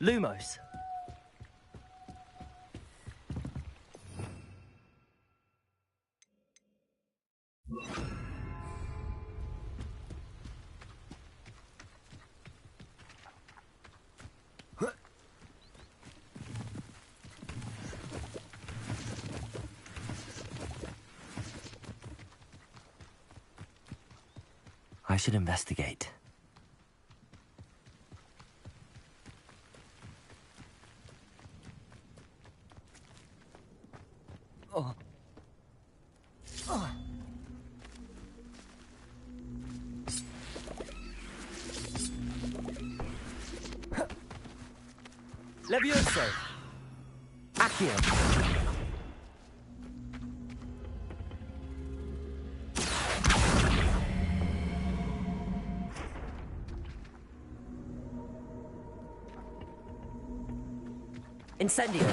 Lumos. I should investigate. Oh. Oh. Levioso. Accio. Incendio.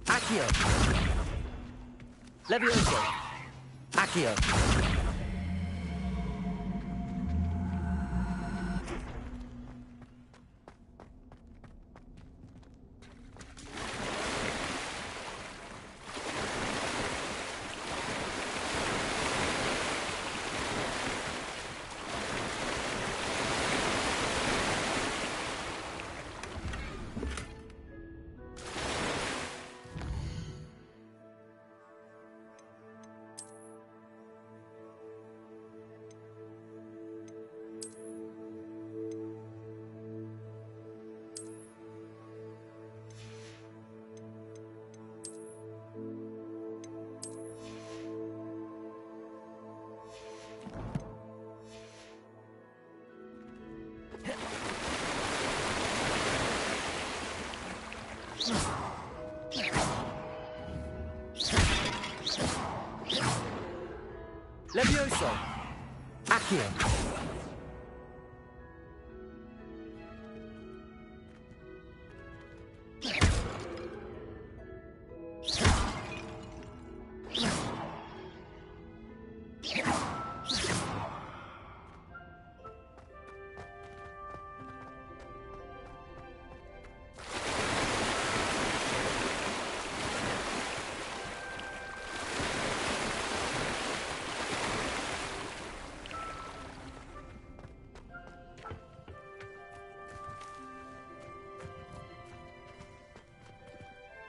Accio. Levioso. Accio. Levioso. Accio.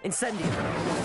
Incendio.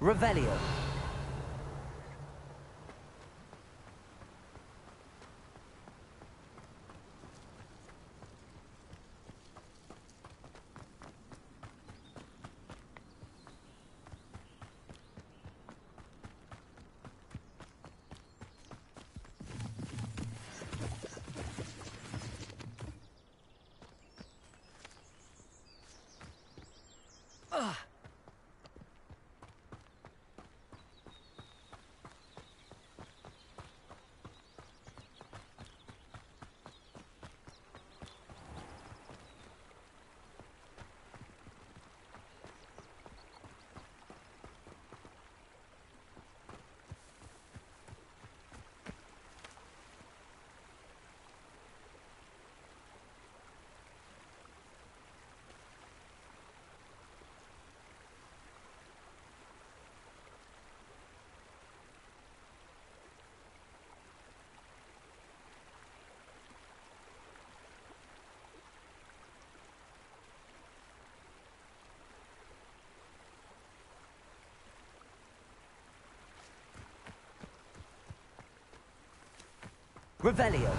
Revelio. Revelio.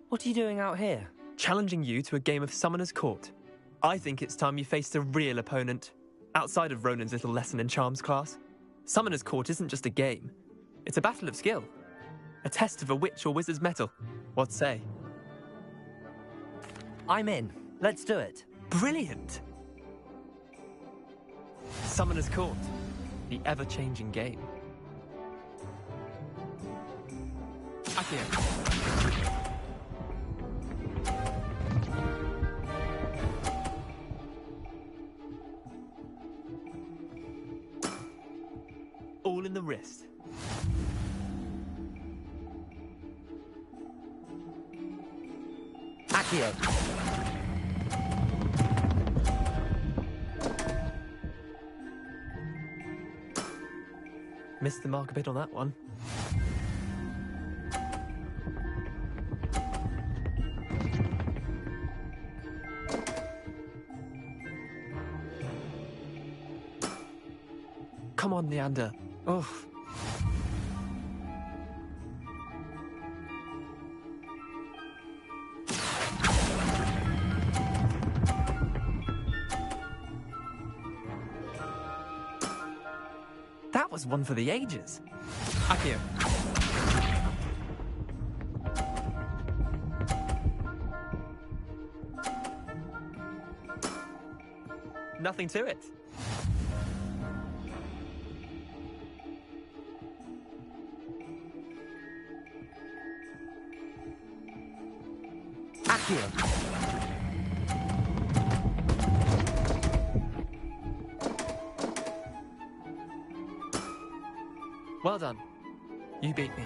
What are you doing out here? Challenging you to a game of Summoner's Court. I think it's time you faced a real opponent, outside of Ronan's little lesson in charms class. Summoner's Court isn't just a game. It's a battle of skill. A test of a witch or wizard's mettle. What say? I'm in. Let's do it. Brilliant! Summoner's Court. The ever-changing game. Accio. All in the wrist. Accio. Missed the mark a bit on that one. Come on, Leander. Oh. That was one for the ages. Accio. Nothing to it. Accio. Well done. You beat me.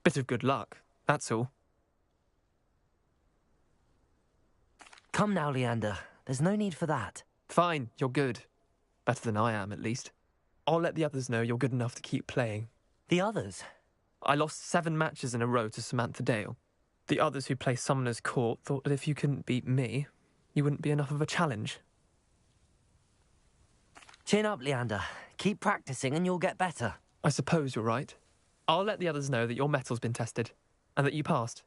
Bit of good luck, that's all. Come now, Leander. There's no need for that. Fine, you're good. Better than I am, at least. I'll let the others know you're good enough to keep playing. The others? I lost 7 matches in a row to Samantha Dale. The others who play Summoner's Court thought that if you couldn't beat me, you wouldn't be enough of a challenge. Chin up, Leander. Keep practicing and you'll get better. I suppose you're right. I'll let the others know that your metal's been tested, and that you passed.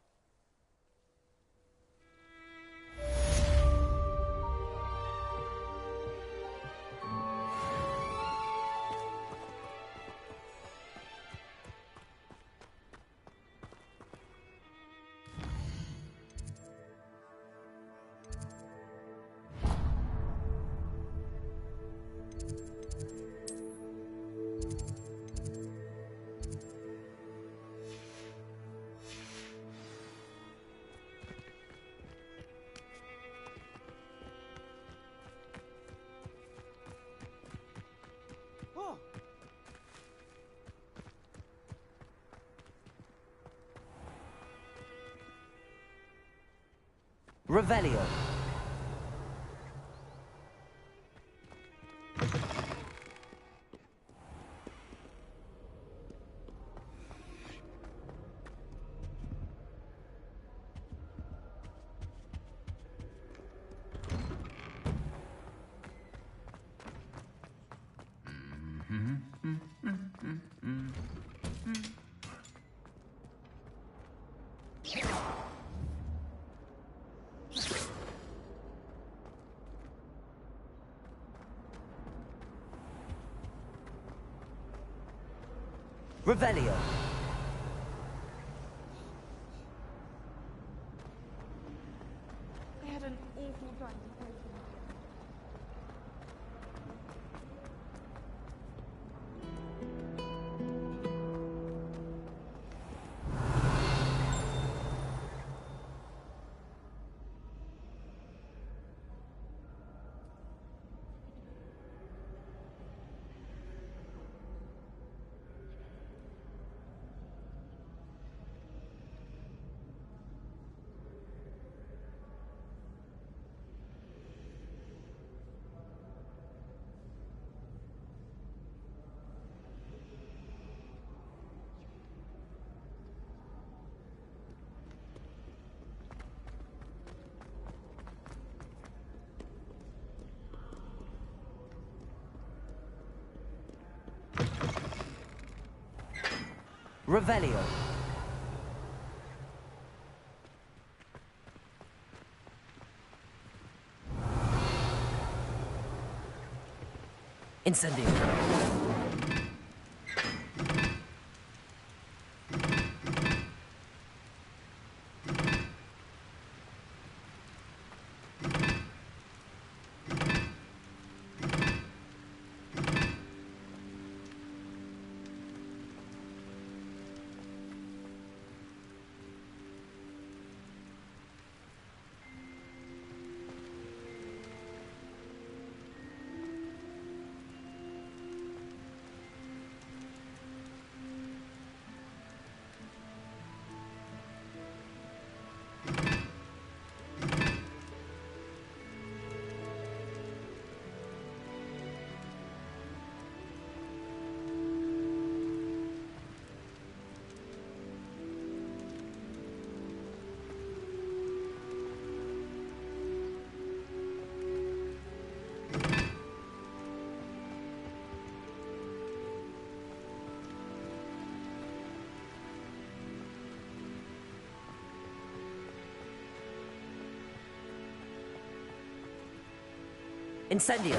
Revelio. Revelio. I had an awful time. Revelio. Incendio. Incendio.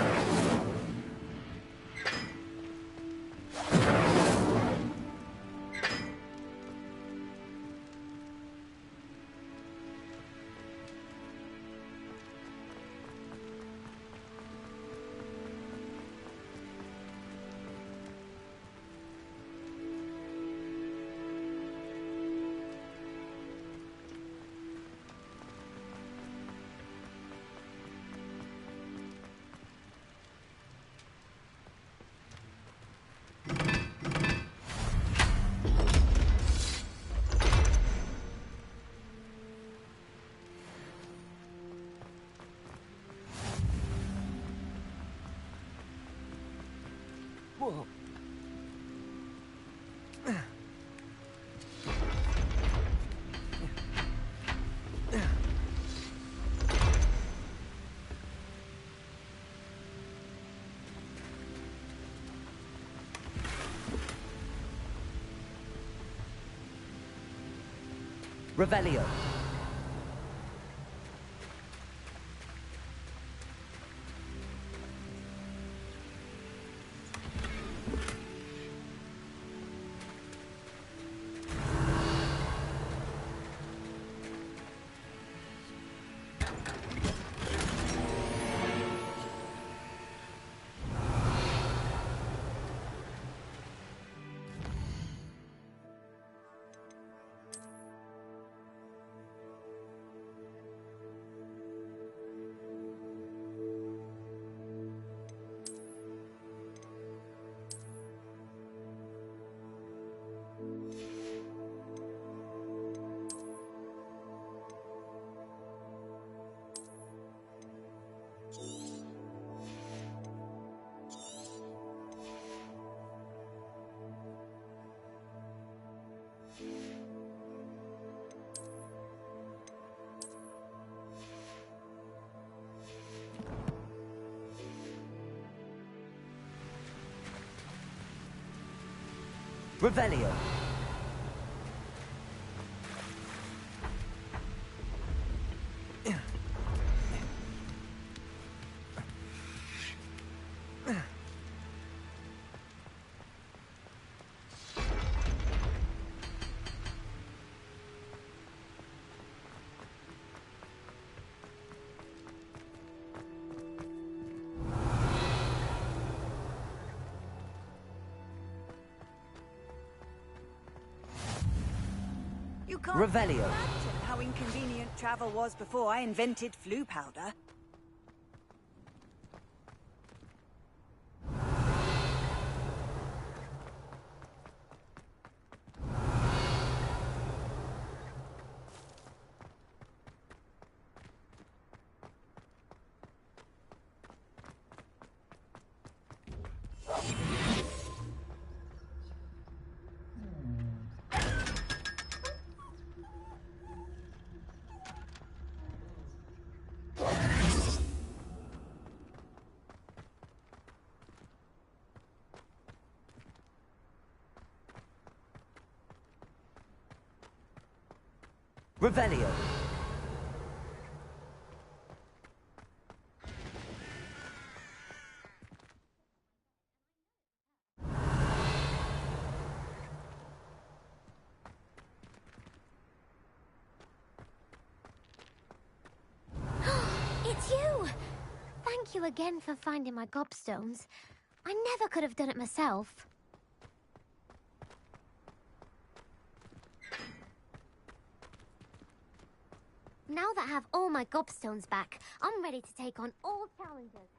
Whoa. Revelio. Revelio. You can't Revelio. imagine how inconvenient travel was before I invented flu powder. Revelio. It's you! Thank you again for finding my gobstones. I never could have done it myself. Now that I have all my gobstones back, I'm ready to take on all challenges.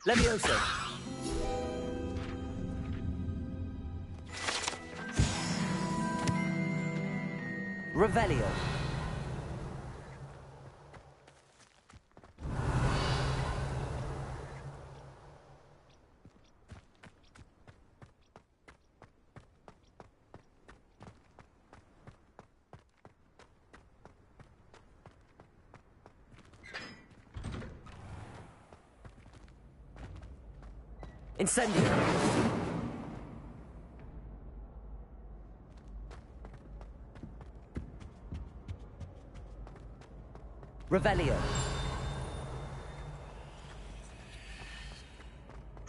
Levioso. Revelio. Incendio. Revelio.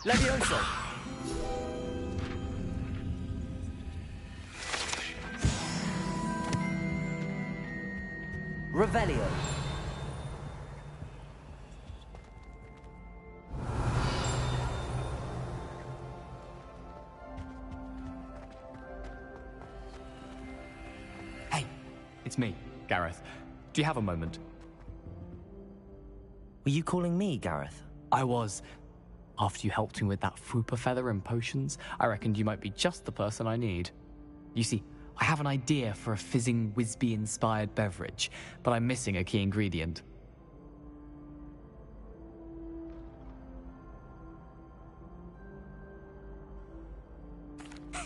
Levioso. Revelio. It's me, Gareth. Do you have a moment? Were you calling me, Gareth? I was. After you helped me with that Fupa feather and potions, I reckoned you might be just the person I need. You see, I have an idea for a fizzing Whizbee-inspired beverage, but I'm missing a key ingredient.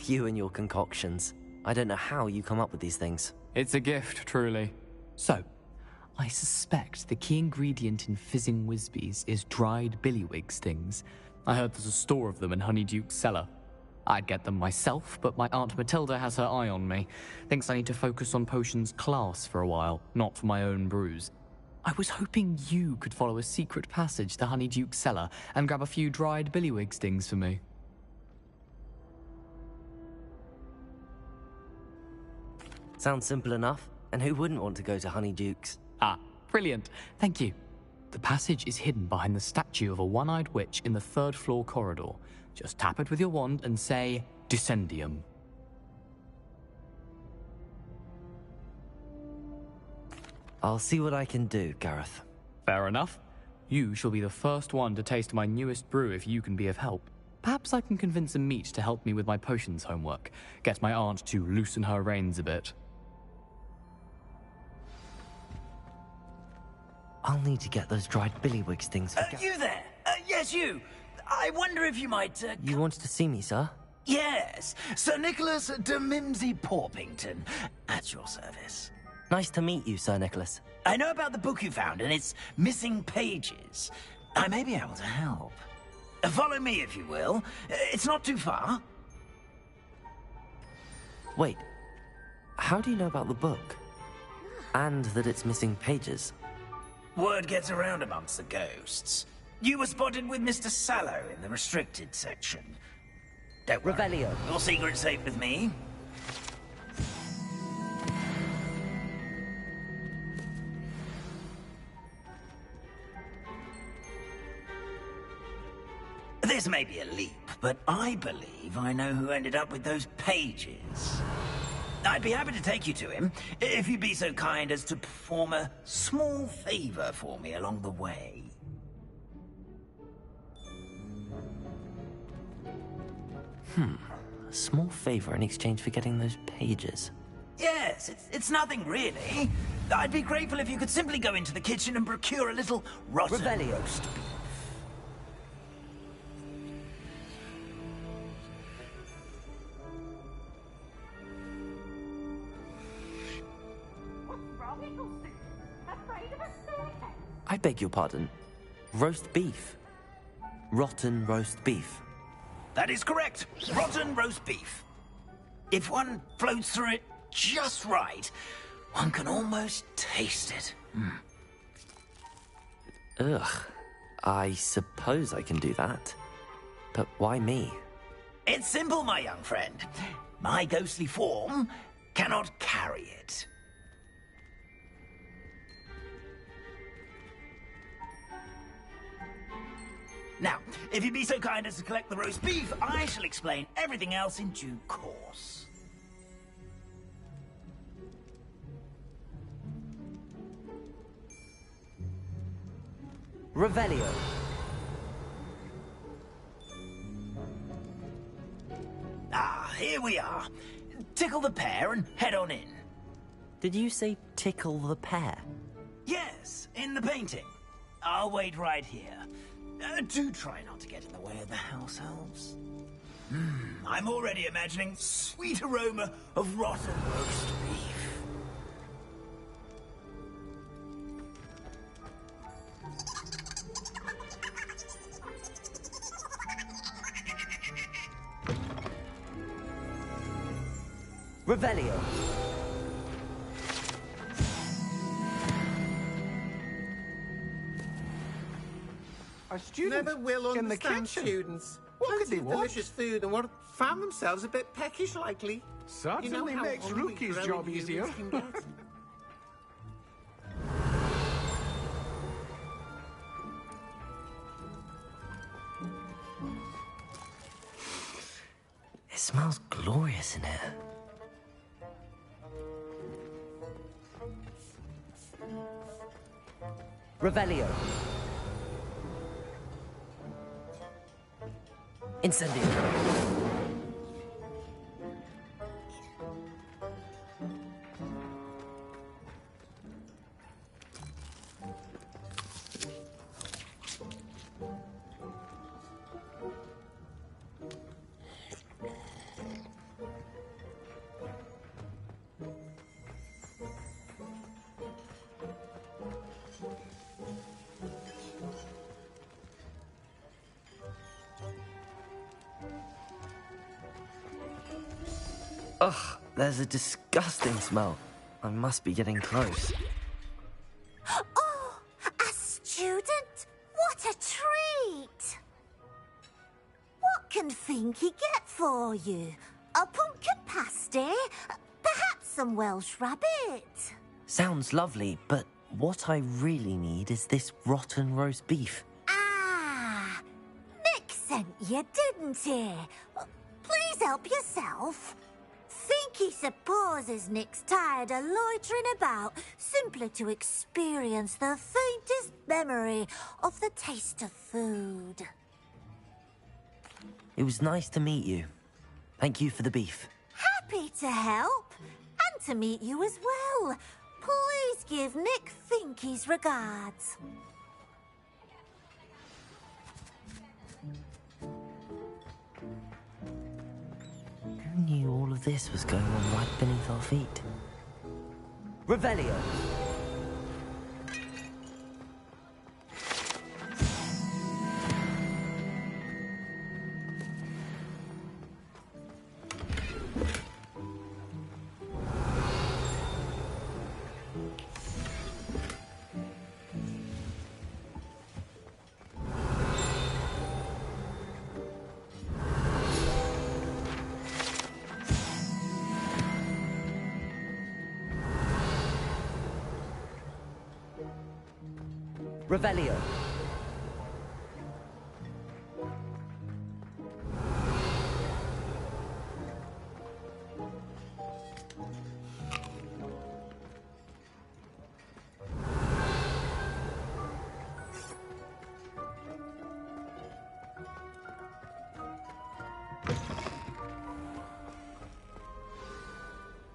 You and your concoctions. I don't know how you come up with these things. It's a gift, truly. So, I suspect the key ingredient in fizzing Whizbees is dried billywig stings. I heard there's a store of them in Honeyduke's cellar. I'd get them myself, but my Aunt Matilda has her eye on me. Thinks I need to focus on potions class for a while, not for my own brews. I was hoping you could follow a secret passage to Honeyduke's cellar and grab a few dried billywig stings for me. Sounds simple enough. And who wouldn't want to go to Honeyduke's? Ah, brilliant. Thank you. The passage is hidden behind the statue of a one-eyed witch in the third-floor corridor. Just tap it with your wand and say, Descendium. I'll see what I can do, Gareth. Fair enough. You shall be the first one to taste my newest brew if you can be of help. Perhaps I can convince a meat to help me with my potions homework. Get my aunt to loosen her reins a bit. I'll need to get those dried billywig things. You there? Yes, you. I wonder if you might... You wanted to see me, sir? Yes, Sir Nicholas de Mimsy Porpington, at your service. Nice to meet you, Sir Nicholas. I know about the book you found and its missing pages. I may be able to help. Follow me, if you will. It's not too far. Wait, how do you know about the book? And that it's missing pages? Word gets around amongst the ghosts. You were spotted with Mr. Sallow in the restricted section. Don't worry. Revelio. Your secret's safe with me. This may be a leap, but I believe I know who ended up with those pages. I'd be happy to take you to him, if you'd be so kind as to perform a small favor for me along the way. A small favor in exchange for getting those pages. Yes, it's nothing really. I'd be grateful if you could simply go into the kitchen and procure a little rotten Revelio. roast beef. I beg your pardon. Roast beef. Rotten roast beef. That is correct. Rotten roast beef. If one floats through it just right, one can almost taste it. Ugh. I suppose I can do that. But why me? It's simple, my young friend. My ghostly form cannot carry it. Now, if you'd be so kind as to collect the roast beef, I shall explain everything else in due course. Revelio. Ah, here we are. Tickle the pear and head on in. Did you say tickle the pear? Yes, in the painting. I'll wait right here. Do try not to get in the way of the house elves. I'm already imagining sweet aroma of rotten roast beef. Revelio. Our students Never will in the understand kitchen. students. What could Plenty they of want? delicious food and what found themselves a bit peckish likely. Certainly how makes hungry Rookie's growing job humans easier. can get. It smells glorious in here. Revelio. Incendio. Ugh, there's a disgusting smell. I must be getting close. Oh, a student? What a treat! What can Finky get for you? A pumpkin pasty? Perhaps some Welsh rabbit? Sounds lovely, but what I really need is this rotten roast beef. Ah, Nick sent you, didn't he? Please help yourself. Finky supposes Nick's tired of loitering about, simply to experience the faintest memory of the taste of food. It was nice to meet you. Thank you for the beef. Happy to help, and to meet you as well. Please give Nick Finky's regards. Who knew all of this was going on right beneath our feet? Revelio. Revelio.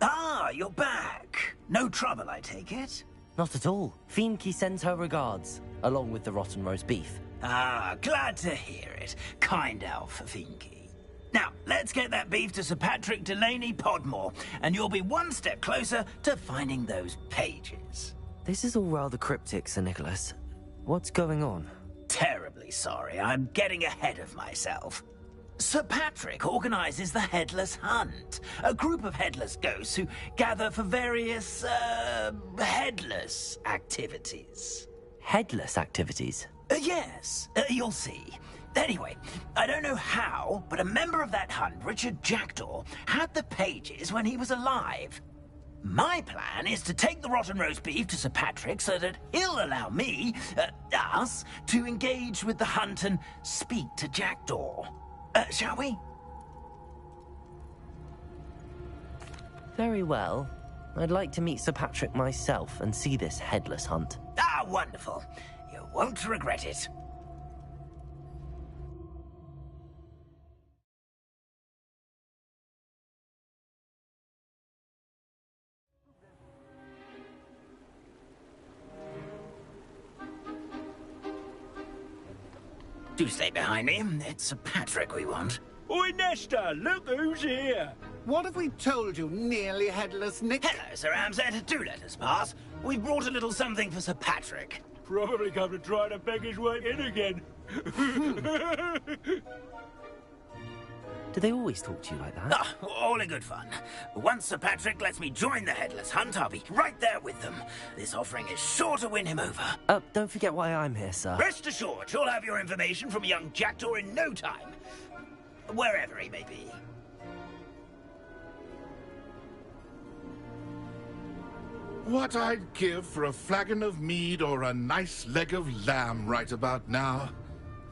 Ah, you're back. No trouble, I take it? Not at all. Fienke sends her regards, along with the rotten roast beef. Ah, glad to hear it. Kind elf, Finky. Now, let's get that beef to Sir Patrick Delaney Podmore, and you'll be one step closer to finding those pages. This is all rather cryptic, Sir Nicholas. What's going on? Terribly sorry, I'm getting ahead of myself. Sir Patrick organizes the Headless Hunt, a group of headless ghosts who gather for various, headless activities. Headless activities? Yes, you'll see. Anyway, I don't know how, but a member of that hunt, Richard Jackdaw, had the pages when he was alive. My plan is to take the rotten roast beef to Sir Patrick so that he'll allow me, us, to engage with the hunt and speak to Jackdaw. Shall we? Very well. I'd like to meet Sir Patrick myself and see this headless hunt. Ah, wonderful. You won't regret it. Do stay behind me. It's Sir Patrick we want. Oi, Nesta, look who's here. What have we told you, nearly headless Nick? Hello, Sir Ramsay. Do let us pass. We've brought a little something for Sir Patrick. Probably come to try to beg his way in again. Do they always talk to you like that? Ah, all in good fun. Once Sir Patrick lets me join the Headless Hunt, I'll be right there with them. This offering is sure to win him over. Don't forget why I'm here, sir. Rest assured, you'll have your information from young Jackdaw in no time. Wherever he may be. What I'd give for a flagon of mead or a nice leg of lamb right about now.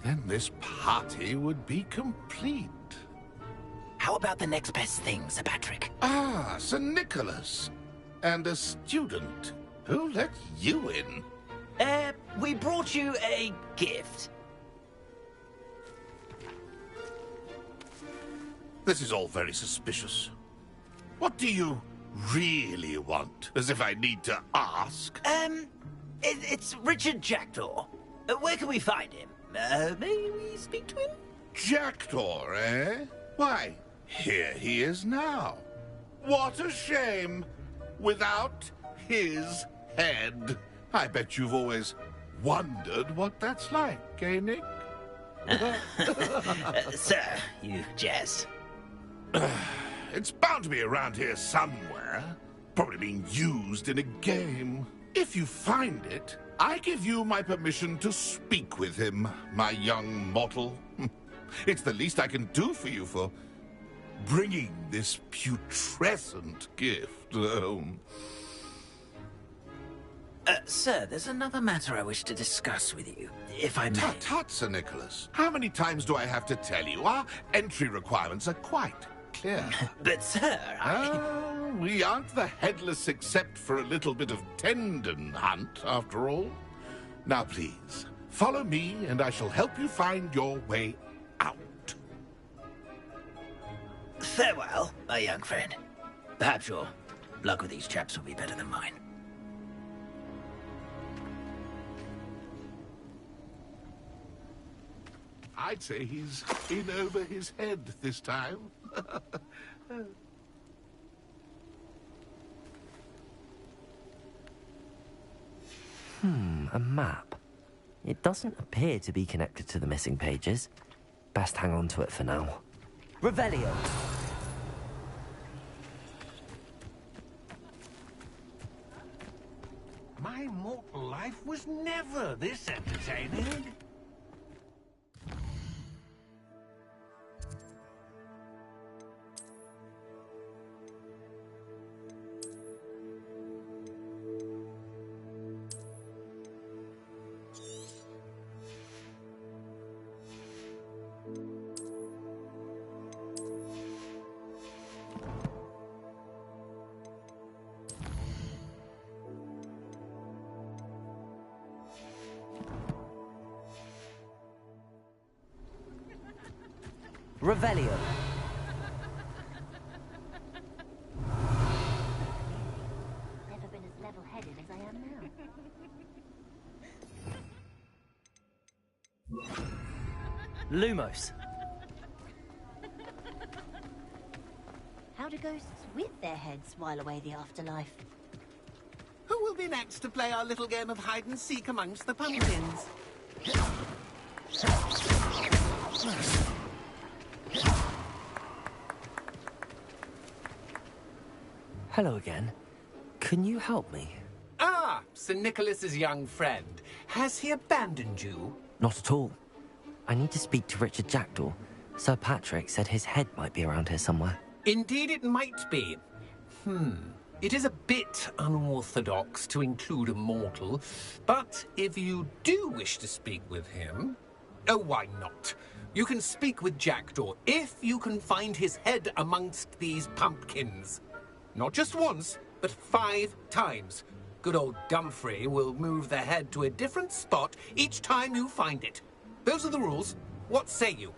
Then this party would be complete. How about the next best thing, Sir Patrick? Ah, Sir Nicholas. And a student. Who let you in? We brought you a gift. This is all very suspicious. What do you really want? As if I need to ask. It's Richard Jackdaw. Where can we find him? May we speak to him? Jackdaw, eh? Why, here he is now. What a shame. Without his head. I bet you've always wondered what that's like, eh, Nick? Sir, you jest. It's bound to be around here somewhere. Probably being used in a game. If you find it, I give you my permission to speak with him, my young mortal. It's the least I can do for you for bringing this putrescent gift home. Sir, there's another matter I wish to discuss with you, if I may. Tut, tut, Sir Nicholas. How many times do I have to tell you? Our entry requirements are quite clear. But, sir, we aren't the headless except for a little bit of tendon hunt, after all. Now, please, follow me, and I shall help you find your way out. Farewell, my young friend. Perhaps your luck with these chaps will be better than mine. I'd say he's in over his head this time. A map. It doesn't appear to be connected to the missing pages. Best hang on to it for now. Revelio! My mortal life was never this entertaining. Revelio. Never been as level-headed as I am now. Lumos. How do ghosts with their heads while away the afterlife? Who will be next to play our little game of hide-and-seek amongst the pumpkins? Hello again. Can you help me? Ah, Sir Nicholas's young friend. Has he abandoned you? Not at all. I need to speak to Richard Jackdaw. Sir Patrick said his head might be around here somewhere. Indeed it might be. It is a bit unorthodox to include a mortal, but if you do wish to speak with him... Oh, why not? You can speak with Jackdaw if you can find his head amongst these pumpkins. Not just once, but 5 times. Good old Dumfrey will move the head to a different spot each time you find it. Those are the rules. What say you?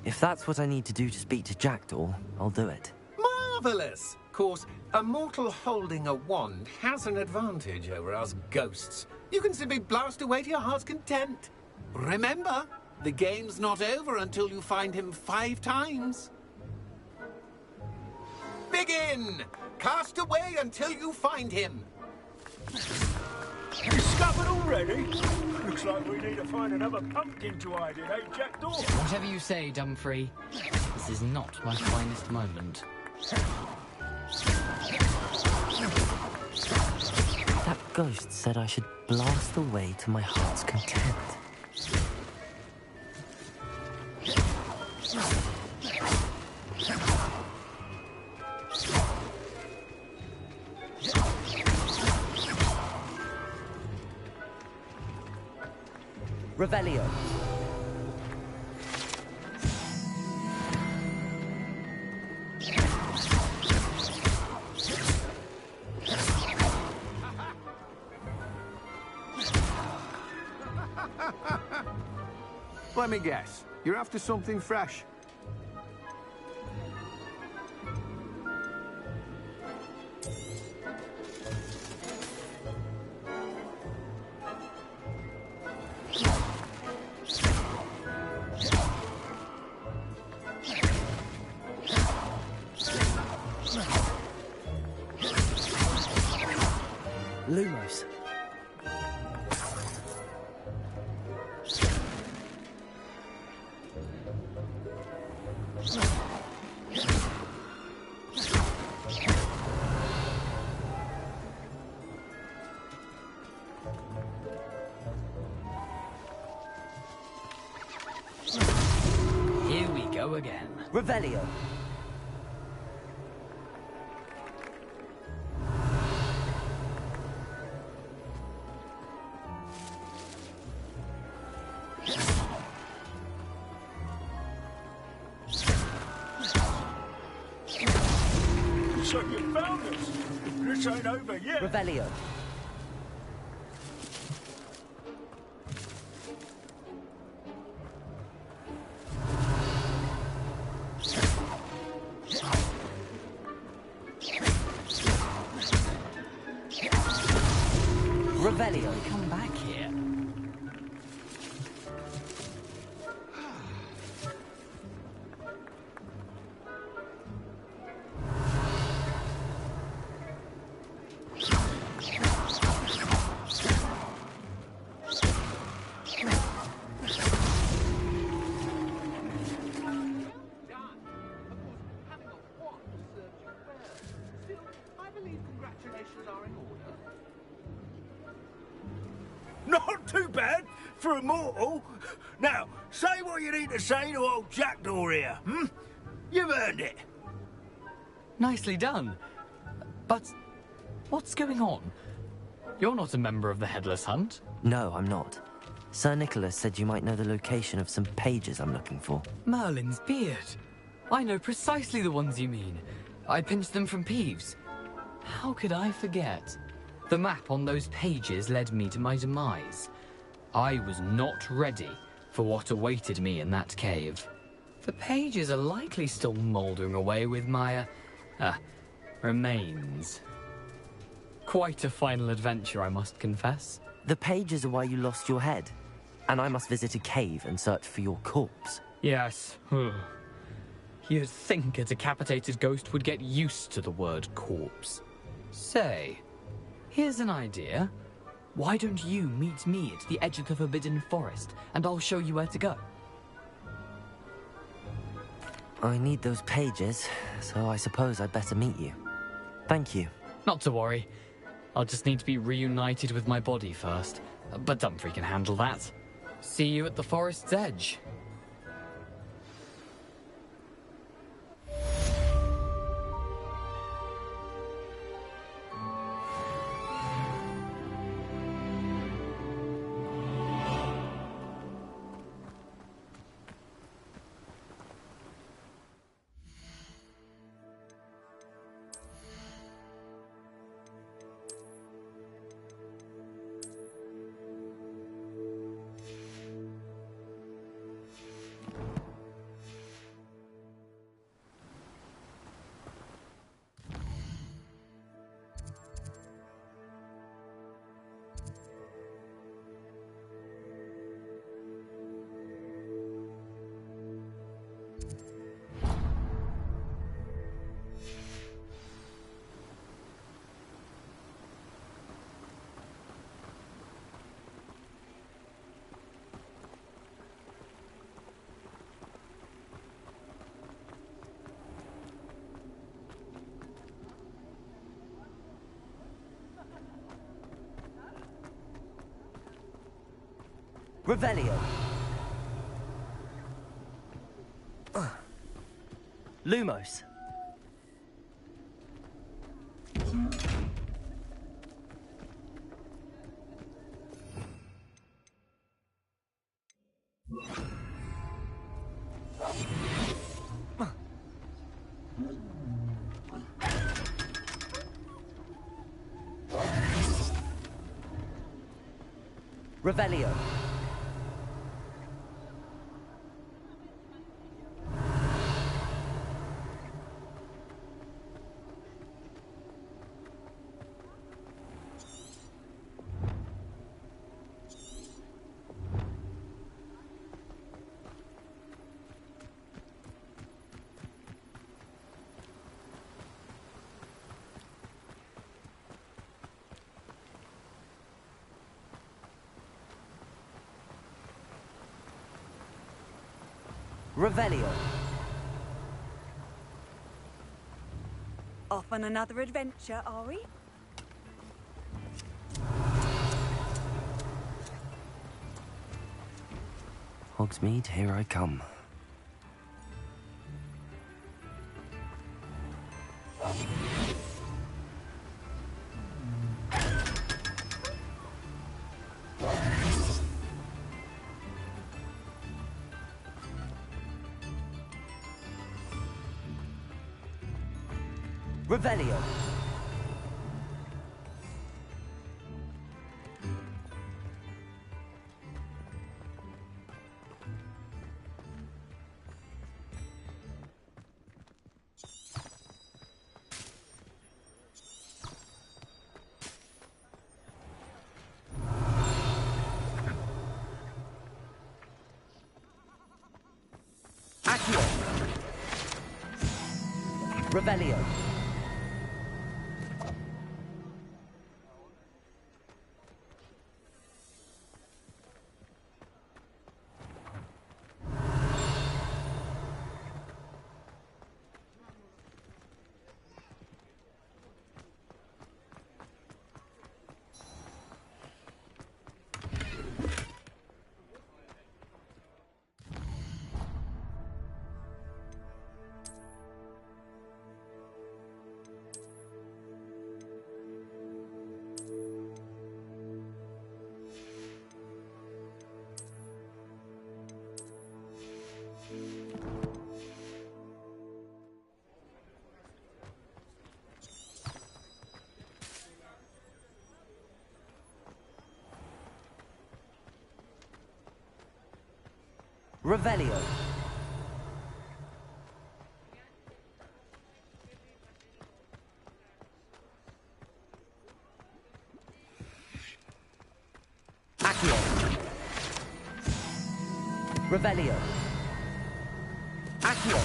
If that's what I need to do to speak to Jackdaw, I'll do it. Marvellous! Of course, a mortal holding a wand has an advantage over us ghosts. You can simply blast away to your heart's content. Remember, the game's not over until you find him 5 times. Begin! Cast away until you find him. Discovered already? Looks like we need to find another pumpkin to hide in, eh, Jackdaw? Whatever you say, Dumfrey. This is not my finest moment. That ghost said I should blast away to my heart's content. Revelio. Let me guess. You're after something fresh. Lumos. Here we go again. Revelio. So you found us. This ain't over yet. Revelio. Revelio. Come back here. Not too bad for a mortal. Now, say what you need to say to old Jackdaw here, You've earned it. Nicely done. But what's going on? You're not a member of the Headless Hunt. No, I'm not. Sir Nicholas said you might know the location of some pages I'm looking for. Merlin's beard. I know precisely the ones you mean. I pinched them from Peeves. How could I forget? The map on those pages led me to my demise. I was not ready for what awaited me in that cave. The pages are likely still mouldering away with my, remains. Quite a final adventure, I must confess. The pages are why you lost your head, and I must visit a cave and search for your corpse. Yes. You'd think a decapitated ghost would get used to the word corpse. Say, here's an idea. Why don't you meet me at the edge of the Forbidden Forest, and I'll show you where to go? I need those pages, so I suppose I'd better meet you. Thank you. Not to worry. I'll just need to be reunited with my body first. But Dumfries can handle that. See you at the forest's edge. Revelio. Lumos. Revelio. Revelio. Off on another adventure, are we? Hogsmeade, here I come. Revelio. Accio. Revelio. Revelio. Accio. Revelio. Accio.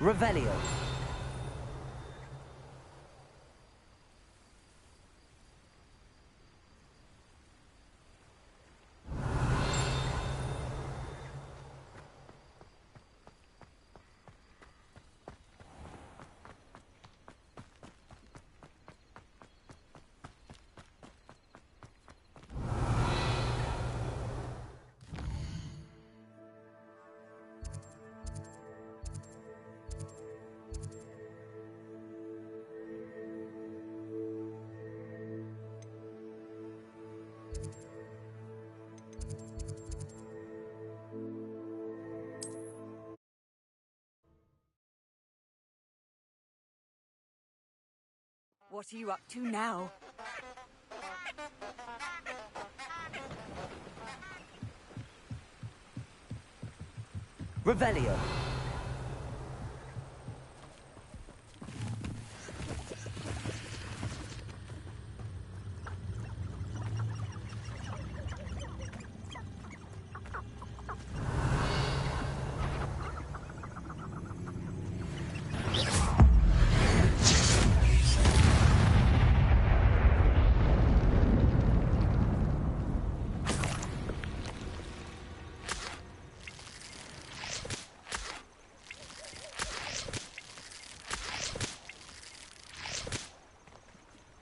Revelio. What are you up to now? Revelio.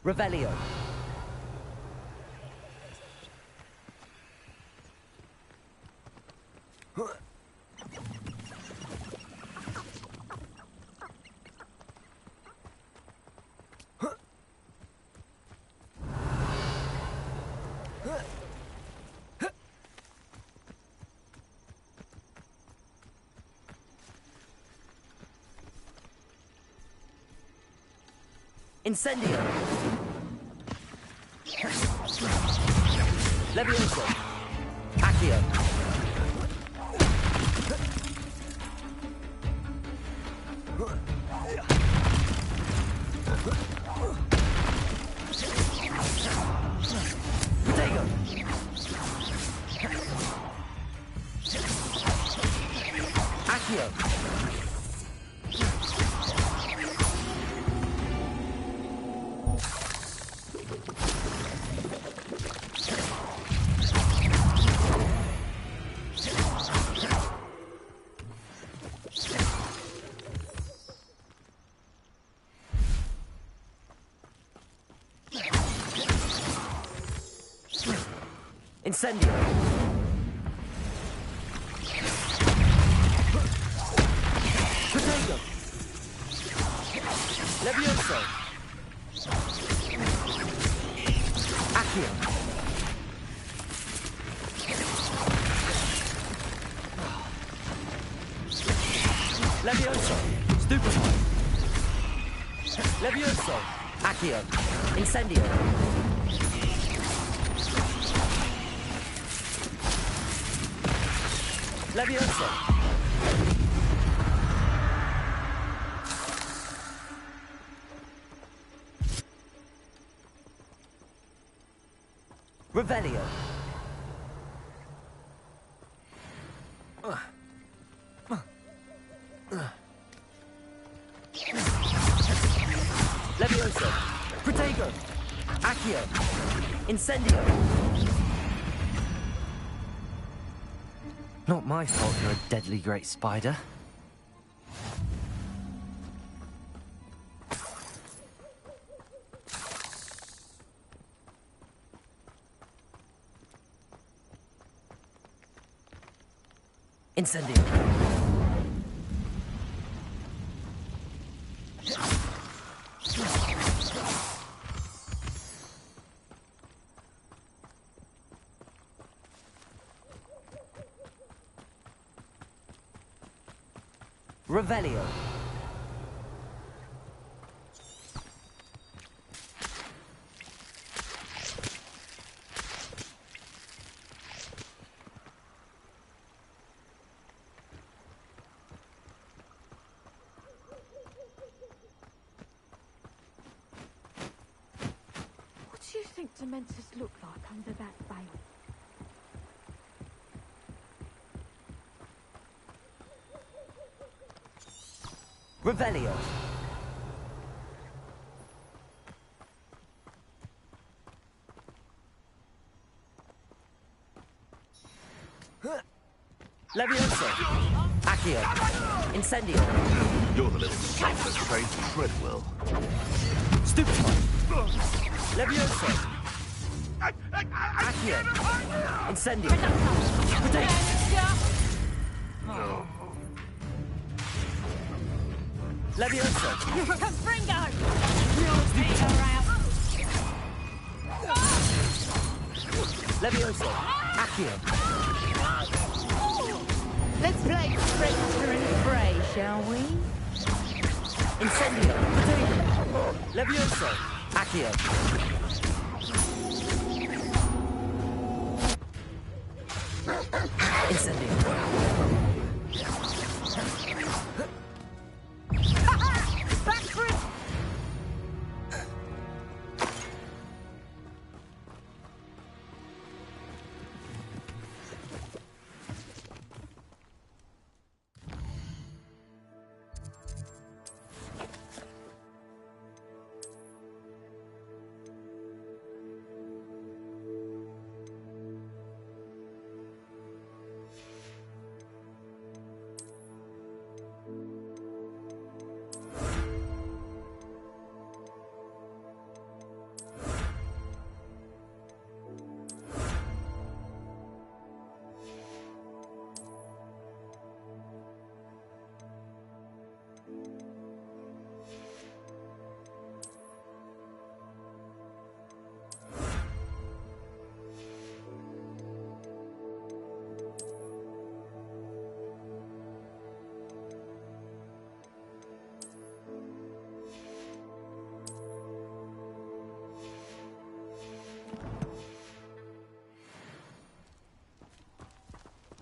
Revelio. Incendio. Levioso. Accio. Protego. Accio. Incendio. Protego. Levioso. Accio. Levioso. Stupefy. Levioso. Accio. Incendio. Levioso. Revelio. Levioso. Protego. Accio. Incendio. Not my fault you're a deadly great spider. Incendio. Revelio. do you think Dementors look like under that veil? Revelio. Levioso. Accio. Incendio. You're the little slut that betrayed Treadwell. Stupefy. Levioso. Accio. Incendio. Protect. Levioso. Confringo! You'll take her out. Levioso. Accio. Let's play Spectre and Prey, shall we? Incendio. Potato. Levioso. Accio. Incendio. Back for it!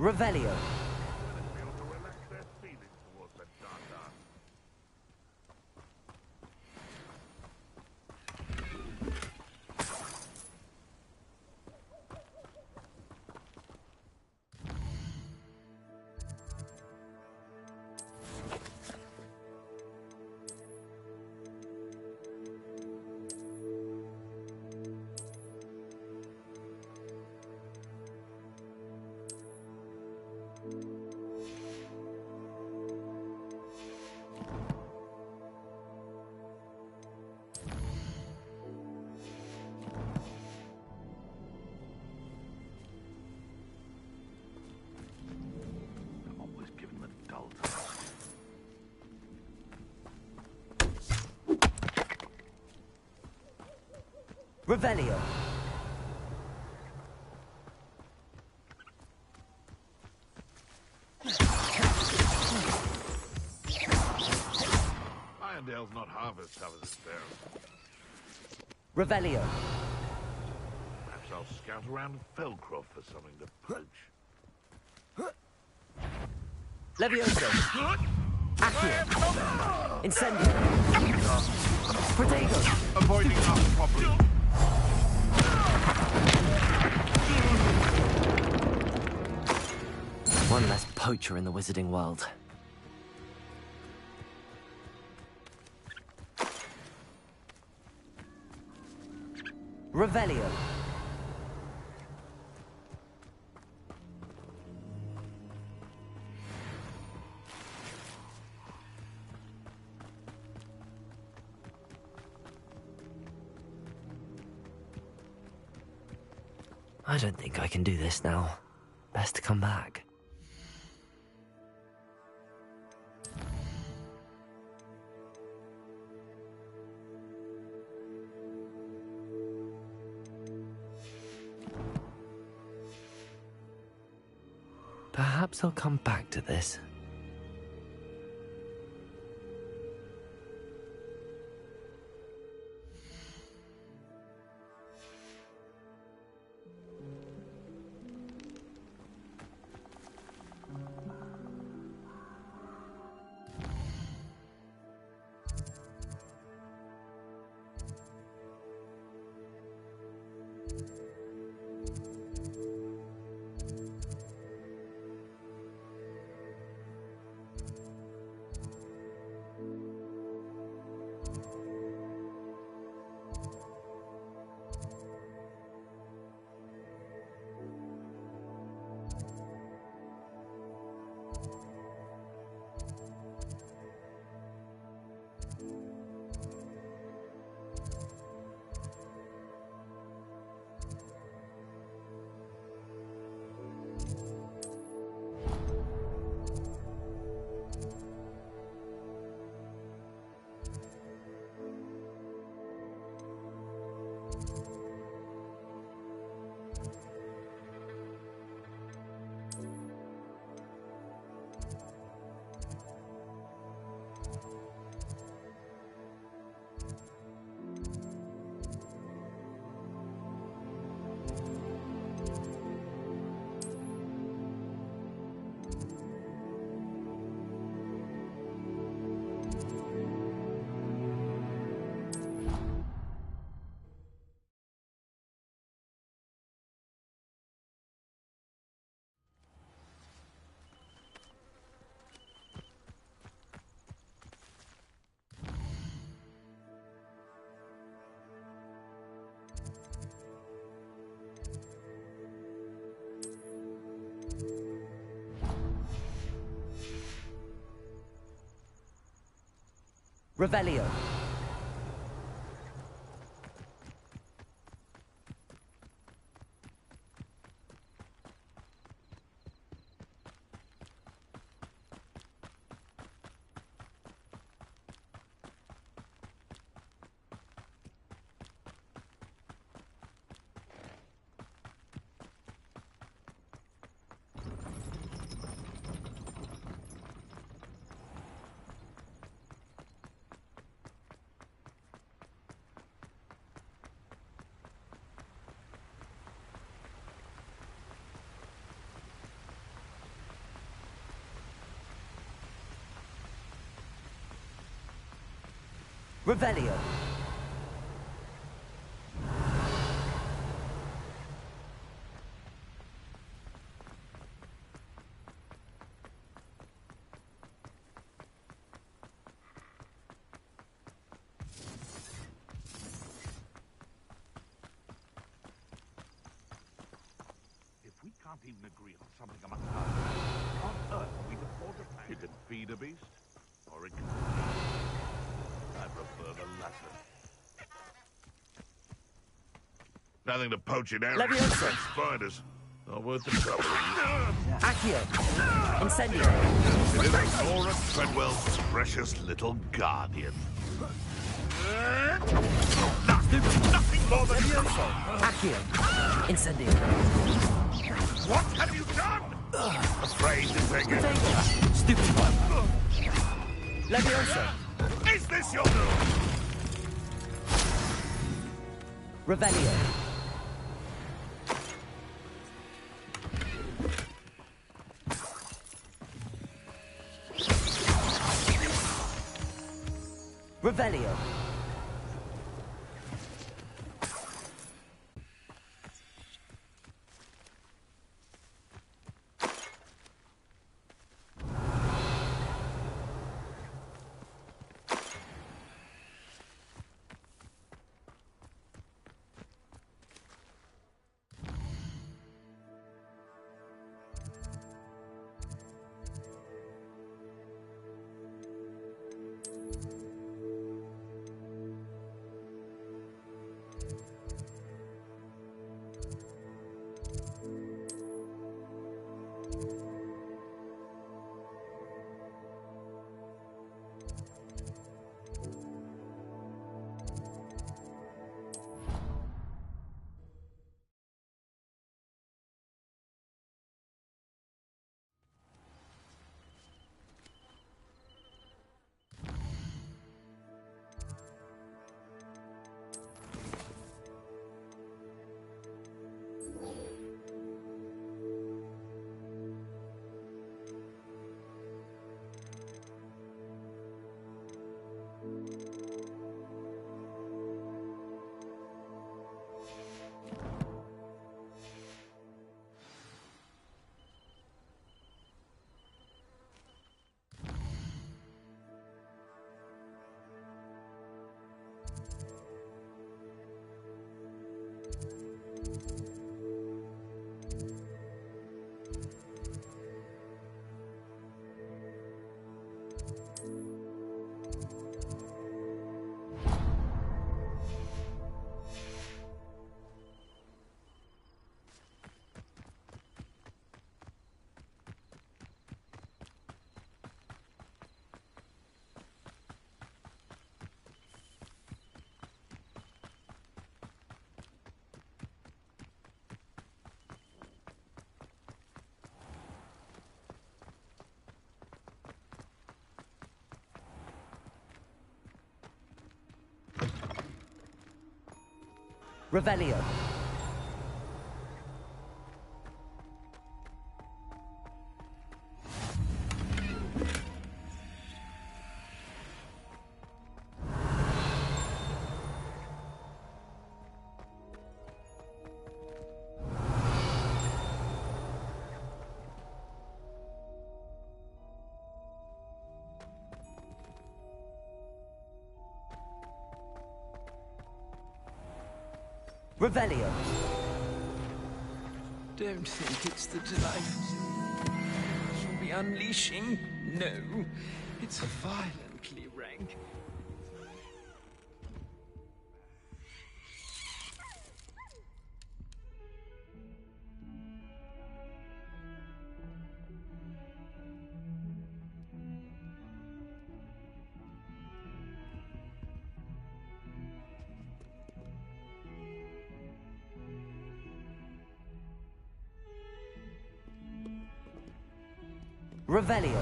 Revelio. Revelio. Irondale's not half as tough as it sounds. Revelio. Perhaps I'll scout around Felcroft for something to poach. Levioso. Accio. Incendio. Protego. Avoiding us properly. One less poacher in the wizarding world. Revelio. I don't think I can do this now. Best to come back. Perhaps I'll come back to this. Revelio. Revelio. If we can't even agree on something among us, on Earth we can forge a plan. You can feed a beast, or it can... I prefer the latter. Nothing to poach in arrows. Leviosa. Spiders. Not worth the trouble. Accio. Incendio. It is Nora Treadwell's precious little guardian. Nothing more than Leviosa. Accio. Incendio. What have you done? Afraid to take it. Stupid one. Leviosa. Is this your doing? Revelio. Revelio. Revelio. Revelio. Don't think it's the delight you'll be unleashing. No, it's violently rank. Revelio.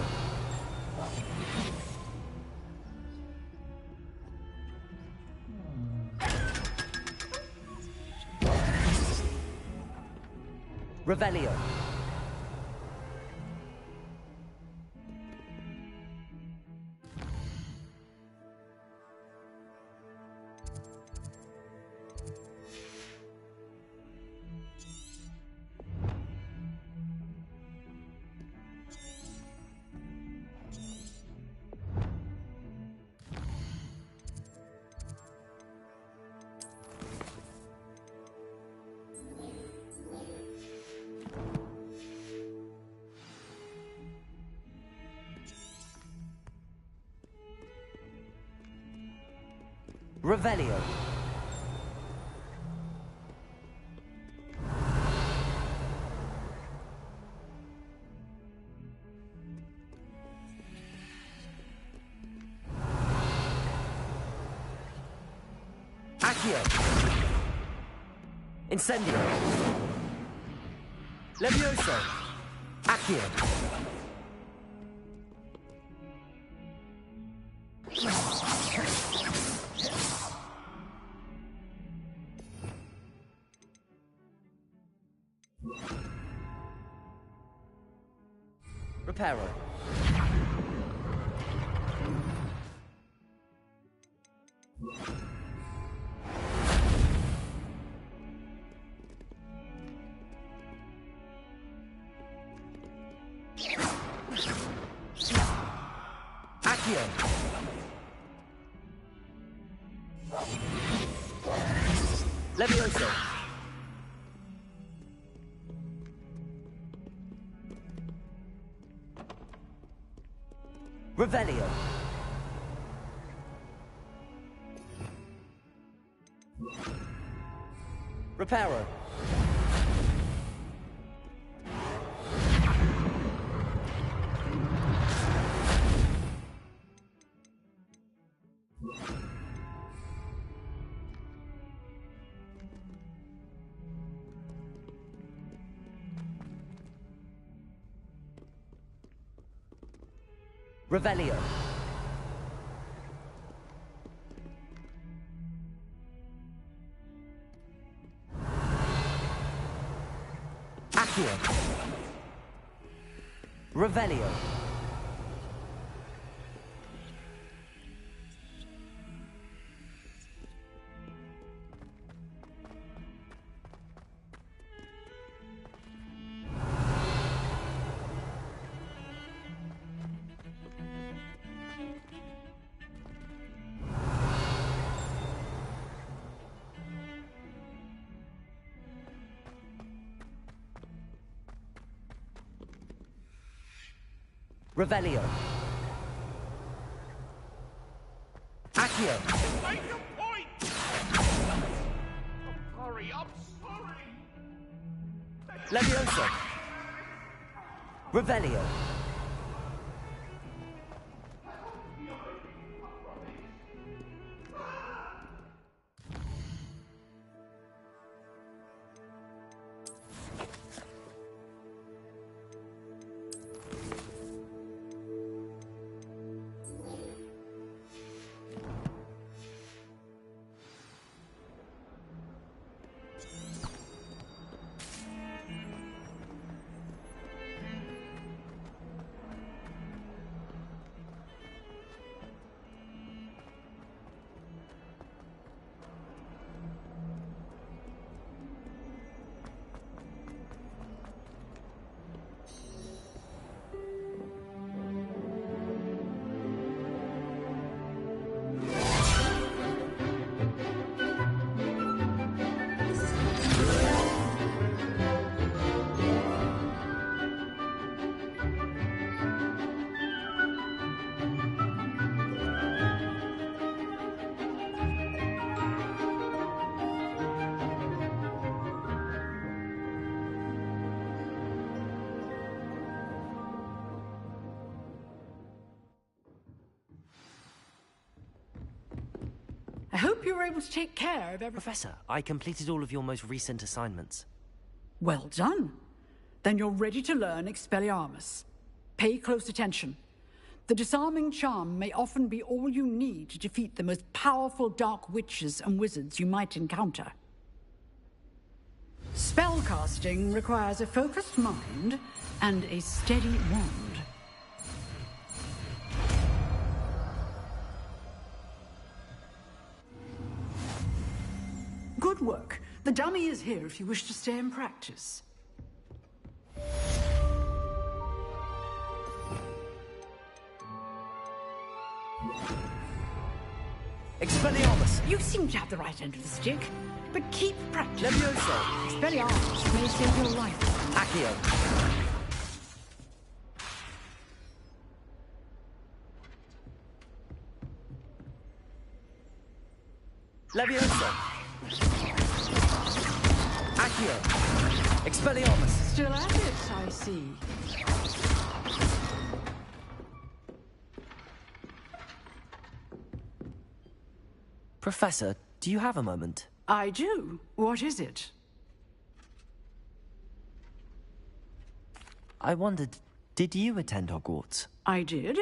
Revelio. Revelio. Accio. Incendio. Levioso. Accio. Reparo. Accio. Levioso. Revelio. Reparo. Revelio. Accio. Revelio. Revelio. Accio. Make your point! I'm sorry. Levioso. Revelio. I hope you were able to take care of everything. Professor, I completed all of your most recent assignments. Well done. Then you're ready to learn Expelliarmus. Pay close attention. The disarming charm may often be all you need to defeat the most powerful dark witches and wizards you might encounter. Spellcasting requires a focused mind and a steady wand. Good work. The dummy is here if you wish to stay and practice. Expelliarmus! You seem to have the right end of the stick, but keep practicing. Levioso! Expelliarmus may save your life. Accio! Levioso! Accio! Expelliarmus! Still at it, I see. Professor, do you have a moment? I do. What is it? I wondered, did you attend Hogwarts? I did.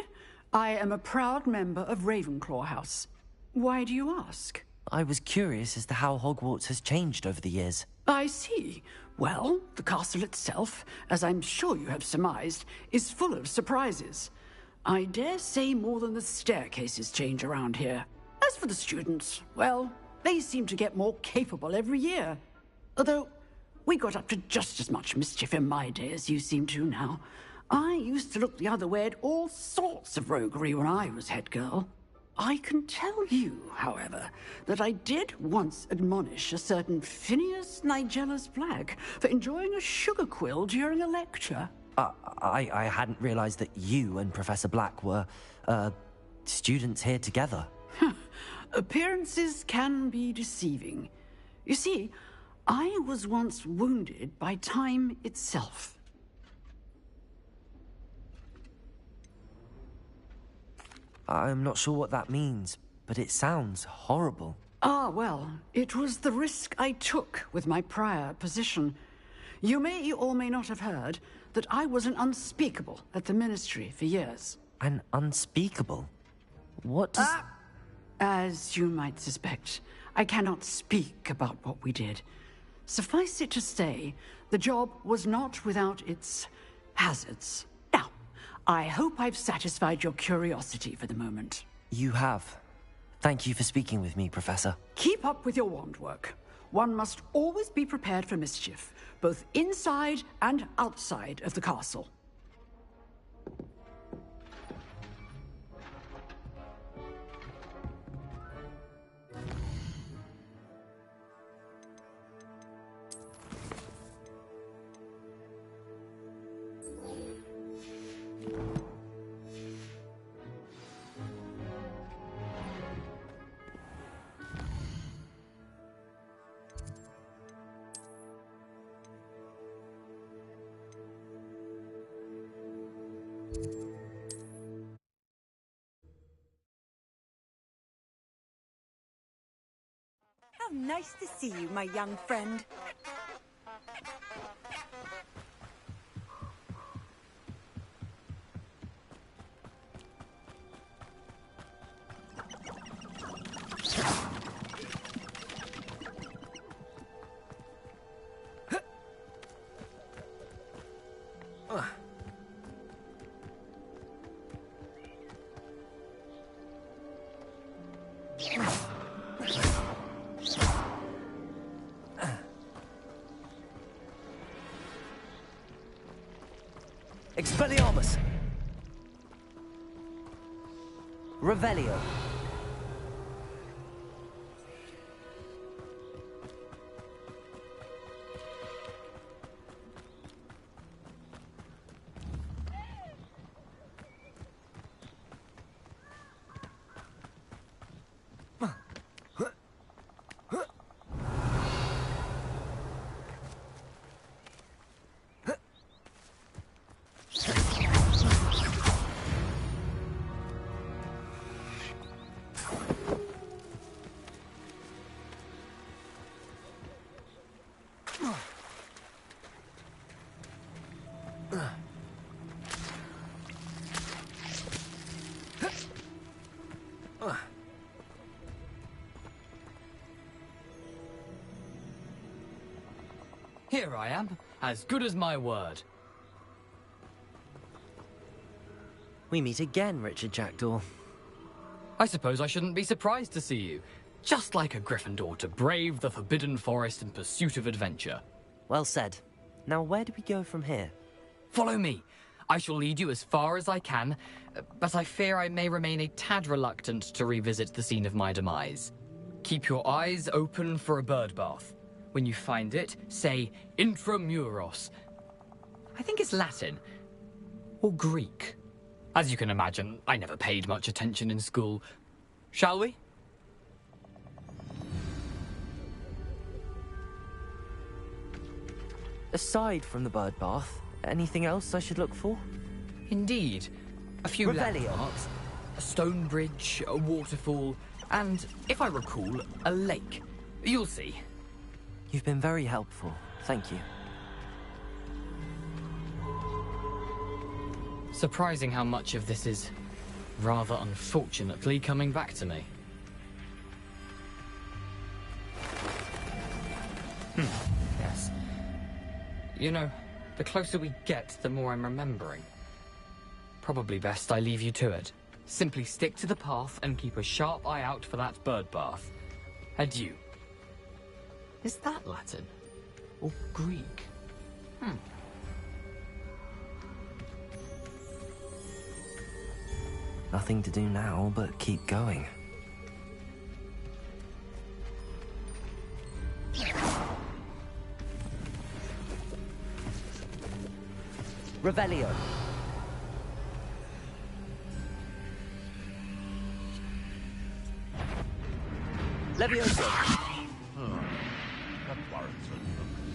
I am a proud member of Ravenclaw House. Why do you ask? I was curious as to how Hogwarts has changed over the years. I see. Well, the castle itself, as I'm sure you have surmised, is full of surprises. I dare say more than the staircases change around here. As for the students, well, they seem to get more capable every year. Although, we got up to just as much mischief in my day as you seem to now. I used to look the other way at all sorts of roguery when I was head girl. I can tell you, however, that I did once admonish a certain Phineas Nigellus Black for enjoying a sugar quill during a lecture. I hadn't realized that you and Professor Black were, students here together. Appearances can be deceiving. You see, I was once wounded by time itself. I'm not sure what that means, but it sounds horrible. Ah, well, it was the risk I took with my prior position. You may or may not have heard that I was an unspeakable at the Ministry for years. An unspeakable? What does... As you might suspect, I cannot speak about what we did. Suffice it to say, the job was not without its hazards. Now, I hope I've satisfied your curiosity for the moment. You have. Thank you for speaking with me, Professor. Keep up with your wand work. One must always be prepared for mischief, both inside and outside of the castle. How nice to see you, my young friend. Expelliarmus! Revelio! Here I am, as good as my word. We meet again, Richard Jackdaw. I suppose I shouldn't be surprised to see you. Just like a Gryffindor to brave the Forbidden Forest in pursuit of adventure. Well said. Now where do we go from here? Follow me. I shall lead you as far as I can, but I fear I may remain a tad reluctant to revisit the scene of my demise. Keep your eyes open for a bird bath. When you find it, say intramuros. I think it's Latin. Or Greek. As you can imagine, I never paid much attention in school. Shall we? Aside from the bird bath, anything else I should look for? Indeed. A few Revelio. landmarks, a stone bridge, a waterfall, and, if I recall, a lake. You'll see. You've been very helpful. Thank you. Surprising how much of this is, rather unfortunately, coming back to me. Yes. You know, the closer we get, the more I'm remembering. Probably best I leave you to it. Simply stick to the path and keep a sharp eye out for that bird bath. Adieu. Is that Latin? Or Greek? Nothing to do now but keep going. Revelio. Levioso.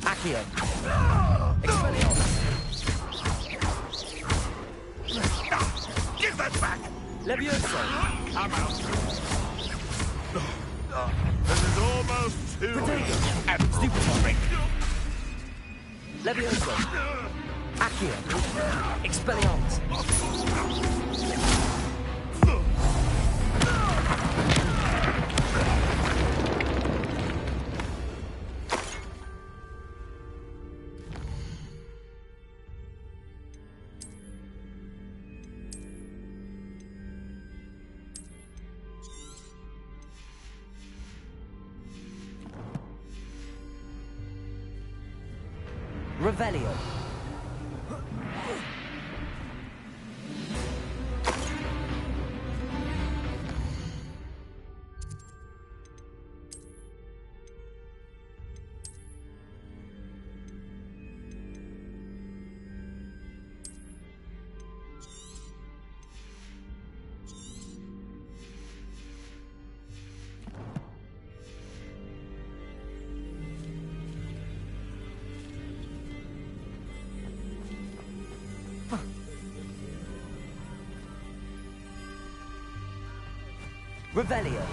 Accio. Expelliarmus. Give that back! Levioso. Come out. This is almost too... Stupefy. Levioso. Accio. Expelliarmus. Revelio. Revelio.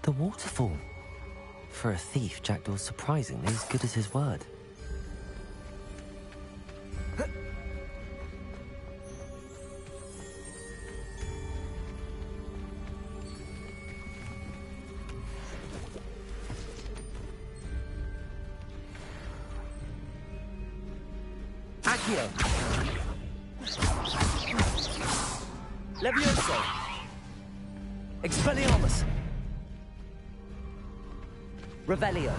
The waterfall. For a thief, Jackdaw's surprisingly as good as his word. Accio. Levioso. Expelliarmus. Revelio.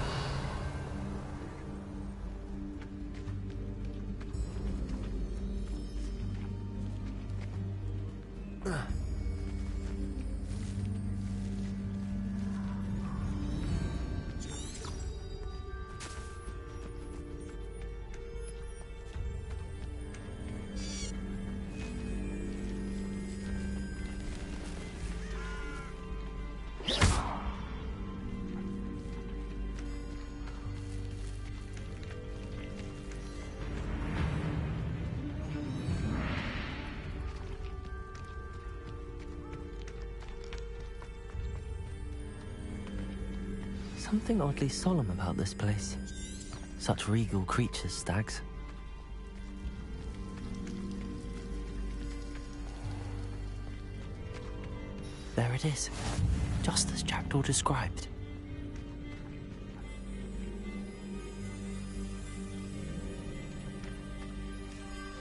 Something oddly solemn about this place. Such regal creatures, stags. There it is. Just as Jackdaw described.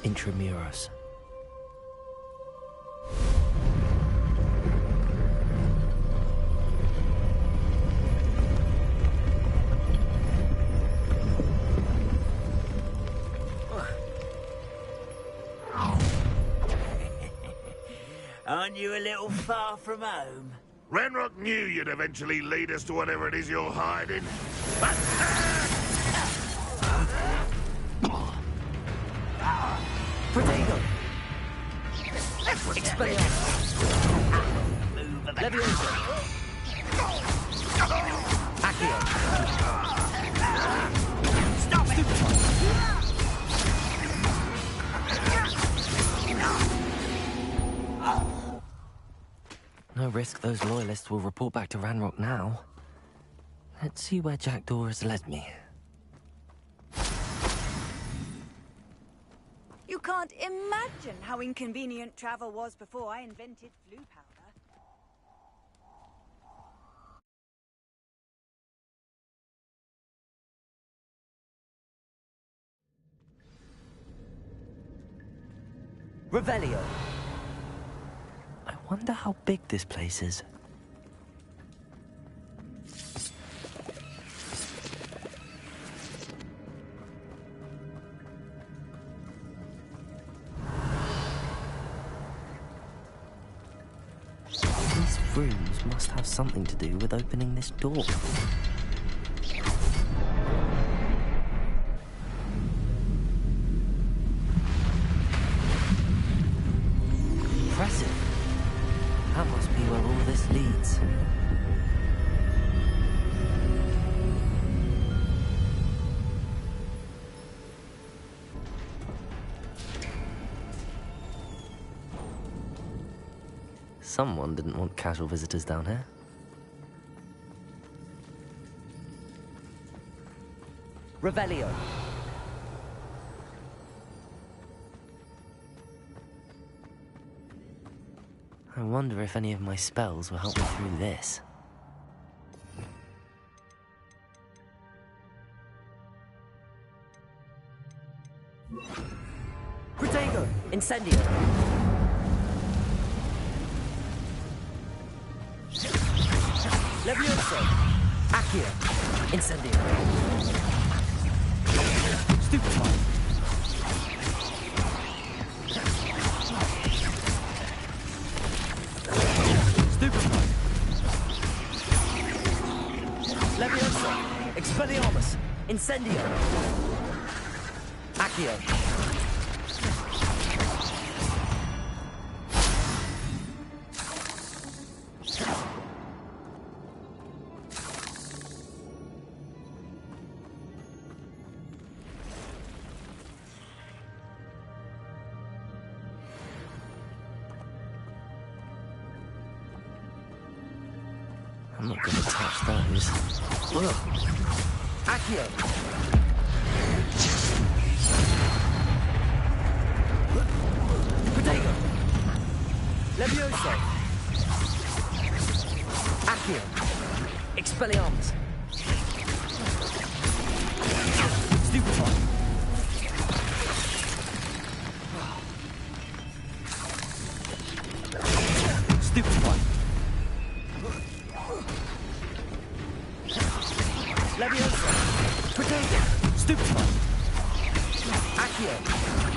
Intramuros. Aren't you a little far from home? Ranrock knew you'd eventually lead us to whatever it is you're hiding. Protego! Expelliarmus! Leviosa! Accio! Stop it! No risk those loyalists will report back to Ranrock now. Let's see where Jackdaw has led me. You can't imagine how inconvenient travel was before I invented flue powder. Revelio. I wonder how big this place is. These rooms must have something to do with opening this door. Impressive. That must be where all this leads. Someone didn't want casual visitors down here. Revelio. I wonder if any of my spells will help me through this. Protego! Incendio! Levioso! Accio! Incendio! Stupefy! Stupefy! Levioso! Expelliarmus! Incendio! Accio! I'm not going to touch those. Ugh. Accio! Protego! Levioso! Accio! Expelliarmus! Stupefy! Stupefy! Leviosa! Protego! Stupefy! Accio!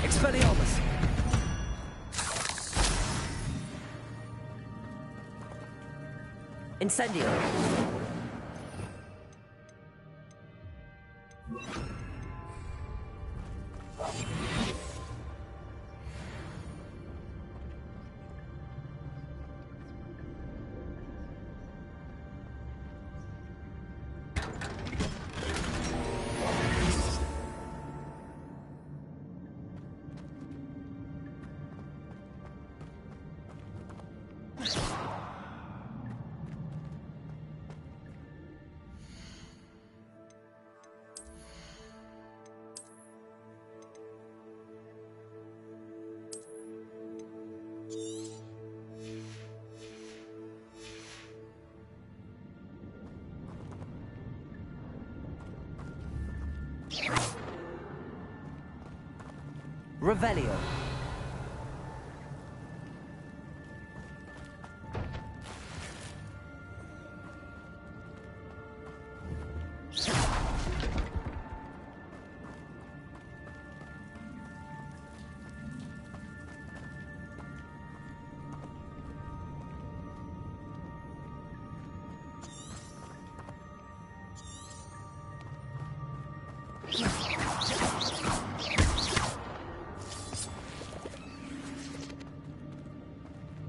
Expelliarmus! Incendio! Revelio.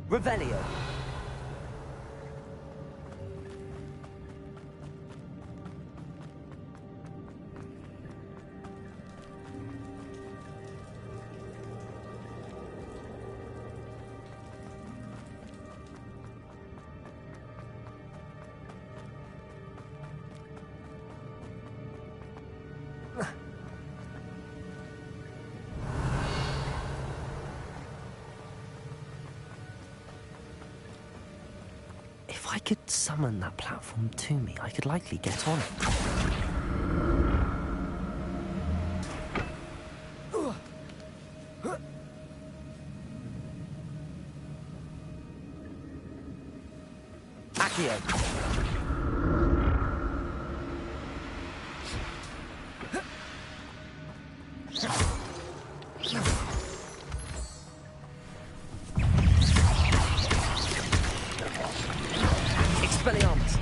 Revelio. If I could summon that platform to me, I could likely get on it. Accio. Expelliarmus.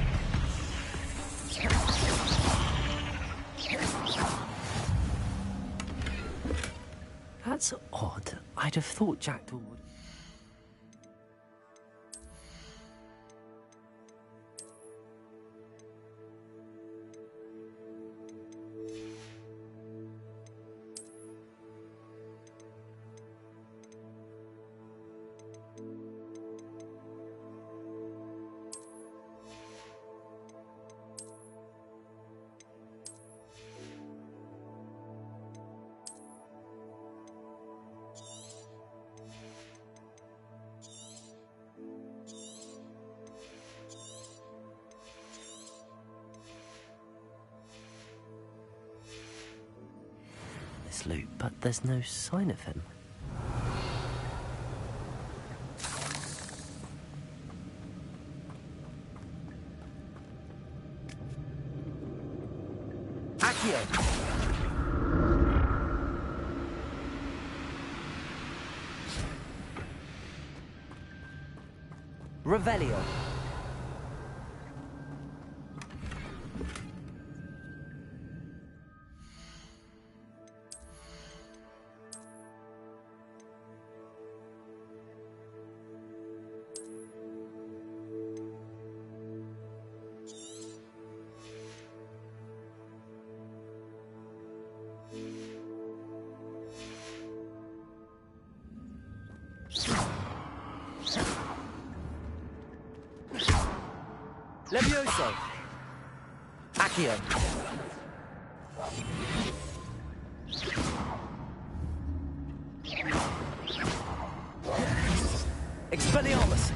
That's odd. I'd have thought Jackdaw would... loot, but there's no sign of him. Accio! Revelio. Levioso. Accio. Expelliarmus.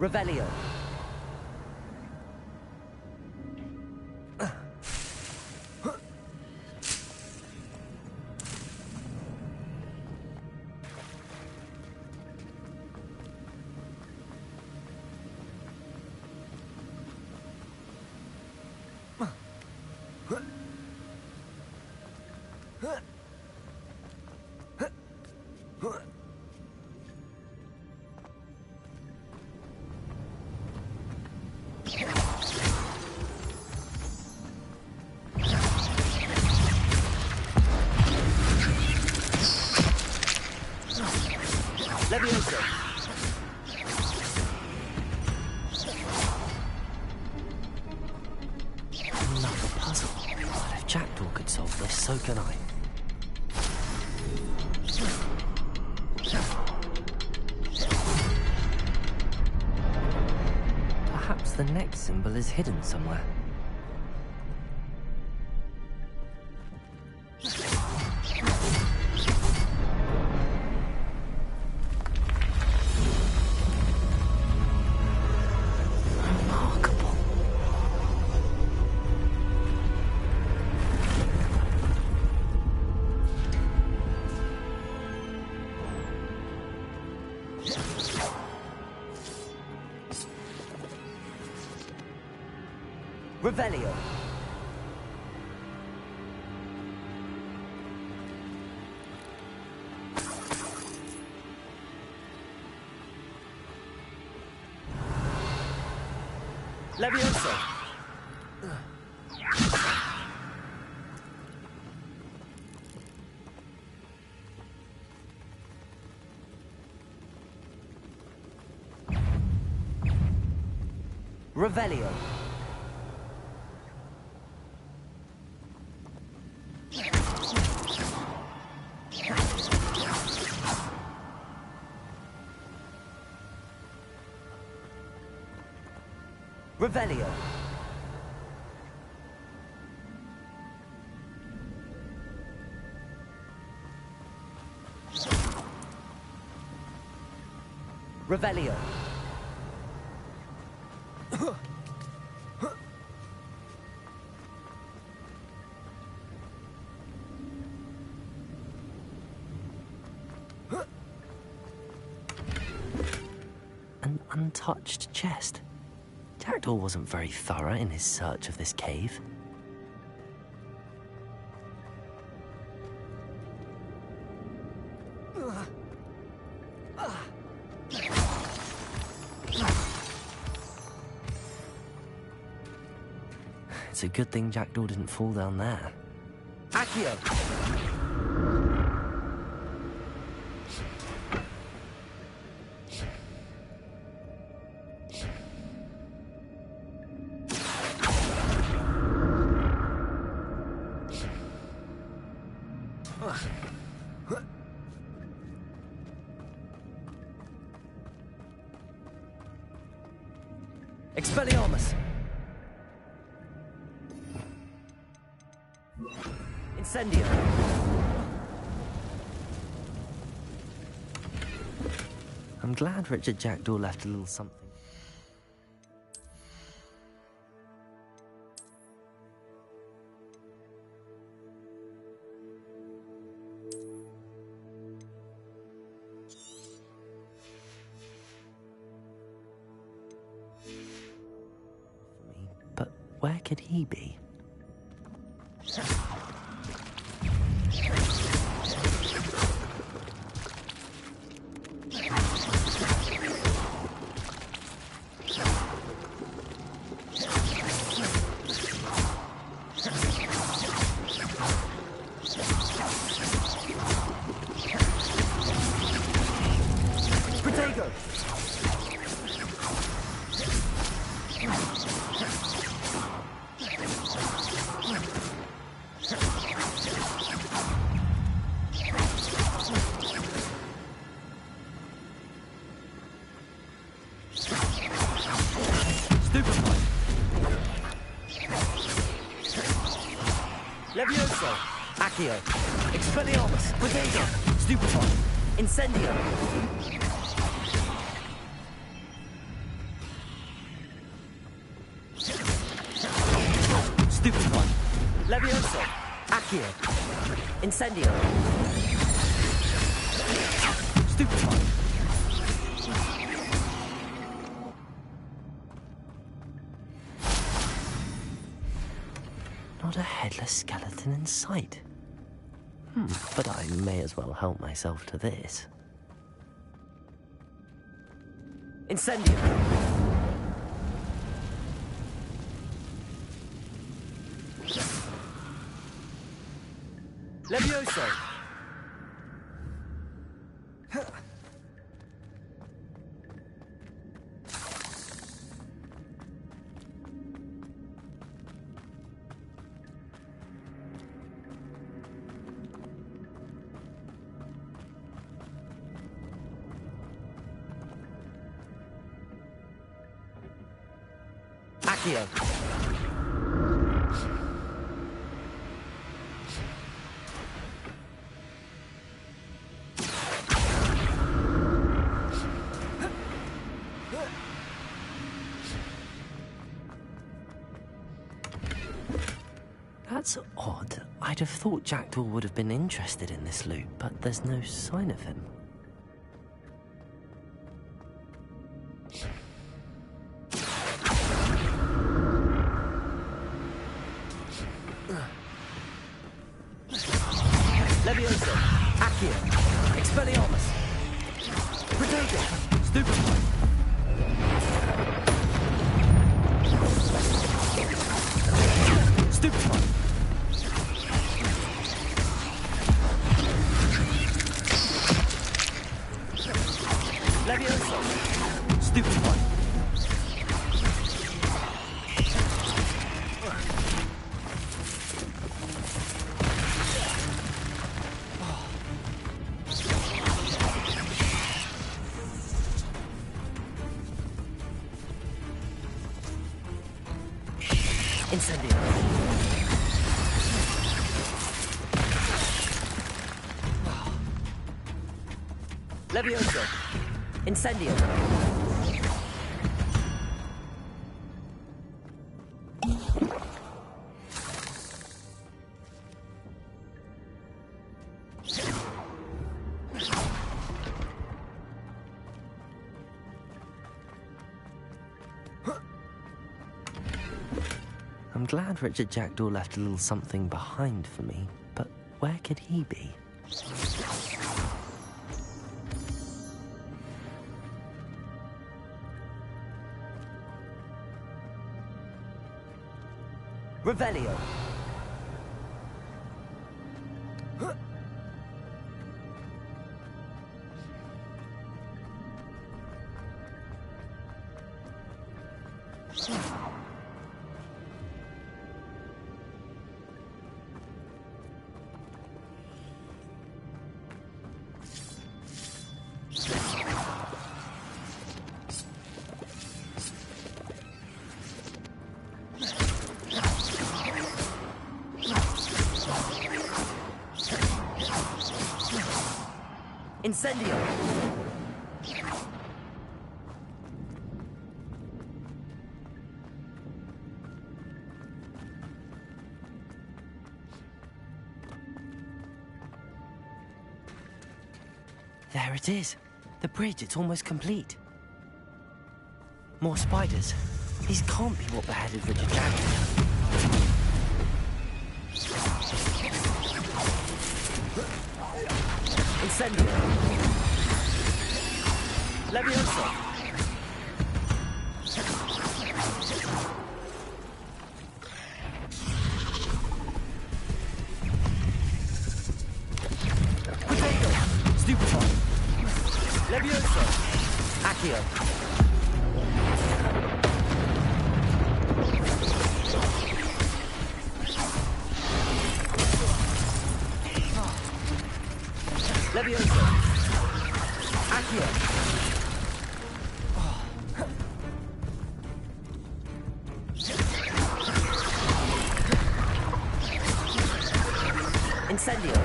Revelio. Levioso. Another puzzle. But if Jackdaw could solve this, so can I. Perhaps the next symbol is hidden somewhere. Revelio. Levioso. Revelio. Revelio. Revelio. An untouched chest. Jackdaw wasn't very thorough in his search of this cave. It's a good thing Jackdaw didn't fall down there. Accio! Expelliarmus! Incendio! I'm glad Richard Jackdaw left a little something. But where could he be? Levioso! Accio! Expelliarmus! Protego! Stupefy! Incendio! Stupefy! Levioso! Accio! Incendio! Stupefy! Not a headless skeleton in sight. But I may as well help myself to this. Incendio! Levioso! Accio. That's odd. I'd have thought Jackdaw would have been interested in this loot, but there's no sign of him. Levioso, Accio, Expelliarmus, Protego, Stupefy. Stupefy. Levioso, Stupefy. Incendio. Levioso. Incendio. I'm glad Richard Jackdaw left a little something behind for me, but where could he be? Revelio. Incendio! There it is. The bridge, it's almost complete. More spiders. These can't be what beheaded Richard Jackdaw. Incendio. Levioso. Protego. Stupefy. Levioso. Accio. Levioso. Accio. Incendio.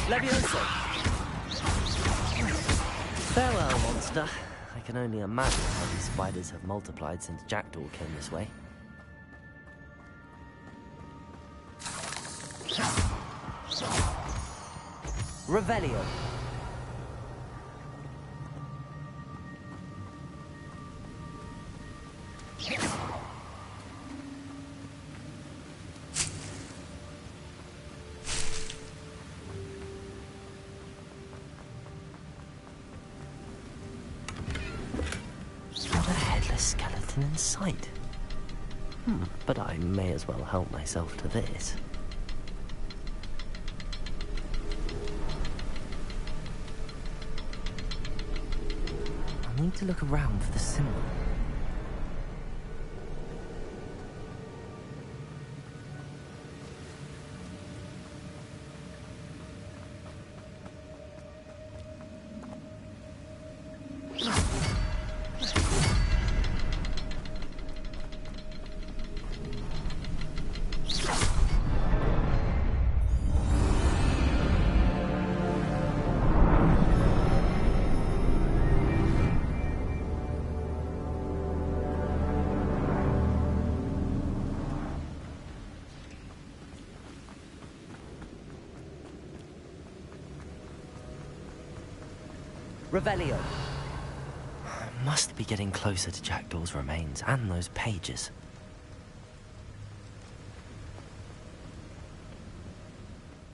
Levioso. Farewell, monster. I can only imagine how these spiders have multiplied since Jackdaw came this way. Revelio. Not a headless skeleton in sight. But I may as well help myself to this. I need to look around for the symbol. Revelio. Must be getting closer to Jackdaw's remains and those pages.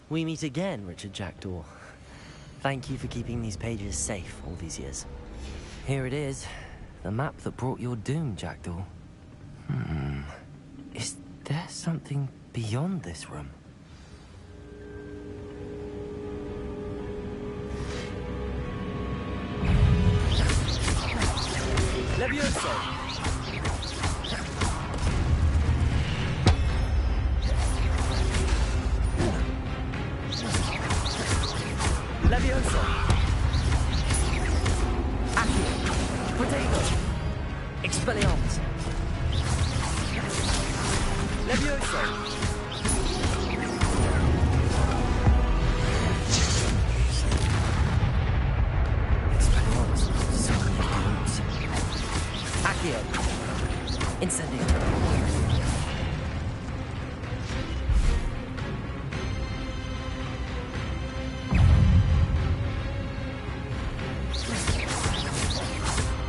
We meet again, Richard Jackdaw. Thank you for keeping these pages safe all these years. Here it is, the map that brought your doom, Jackdaw. Is there something beyond this room? Levioso! Levioso! Accio! Potato! Expelliarmus! Levioso! Expelliarmus! So many wounds. Accio! Incendio!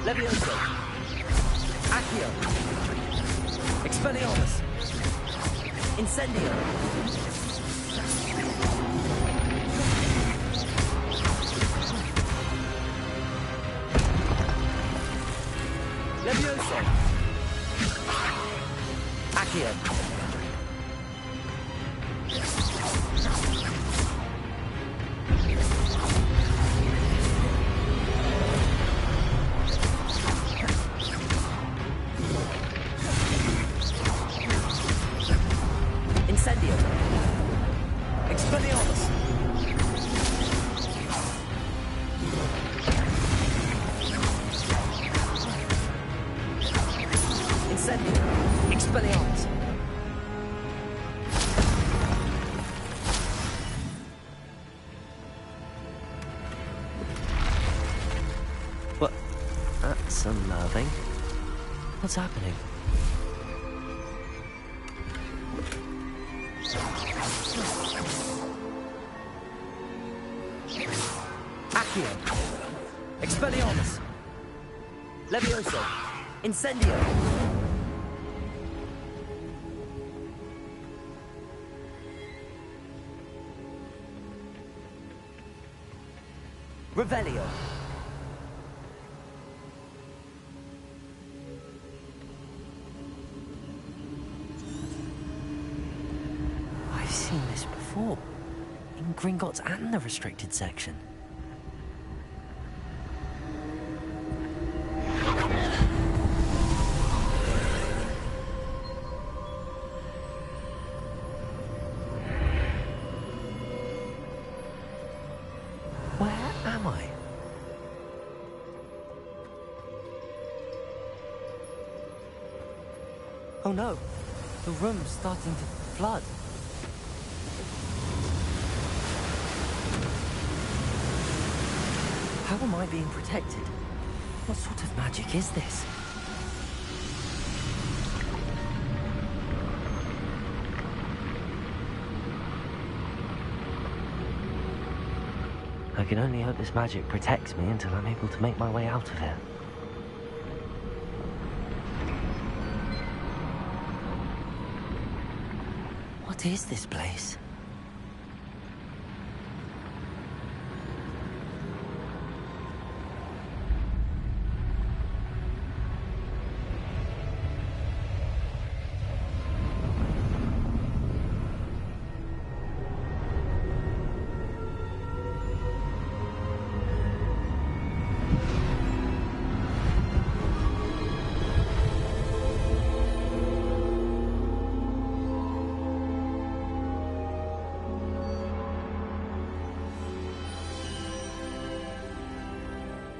Levioso! Accio! Expelliarmus! Incendio! Levioso! Accio! Incendio! Expelliarmus! Incendio! Expelliarmus! What? That's unnerving. What's happening? Accio! Expelliarmus! Levioso! Incendio! Revelio! I've seen this before. In Gringotts and the restricted section. Where am I? Oh no, the room's starting to flood. How am I being protected? What sort of magic is this? I can only hope this magic protects me until I'm able to make my way out of here. What is this place?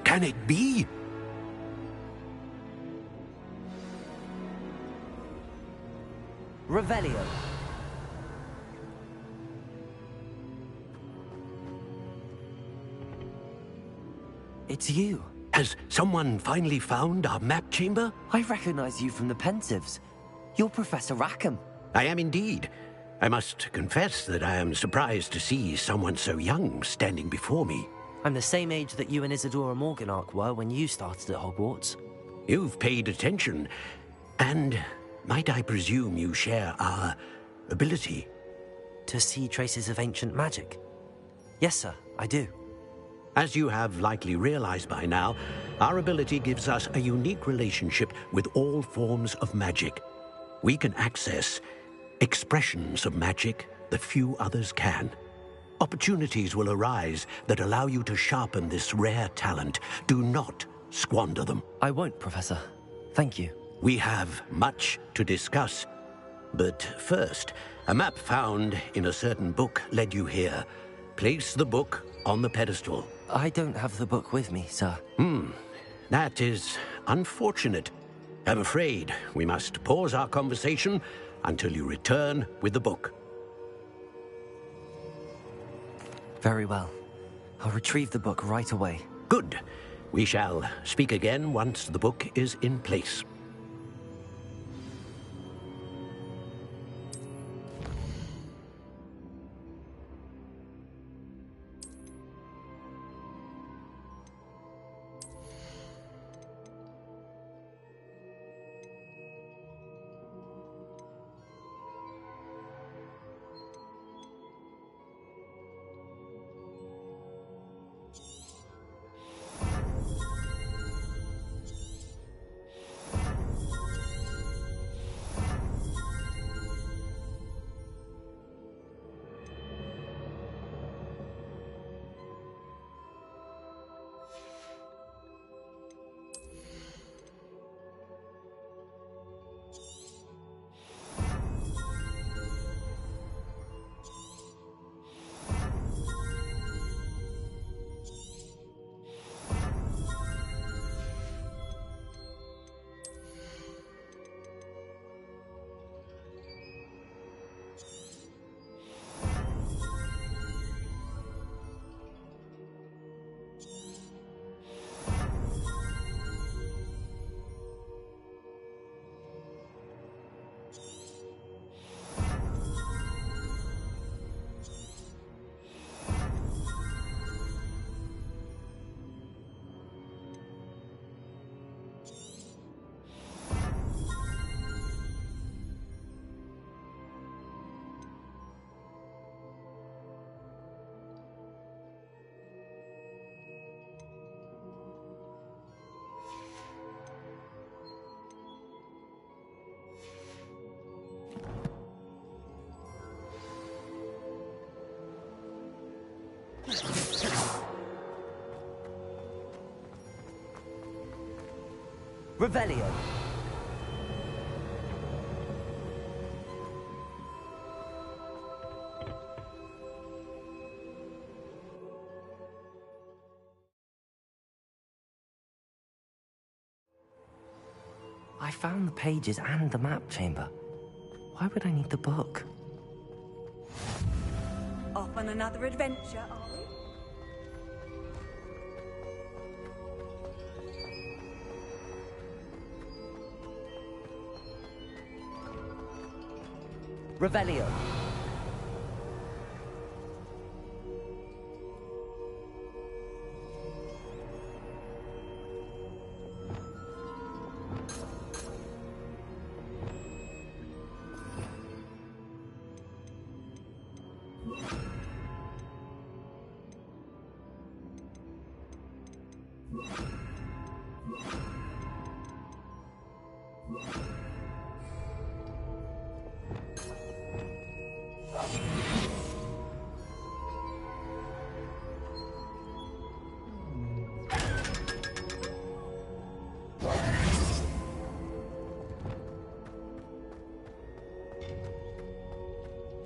Can it be? Revelio. It's you. Has someone finally found our map chamber? I recognize you from the Pensives. You're Professor Rackham. I am indeed. I must confess that I am surprised to see someone so young standing before me. I'm the same age that you and Isadora Morganach were when you started at Hogwarts. You've paid attention, and might I presume you share our ability? To see traces of ancient magic? Yes, sir, I do. As you have likely realized by now, our ability gives us a unique relationship with all forms of magic. We can access expressions of magic that few others can. Opportunities will arise that allow you to sharpen this rare talent. Do not squander them. I won't, Professor. Thank you. We have much to discuss. But first, a map found in a certain book led you here. Place the book on the pedestal. I don't have the book with me, sir. That is unfortunate. I'm afraid we must pause our conversation until you return with the book. Very well. I'll retrieve the book right away. Good. We shall speak again once the book is in place. Revelio. I found the pages and the map chamber. Why would I need the book? Off on another adventure, are we? Revelio.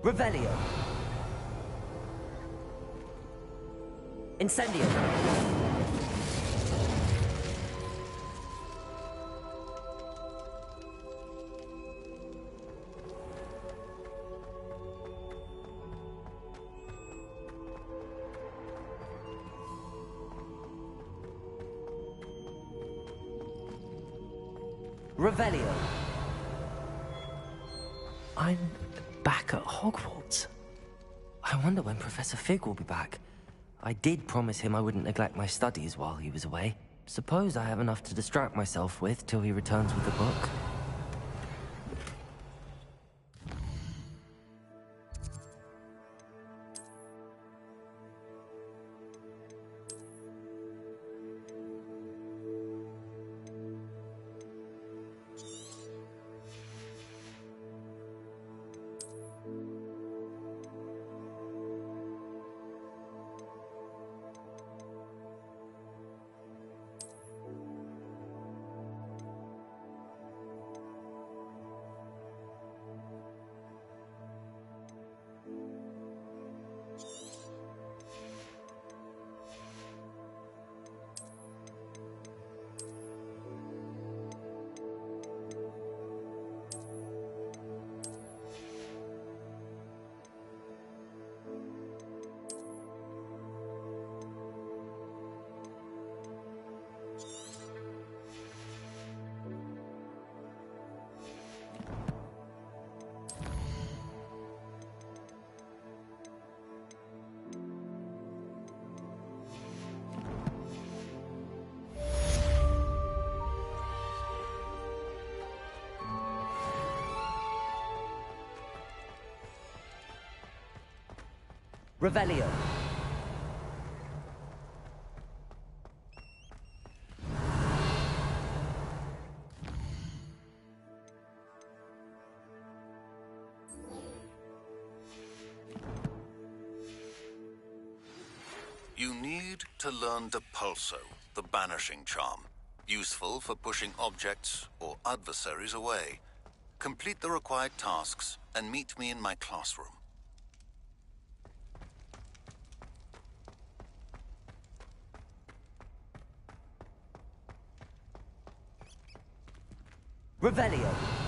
Revelio. Incendio. Revelio. I'm back at Hogwarts. I wonder when Professor Fig will be back. I did promise him I wouldn't neglect my studies while he was away. Suppose I have enough to distract myself with till he returns with the book. Revelio. You need to learn Depulso, the banishing charm. Useful for pushing objects or adversaries away. Complete the required tasks and meet me in my classroom. Revelio.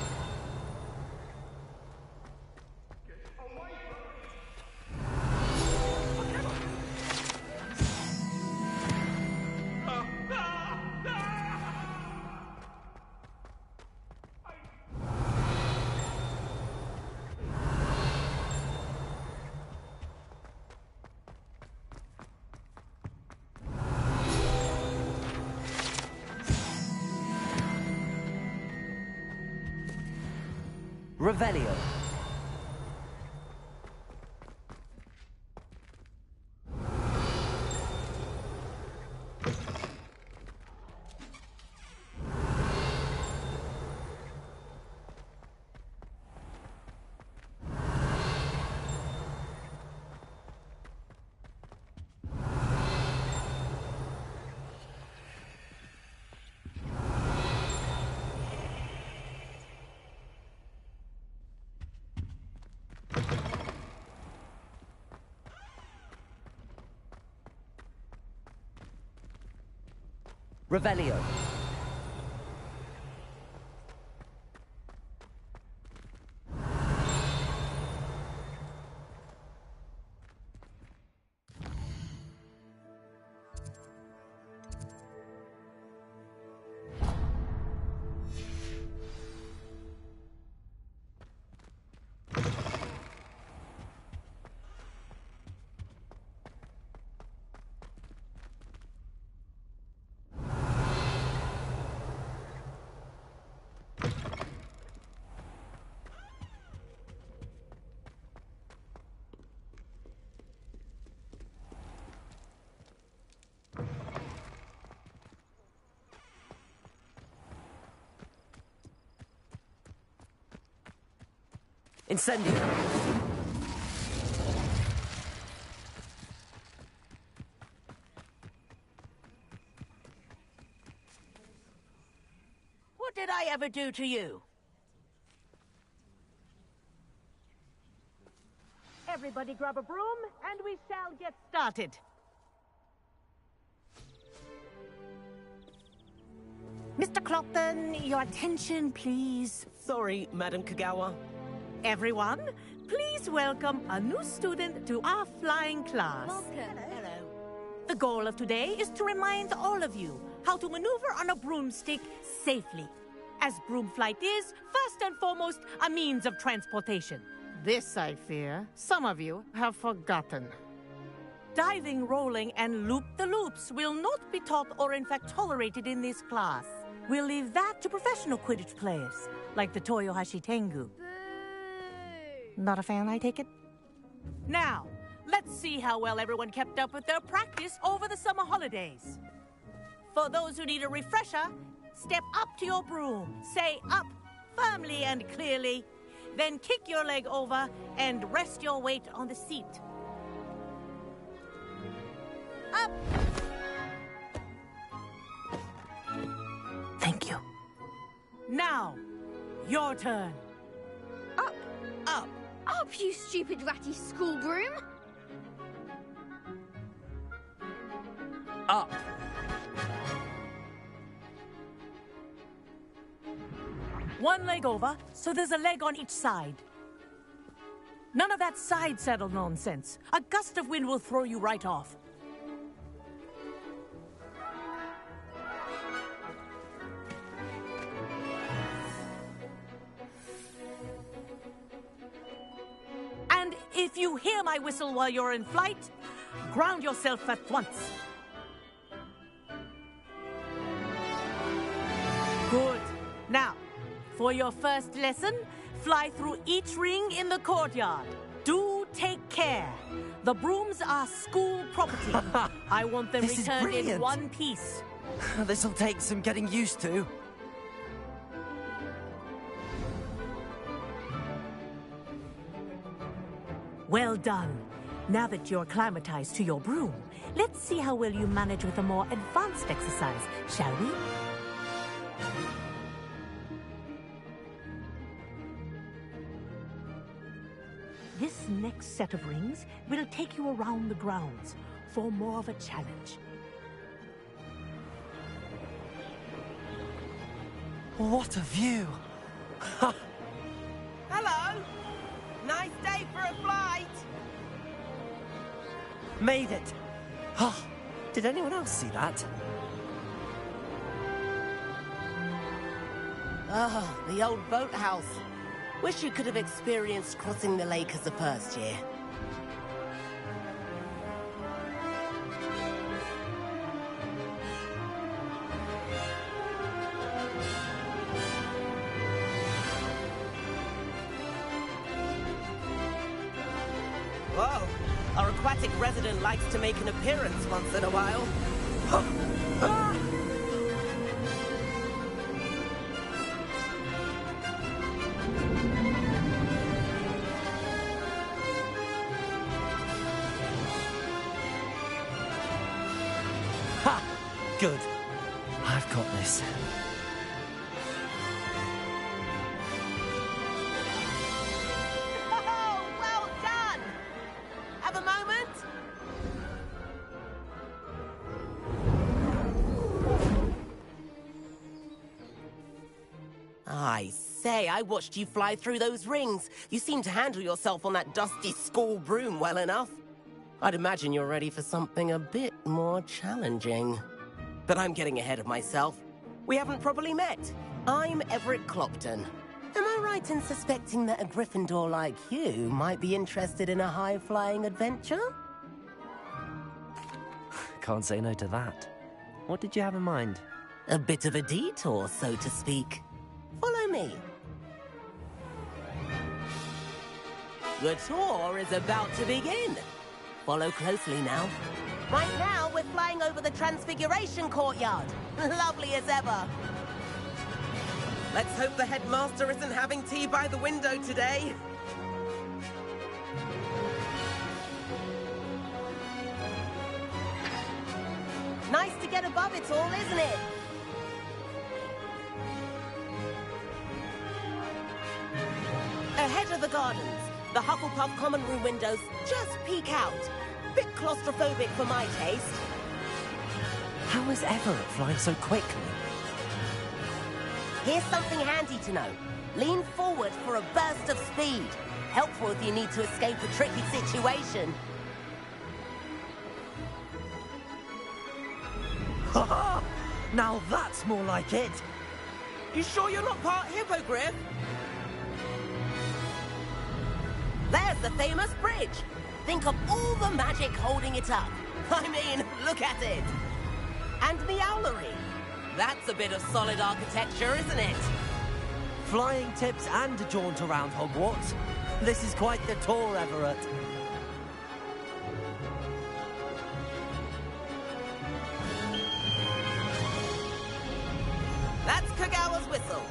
Revelio. Revelio. Incendio. What did I ever do to you? Everybody grab a broom, and we shall get started. Mr. Clopton, your attention, please. Sorry, Madam Kagawa. Everyone, please welcome a new student to our flying class. Welcome. Hello. The goal of today is to remind all of you how to maneuver on a broomstick safely, as broom flight is, first and foremost, a means of transportation. This, I fear, some of you have forgotten. Diving, rolling, and loop-the-loops will not be taught or in fact tolerated in this class. We'll leave that to professional Quidditch players, like the Toyohashi Tengu. Not a fan, I take it? Now, let's see how well everyone kept up with their practice over the summer holidays. For those who need a refresher, step up to your broom, say up firmly and clearly, then kick your leg over and rest your weight on the seat. Up! Thank you. Now, your turn. Up. Up. Up, you stupid ratty school broom. Up. One leg over, so there's a leg on each side. None of that side saddle nonsense. A gust of wind will throw you right off. And if you hear my whistle while you're in flight, ground yourself at once. Good. Now, for your first lesson, fly through each ring in the courtyard. Do take care. The brooms are school property. I want them This is returned in brilliant. one piece. This'll take some getting used to. Well done. Now that you're acclimatized to your broom, let's see how well you manage with a more advanced exercise, shall we? This next set of rings will take you around the grounds for more of a challenge. What a view! Hello! Nice day for a flight! Made it! Oh, did anyone else see that? Oh, the old boathouse. Wish you could have experienced crossing the lake as a first year. Whoa, our aquatic resident likes to make an appearance once in a while. Ha! Good. I've got this. Oh, well done! Have a moment? I say, I watched you fly through those rings. You seem to handle yourself on that dusty school broom well enough. I'd imagine you're ready for something a bit more challenging. But I'm getting ahead of myself. We haven't properly met. I'm Everett Clopton. Am I right in suspecting that a Gryffindor like you might be interested in a high-flying adventure? Can't say no to that. What did you have in mind? A bit of a detour, so to speak. Follow me. The tour is about to begin. Follow closely now. Right now, we're flying over the Transfiguration Courtyard. Lovely as ever. Let's hope the headmaster isn't having tea by the window today. Nice to get above it all, isn't it? Ahead of the gardens, the Hufflepuff common room windows just peek out. Bit claustrophobic for my taste. How is Everett flying so quickly? Here's something handy to know. Lean forward for a burst of speed. Helpful if you need to escape a tricky situation. Ha! Now that's more like it! You sure you're not part Hippogriff? There's the famous bridge. think of all the magic holding it up. I mean, look at it. And the owlery. That's a bit of solid architecture, isn't it? Flying tips and a jaunt around Hogwarts. This is quite the tour, Everett. That's Kagawa's whistle.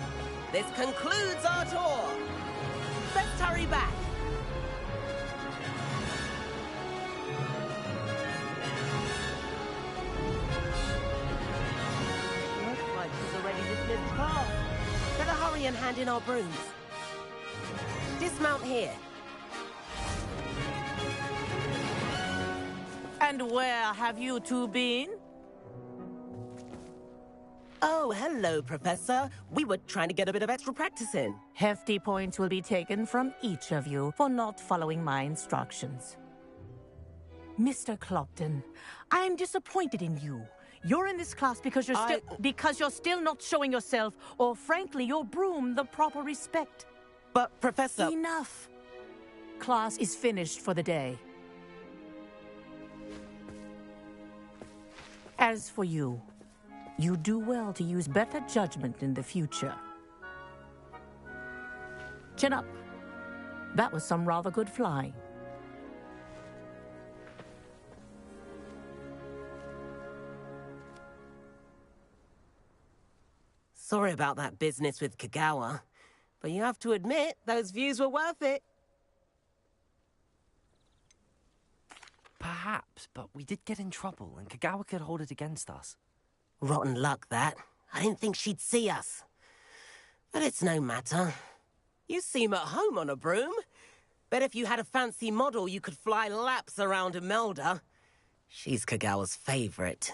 This concludes our tour. Let's hurry back. Looks like she's already dismissed class. Better hurry and hand in our brooms. Dismount here. And where have you two been? Oh, hello, Professor. We were trying to get a bit of extra practice in. Hefty points will be taken from each of you for not following my instructions. Mr. Clopton, I am disappointed in you. You're in this class because you're still not showing yourself, or frankly, your broom the proper respect. But, Professor... Enough. Class is finished for the day. As for you, you do well to use better judgment in the future. Chin up. That was some rather good flying. Sorry about that business with Kagawa, but you have to admit, those views were worth it. Perhaps, but we did get in trouble, and Kagawa could hold it against us. Rotten luck, that. I didn't think she'd see us. But it's no matter. You seem at home on a broom. Bet if you had a fancy model, you could fly laps around Imelda. She's Kagawa's favorite.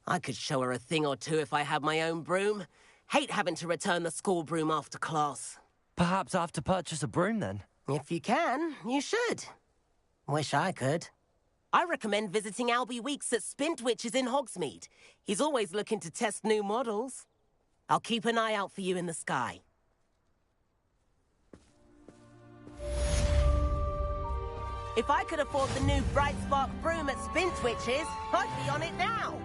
I could show her a thing or two if I had my own broom. Hate having to return the school broom after class. Perhaps I have to purchase a broom, then? If you can, you should. Wish I could. I recommend visiting Albie Weeks at Spintwitches in Hogsmeade. He's always looking to test new models. I'll keep an eye out for you in the sky. If I could afford the new Bright Spark broom at Spintwitches, I'd be on it now.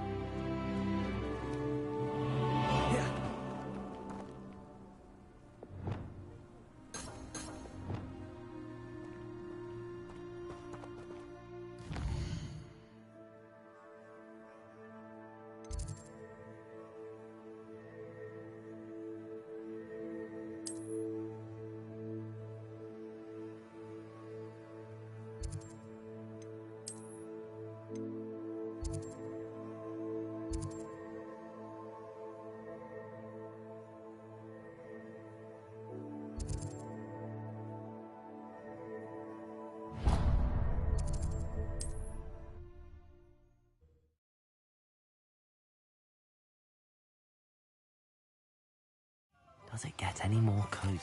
Does it get any more cozy?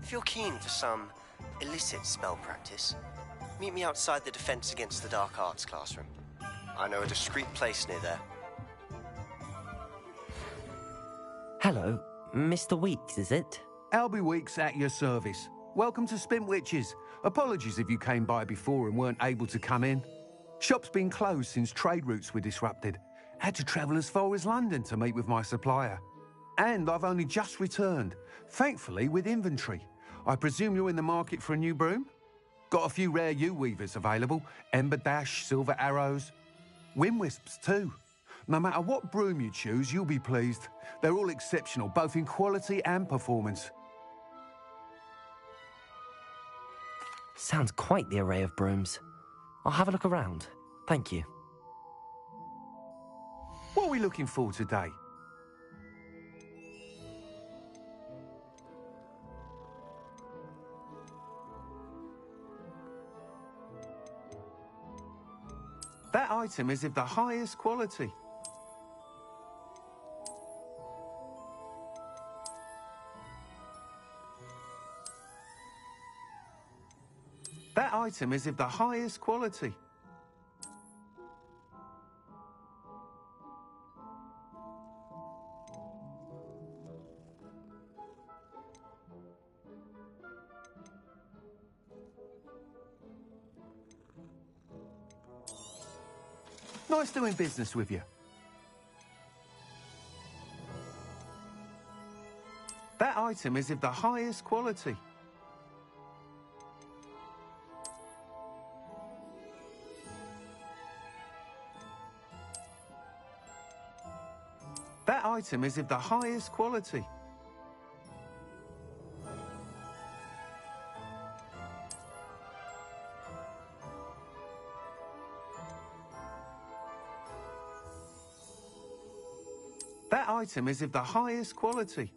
If you're keen for some illicit spell practice, meet me outside the Defense Against the Dark Arts classroom. I know a discreet place near there. Hello, Mr. Weeks, is it? Albie Weeks at your service. Welcome to Spintwitches. Apologies if you came by before and weren't able to come in. Shop's been closed since trade routes were disrupted. Had to travel as far as London to meet with my supplier. And I've only just returned, thankfully with inventory. I presume you're in the market for a new broom? Got a few rare U-weavers available. Ember Dash, Silver Arrows. Wind Wisps too. No matter what broom you choose, you'll be pleased. They're all exceptional, both in quality and performance. Sounds quite the array of brooms. I'll have a look around. Thank you. What are we looking for today? That item is of the highest quality. That item is of the highest quality. Nice doing business with you. That item is of the highest quality. That item is of the highest quality. That item is of the highest quality.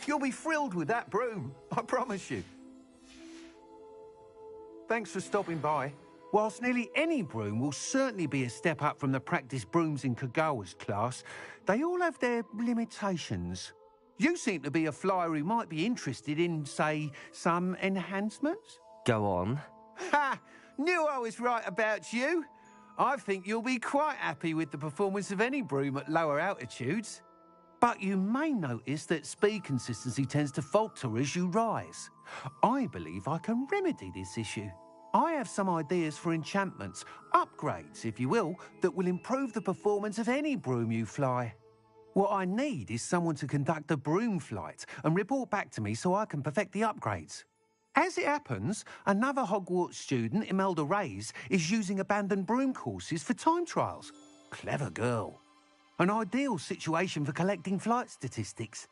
You'll be thrilled with that broom, I promise you. Thanks for stopping by. Whilst nearly any broom will certainly be a step up from the practice brooms in Kagawa's class, they all have their limitations. You seem to be a flyer who might be interested in, say, some enhancements? Go on. Ha! Knew I was right about you. I think you'll be quite happy with the performance of any broom at lower altitudes. But you may notice that speed consistency tends to falter as you rise. I believe I can remedy this issue. I have some ideas for enchantments, upgrades, if you will, that will improve the performance of any broom you fly. What I need is someone to conduct a broom flight and report back to me so I can perfect the upgrades. As it happens, another Hogwarts student, Imelda Reyes, is using abandoned broom courses for time trials. Clever girl. An ideal situation for collecting flight statistics.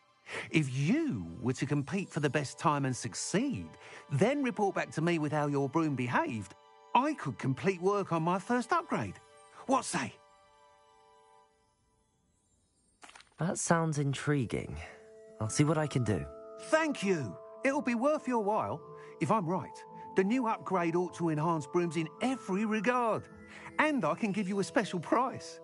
If you were to compete for the best time and succeed, then report back to me with how your broom behaved, I could complete work on my first upgrade. What say? That sounds intriguing. I'll see what I can do. Thank you. It'll be worth your while. If I'm right, the new upgrade ought to enhance brooms in every regard. And I can give you a special price.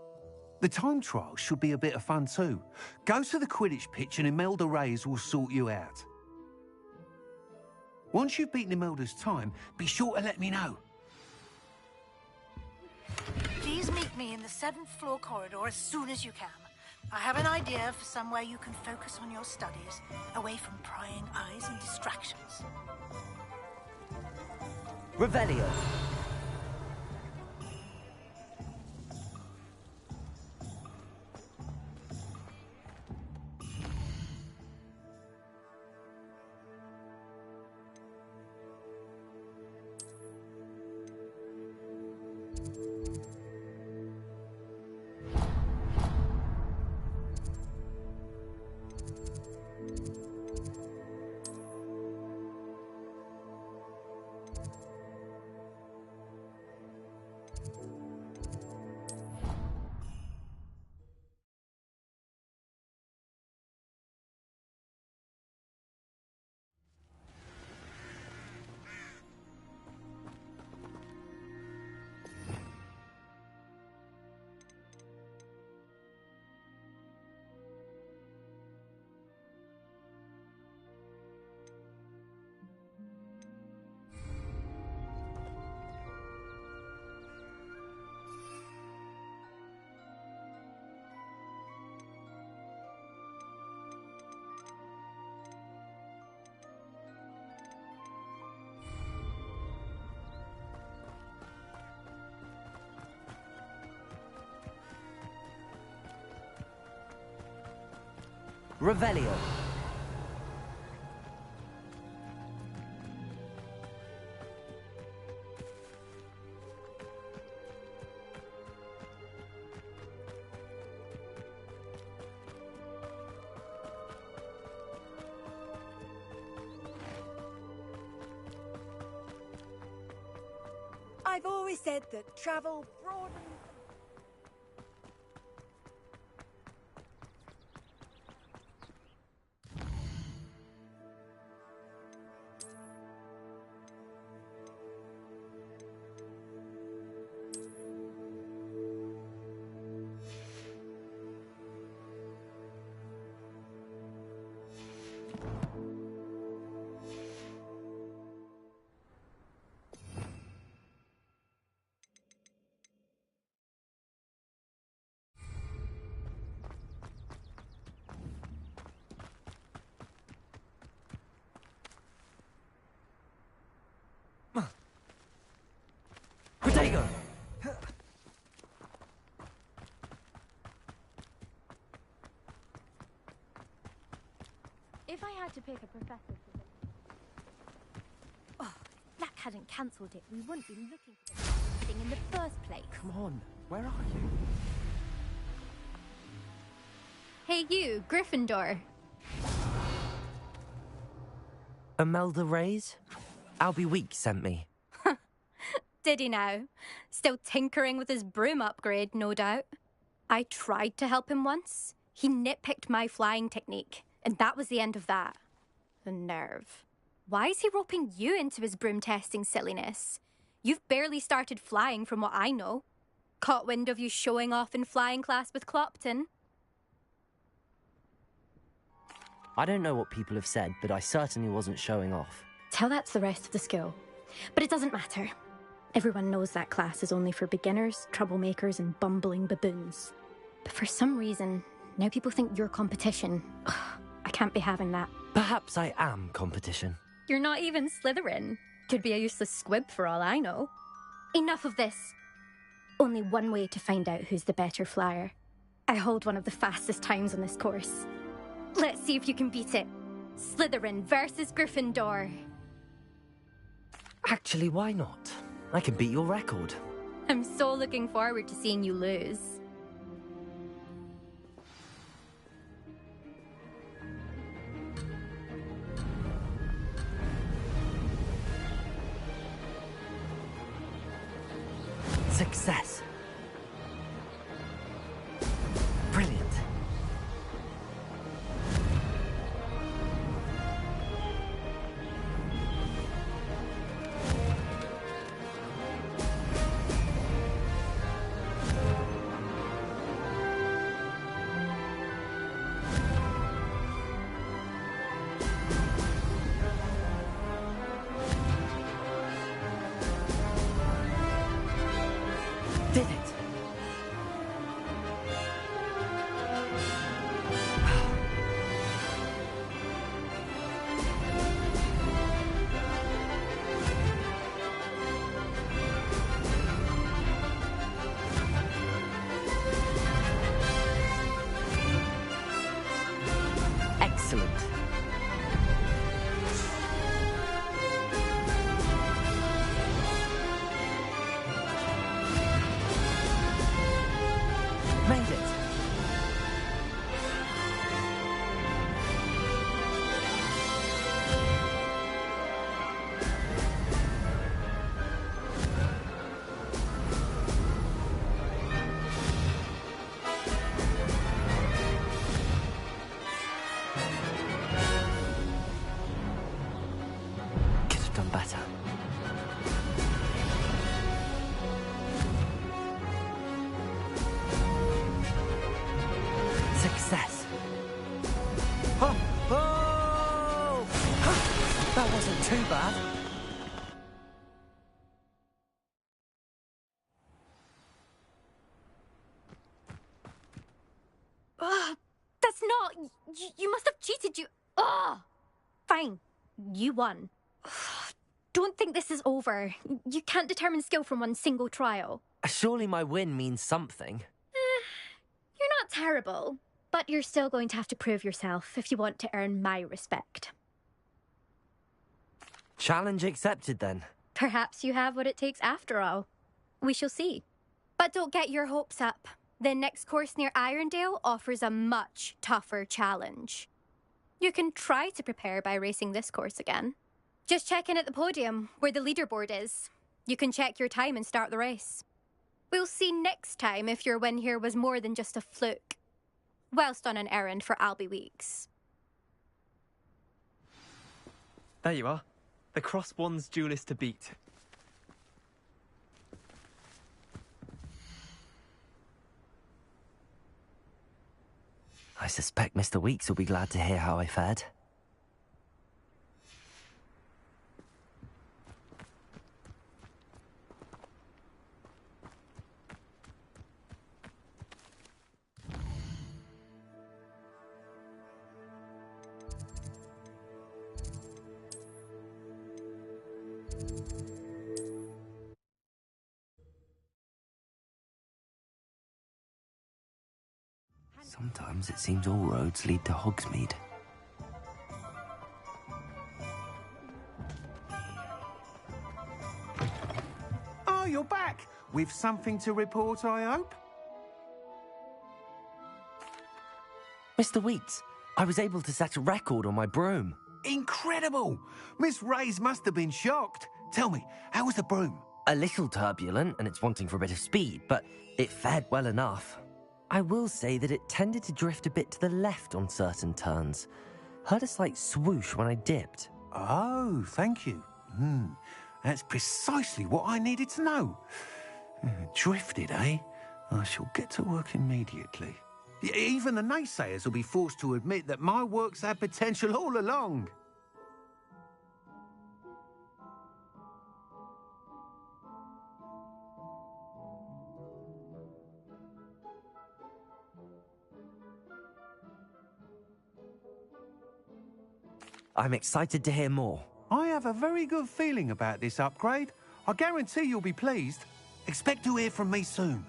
The time trial should be a bit of fun too. Go to the Quidditch pitch and Imelda Reyes will sort you out. Once you've beaten Imelda's time, be sure to let me know. Please meet me in the 7th floor corridor as soon as you can. I have an idea for somewhere you can focus on your studies, away from prying eyes and distractions. Revelio. Revelio. I've always said that travel broadens. go. If I had to pick a professor for this... Oh, if Black hadn't cancelled it, we wouldn't be looking for this thing in the first place. Come on, where are you? Hey you, Gryffindor. Imelda Reyes? Albie Weeks sent me. Did he now? Still tinkering with his broom upgrade, no doubt. I tried to help him once. He nitpicked my flying technique, and that was the end of that. The nerve. Why is he roping you into his broom testing silliness? You've barely started flying from what I know. Caught wind of you showing off in flying class with Clopton. I don't know what people have said, but I certainly wasn't showing off. Tell that to the rest of the school. But it doesn't matter. Everyone knows that class is only for beginners, troublemakers, and bumbling baboons. But for some reason, now people think you're competition. Ugh, I can't be having that. Perhaps I am competition. You're not even Slytherin. Could be a useless squib for all I know. Enough of this. Only one way to find out who's the better flyer. I hold one of the fastest times on this course. Let's see if you can beat it. Slytherin versus Gryffindor. Actually, why not? I can beat your record. I'm so looking forward to seeing you lose. Success. Brilliant. Did it! Excellent. Made it. Could have done better. Success. Oh! Oh! That wasn't too bad. Ugh, that's not... You must have cheated, you... Ugh! Fine. You won. Ugh, don't think this is over. You can't determine skill from one single trial. Surely my win means something. You're not terrible, but you're still going to have to prove yourself if you want to earn my respect. Challenge accepted then. Perhaps you have what it takes after all. We shall see. But don't get your hopes up. The next course near Irondale offers a much tougher challenge. You can try to prepare by racing this course again. Just check in at the podium, where the leaderboard is. You can check your time and start the race. We'll see next time if your win here was more than just a fluke. Whilst on an errand for Albie Weeks. There you are. The Crosswands duelist to beat. I suspect Mr. Weeks will be glad to hear how I fared. Sometimes it seems all roads lead to Hogsmeade. Oh, you're back! With something to report, I hope? Mr. Wheats, I was able to set a record on my broom. Incredible! Miss Reyes must have been shocked. Tell me, how was the broom? A little turbulent, and it's wanting for a bit of speed, but it fared well enough. I will say that it tended to drift a bit to the left on certain turns. Heard a slight swoosh when I dipped. Oh, thank you. That's precisely what I needed to know. Drifted, eh? I shall get to work immediately. Even the naysayers will be forced to admit that my work's had potential all along. I'm excited to hear more. I have a very good feeling about this upgrade. I guarantee you'll be pleased. Expect to hear from me soon.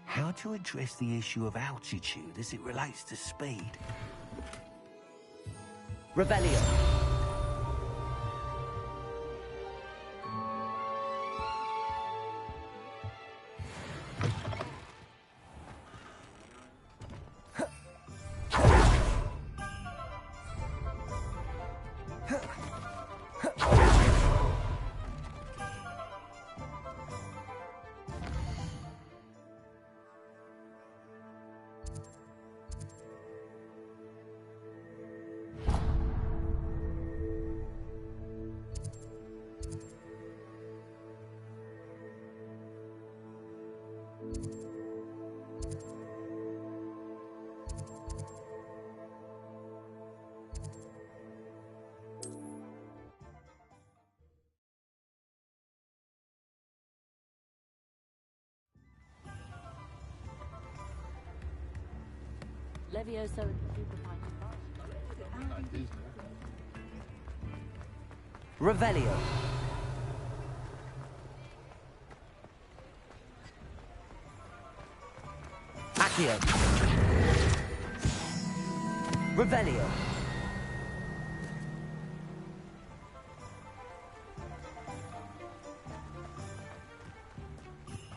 How to address the issue of altitude as it relates to speed? Revelio. Levioso and Revelio. Accio. Revelio.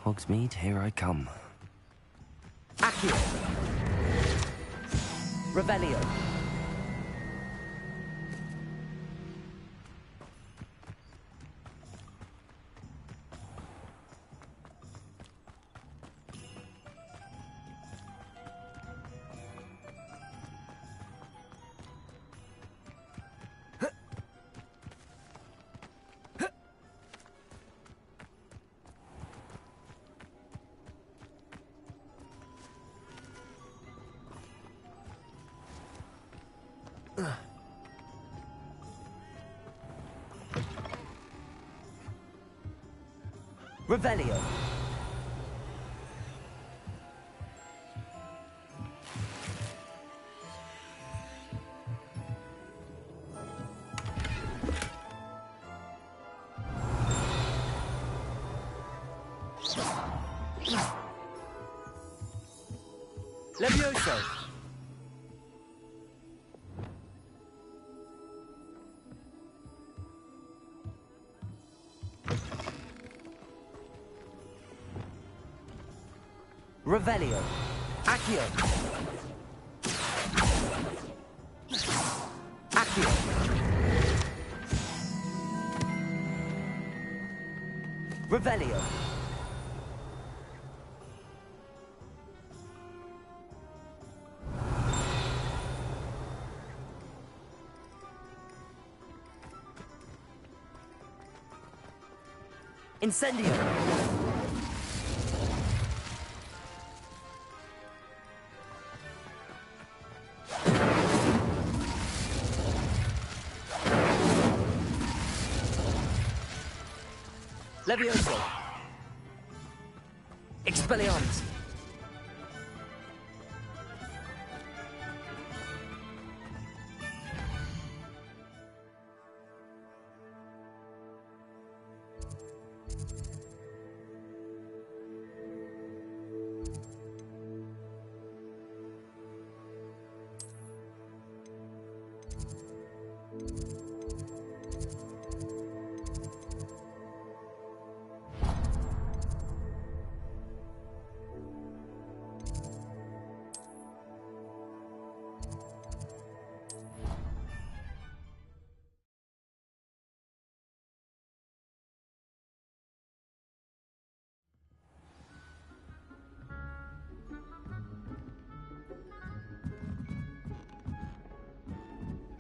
Hogsmeade, here I come. Accio. Revelio. Revelio. Levioso. Revelio. Accio. Accio. Revelio. Incendio. Levioso. Expelliarmus.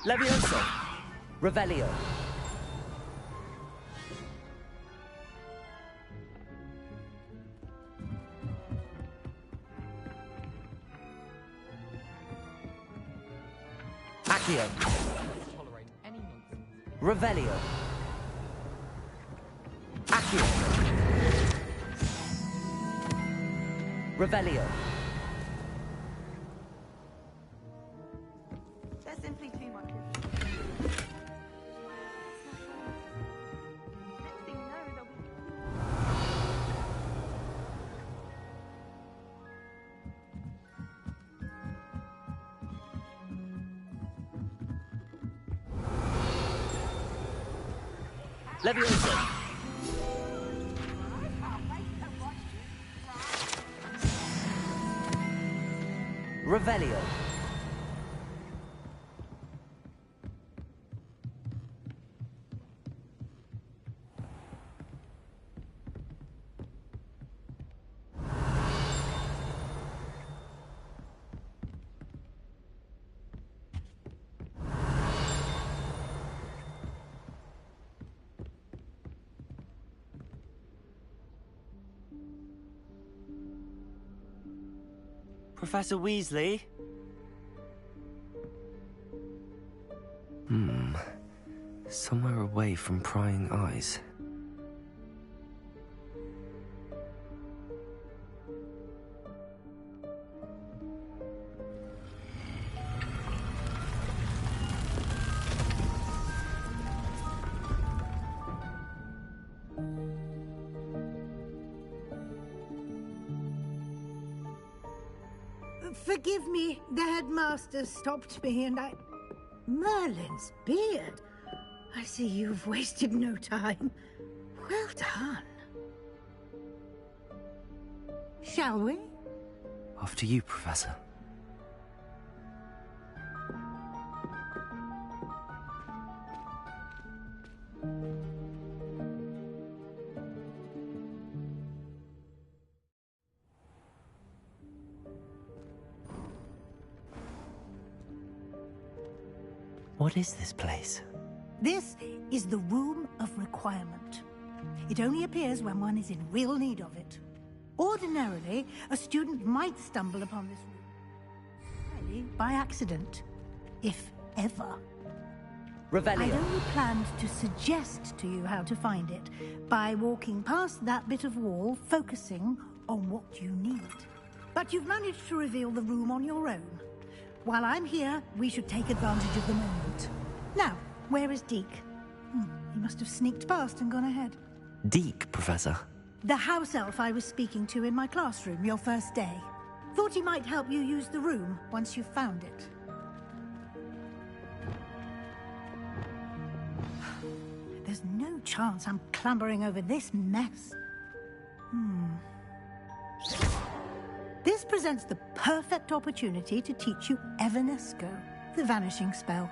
Levioso! Revelio! Accio! Revelio! Accio! Revelio! That's simply too much. Next thing you know, they'll be... Levioso! Revelio! Professor Weasley? Somewhere away from prying eyes. Forgive me, the headmaster stopped me and I... Merlin's beard. I see you've wasted no time. Well done. Shall we? After you, Professor. What is this place? This is the Room of Requirement. It only appears when one is in real need of it. Ordinarily, a student might stumble upon this room, maybe by accident, if ever. Revelio. I'd only planned to suggest to you how to find it by walking past that bit of wall, focusing on what you need. But you've managed to reveal the room on your own. While I'm here, we should take advantage of the moment. Now, where is Deke? He must have sneaked past and gone ahead. Deke, Professor. The house elf I was speaking to in my classroom your first day. Thought he might help you use the room once you've found it. There's no chance I'm clambering over this mess. This presents the perfect opportunity to teach you Evanesco, the vanishing spell.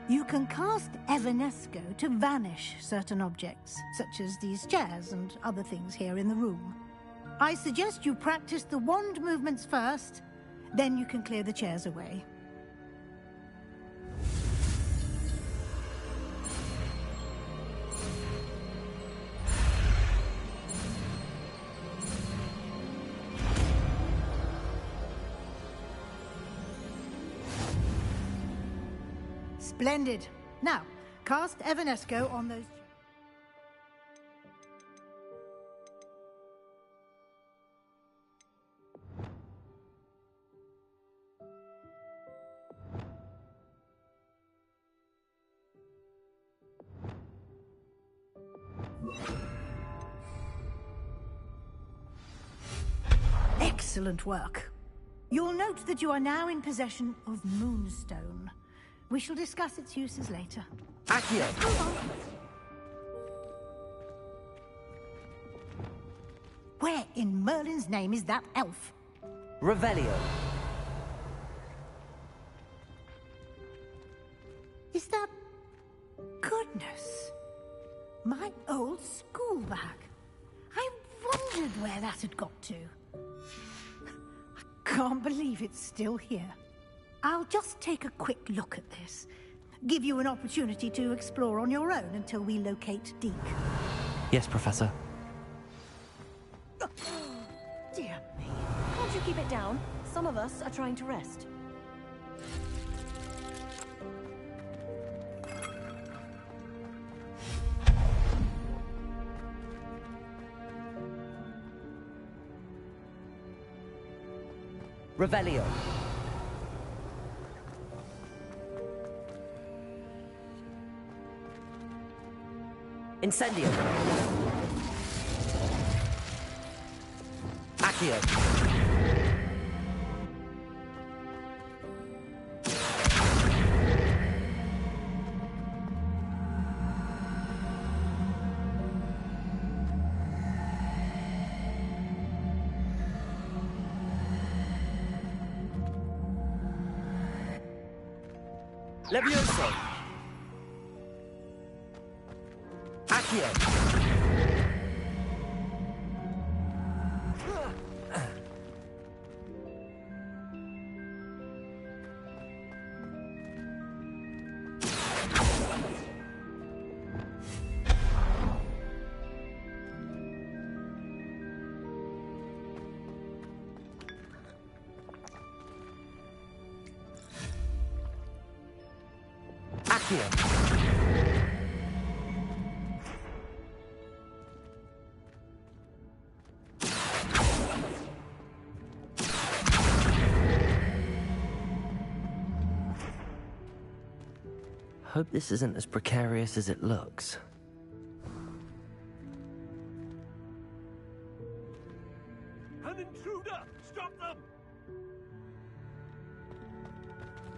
You can cast Evanesco to vanish certain objects, such as these chairs and other things here in the room. I suggest you practice the wand movements first, then you can clear the chairs away. Splendid. Now, cast Evanesco on those... Excellent work. You'll note that you are now in possession of Moonstone. We shall discuss its uses later. Accio! Where in Merlin's name is that elf? Revelio. Is that... Goodness. My old school bag. I wondered where that had got to. I can't believe it's still here. I'll just take a quick look at this. give you an opportunity to explore on your own until we locate Deke. Yes, Professor. Dear me. Can't you keep it down? Some of us are trying to rest. Revelio. Incendio. Accio. Levioso. Accio. Hope this isn't as precarious as it looks. An intruder! Stop them!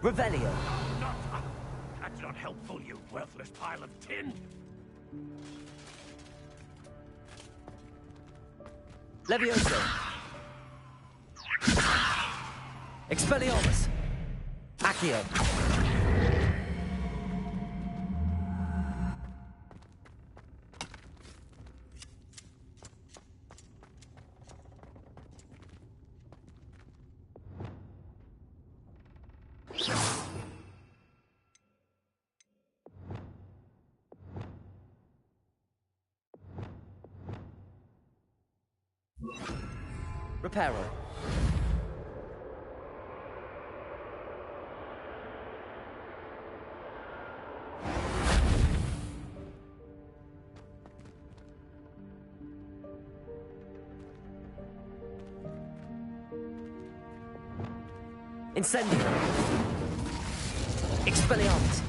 Revelio. Not. That's not helpful, you worthless pile of tin! Levioso. Expelliarmus. Accio. Reparo. Incendio. Expelliarmus.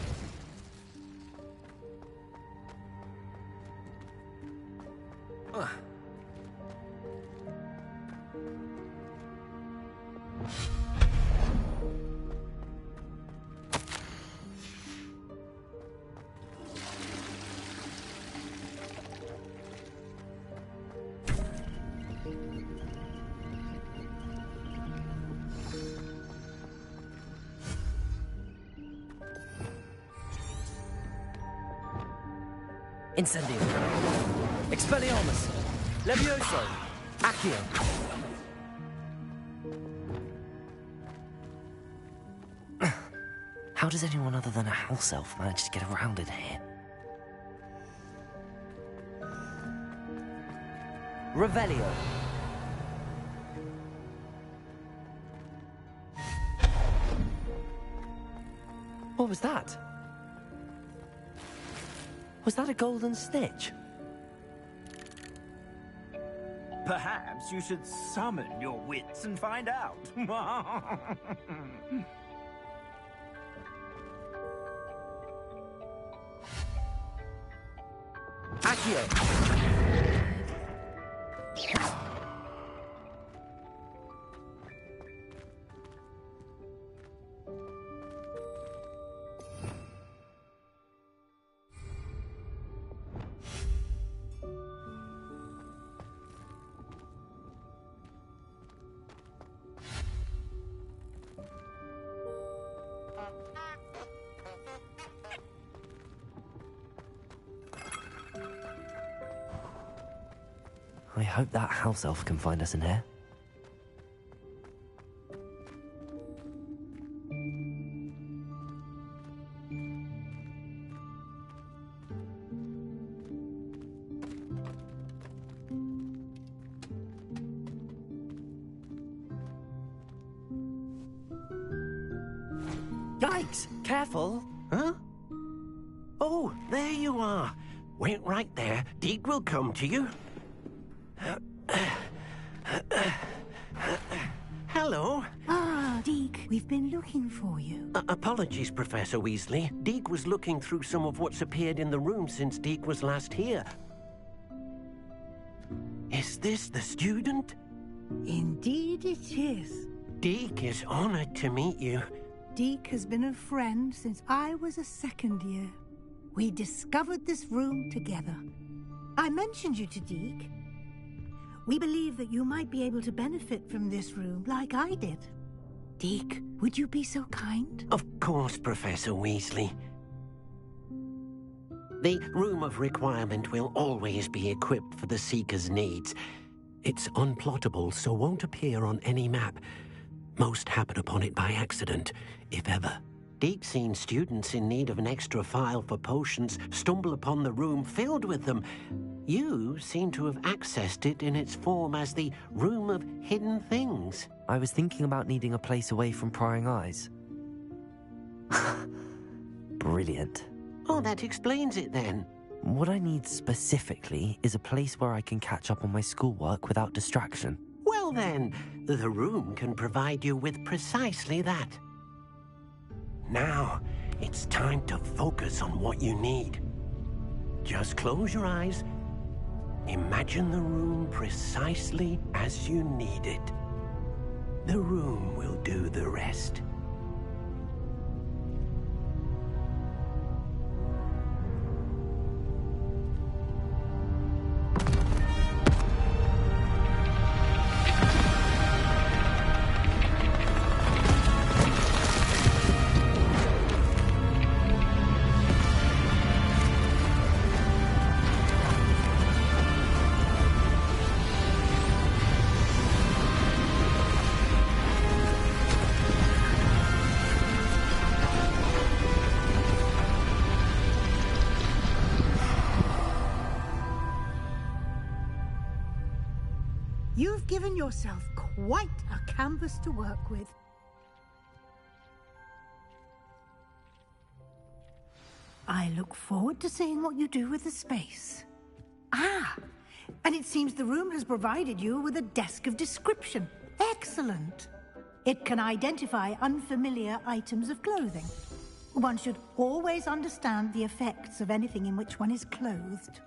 Incendio. Expelliarmus. Levioso. Accio. How does anyone other than a house elf manage to get around in here? Revelio. What was that? Was that a golden snitch? Perhaps you should summon your wits and find out. Accio. I hope that house elf can find us in here. Yikes! Careful. Huh? Oh, there you are. Wait right there. Deke will come to you. Hello. Ah, Deke, we've been looking for you. Apologies, Professor Weasley. Deke was looking through some of what's appeared in the room since Deke was last here. Is this the student? Indeed it is. Deke is honored to meet you. Deke has been a friend since I was a second year. We discovered this room together. I mentioned you to Deke. We believe that you might be able to benefit from this room like I did. Deke, would you be so kind? Of course, Professor Weasley. The Room of Requirement will always be equipped for the Seeker's needs. It's unplottable, so won't appear on any map. Most happen upon it by accident, if ever. Deke's seen students in need of an extra file for potions stumble upon the room filled with them. You seem to have accessed it in its form as the Room of Hidden Things. I was thinking about needing a place away from prying eyes. Brilliant. Oh, that explains it then. What I need specifically is a place where I can catch up on my schoolwork without distraction. Well then, the room can provide you with precisely that. Now, it's time to focus on what you need. Just close your eyes. Imagine the room precisely as you need it. The room will do the rest. You've given yourself quite a canvas to work with. I look forward to seeing what you do with the space. Ah, and it seems the room has provided you with a desk of description. Excellent. It can identify unfamiliar items of clothing. One should always understand the effects of anything in which one is clothed.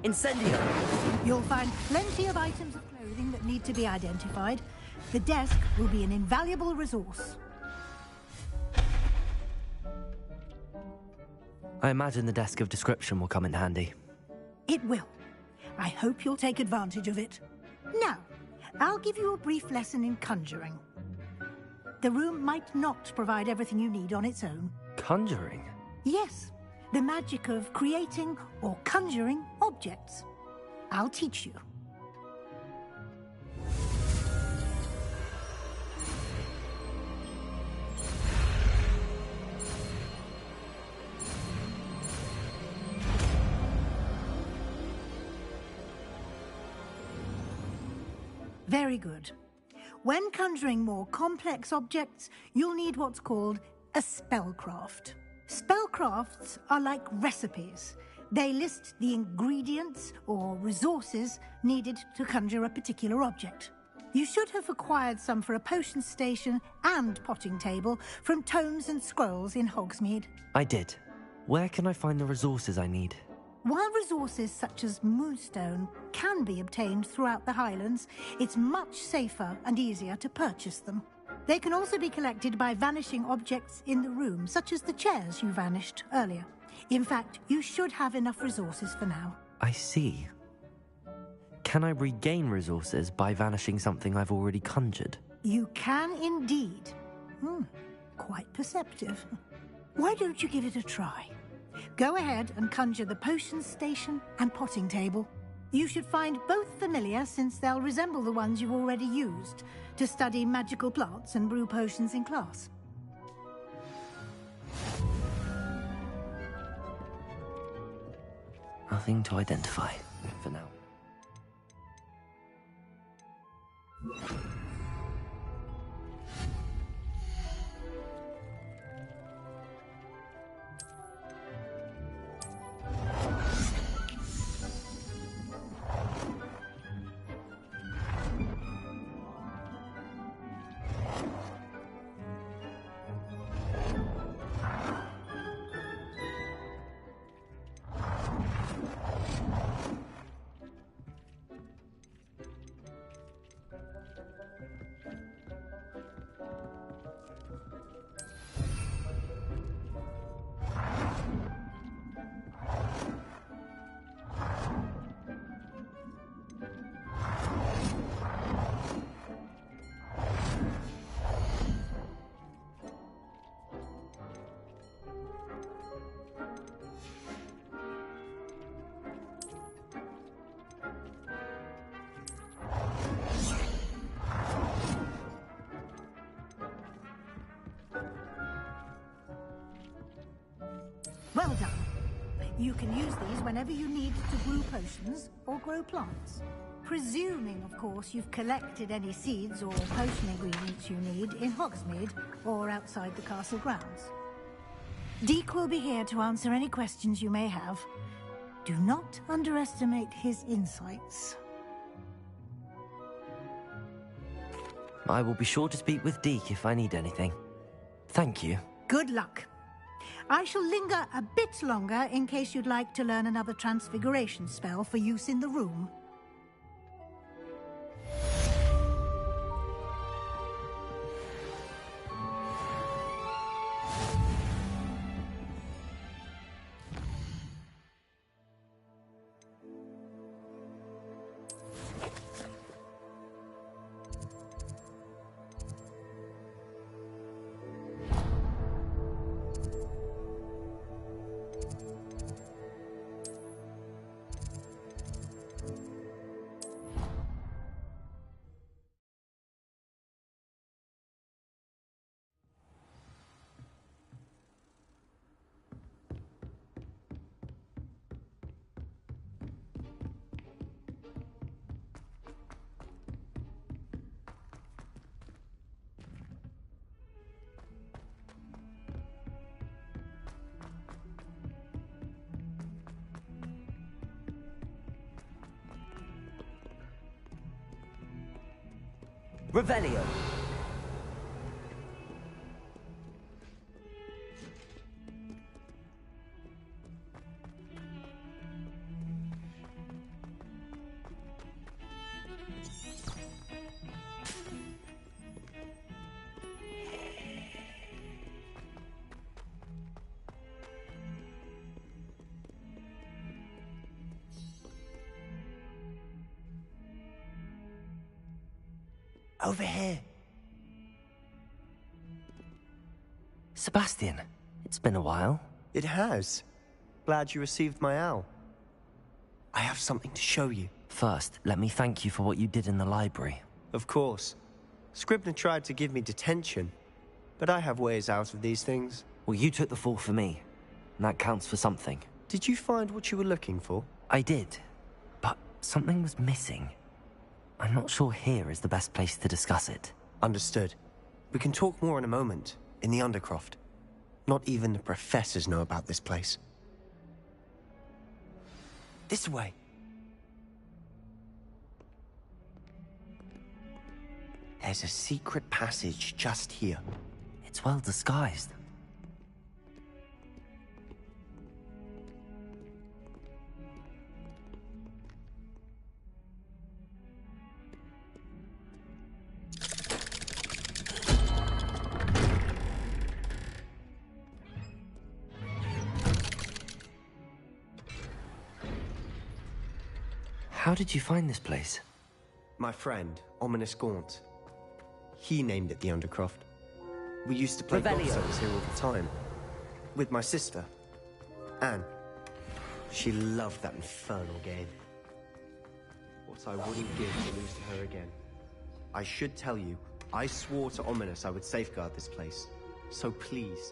Incendio! You'll find plenty of items of clothing that need to be identified. The desk will be an invaluable resource. I imagine the desk of description will come in handy. It will. I hope you'll take advantage of it. Now, I'll give you a brief lesson in conjuring. The room might not provide everything you need on its own. Conjuring? Yes, the magic of creating or conjuring objects. I'll teach you. Very good. When conjuring more complex objects, you'll need what's called a spellcraft. Spellcrafts are like recipes. They list the ingredients or resources needed to conjure a particular object. You should have acquired some for a potion station and potting table from tomes and scrolls in Hogsmeade. I did. Where can I find the resources I need? While resources such as moonstone can be obtained throughout the Highlands, it's much safer and easier to purchase them. They can also be collected by vanishing objects in the room, such as the chairs you vanished earlier. In fact, you should have enough resources for now. I see. Can I regain resources by vanishing something I've already conjured? You can indeed. Quite perceptive. Why don't you give it a try? Go ahead and conjure the potion station and potting table. You should find both familiar, since they'll resemble the ones you've already used to study magical plants and brew potions in class. Nothing to identify for now. Well done. You can use these whenever you need to brew potions or grow plants. Presuming, of course, you've collected any seeds or potion ingredients you need in Hogsmeade or outside the castle grounds. Deke will be here to answer any questions you may have. Do not underestimate his insights. I will be sure to speak with Deke if I need anything. Thank you. Good luck. I shall linger a bit longer in case you'd like to learn another transfiguration spell for use in the room. Revelio. Over here. Sebastian, it's been a while. It has. Glad you received my owl. I have something to show you. First, let me thank you for what you did in the library. Of course. Scribner tried to give me detention, but I have ways out of these things. Well, you took the fall for me, and that counts for something. Did you find what you were looking for? I did, but something was missing. I'm not sure here is the best place to discuss it. Understood. We can talk more in a moment, in the Undercroft. Not even the professors know about this place. This way. There's a secret passage just here. It's well disguised. How did you find this place? My friend, Ominous Gaunt. He named it the Undercroft. We used to play gobstones here all the time. With my sister, Anne. She loved that infernal game. What I wouldn't give to lose to her again. I should tell you, I swore to Ominous I would safeguard this place. So please.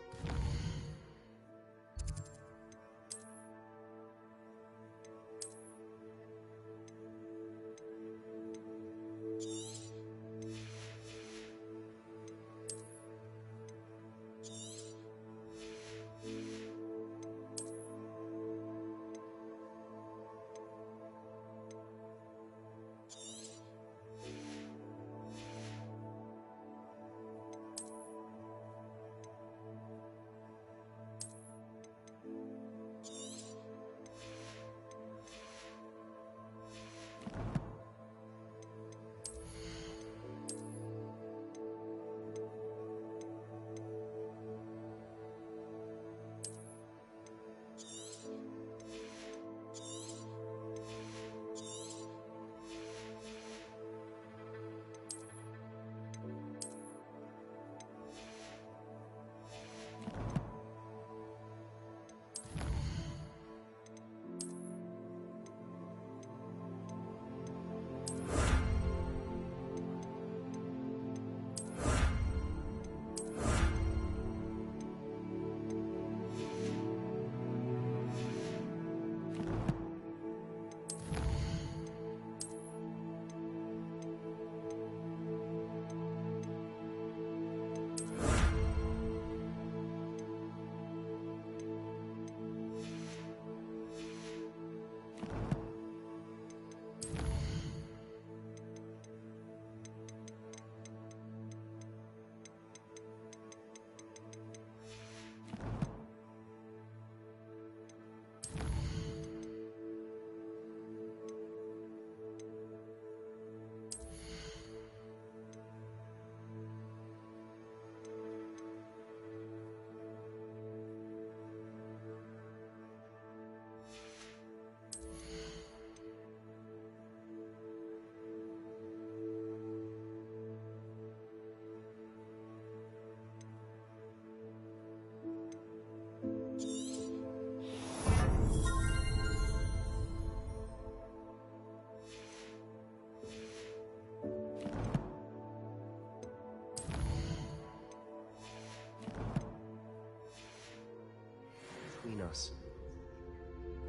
between us.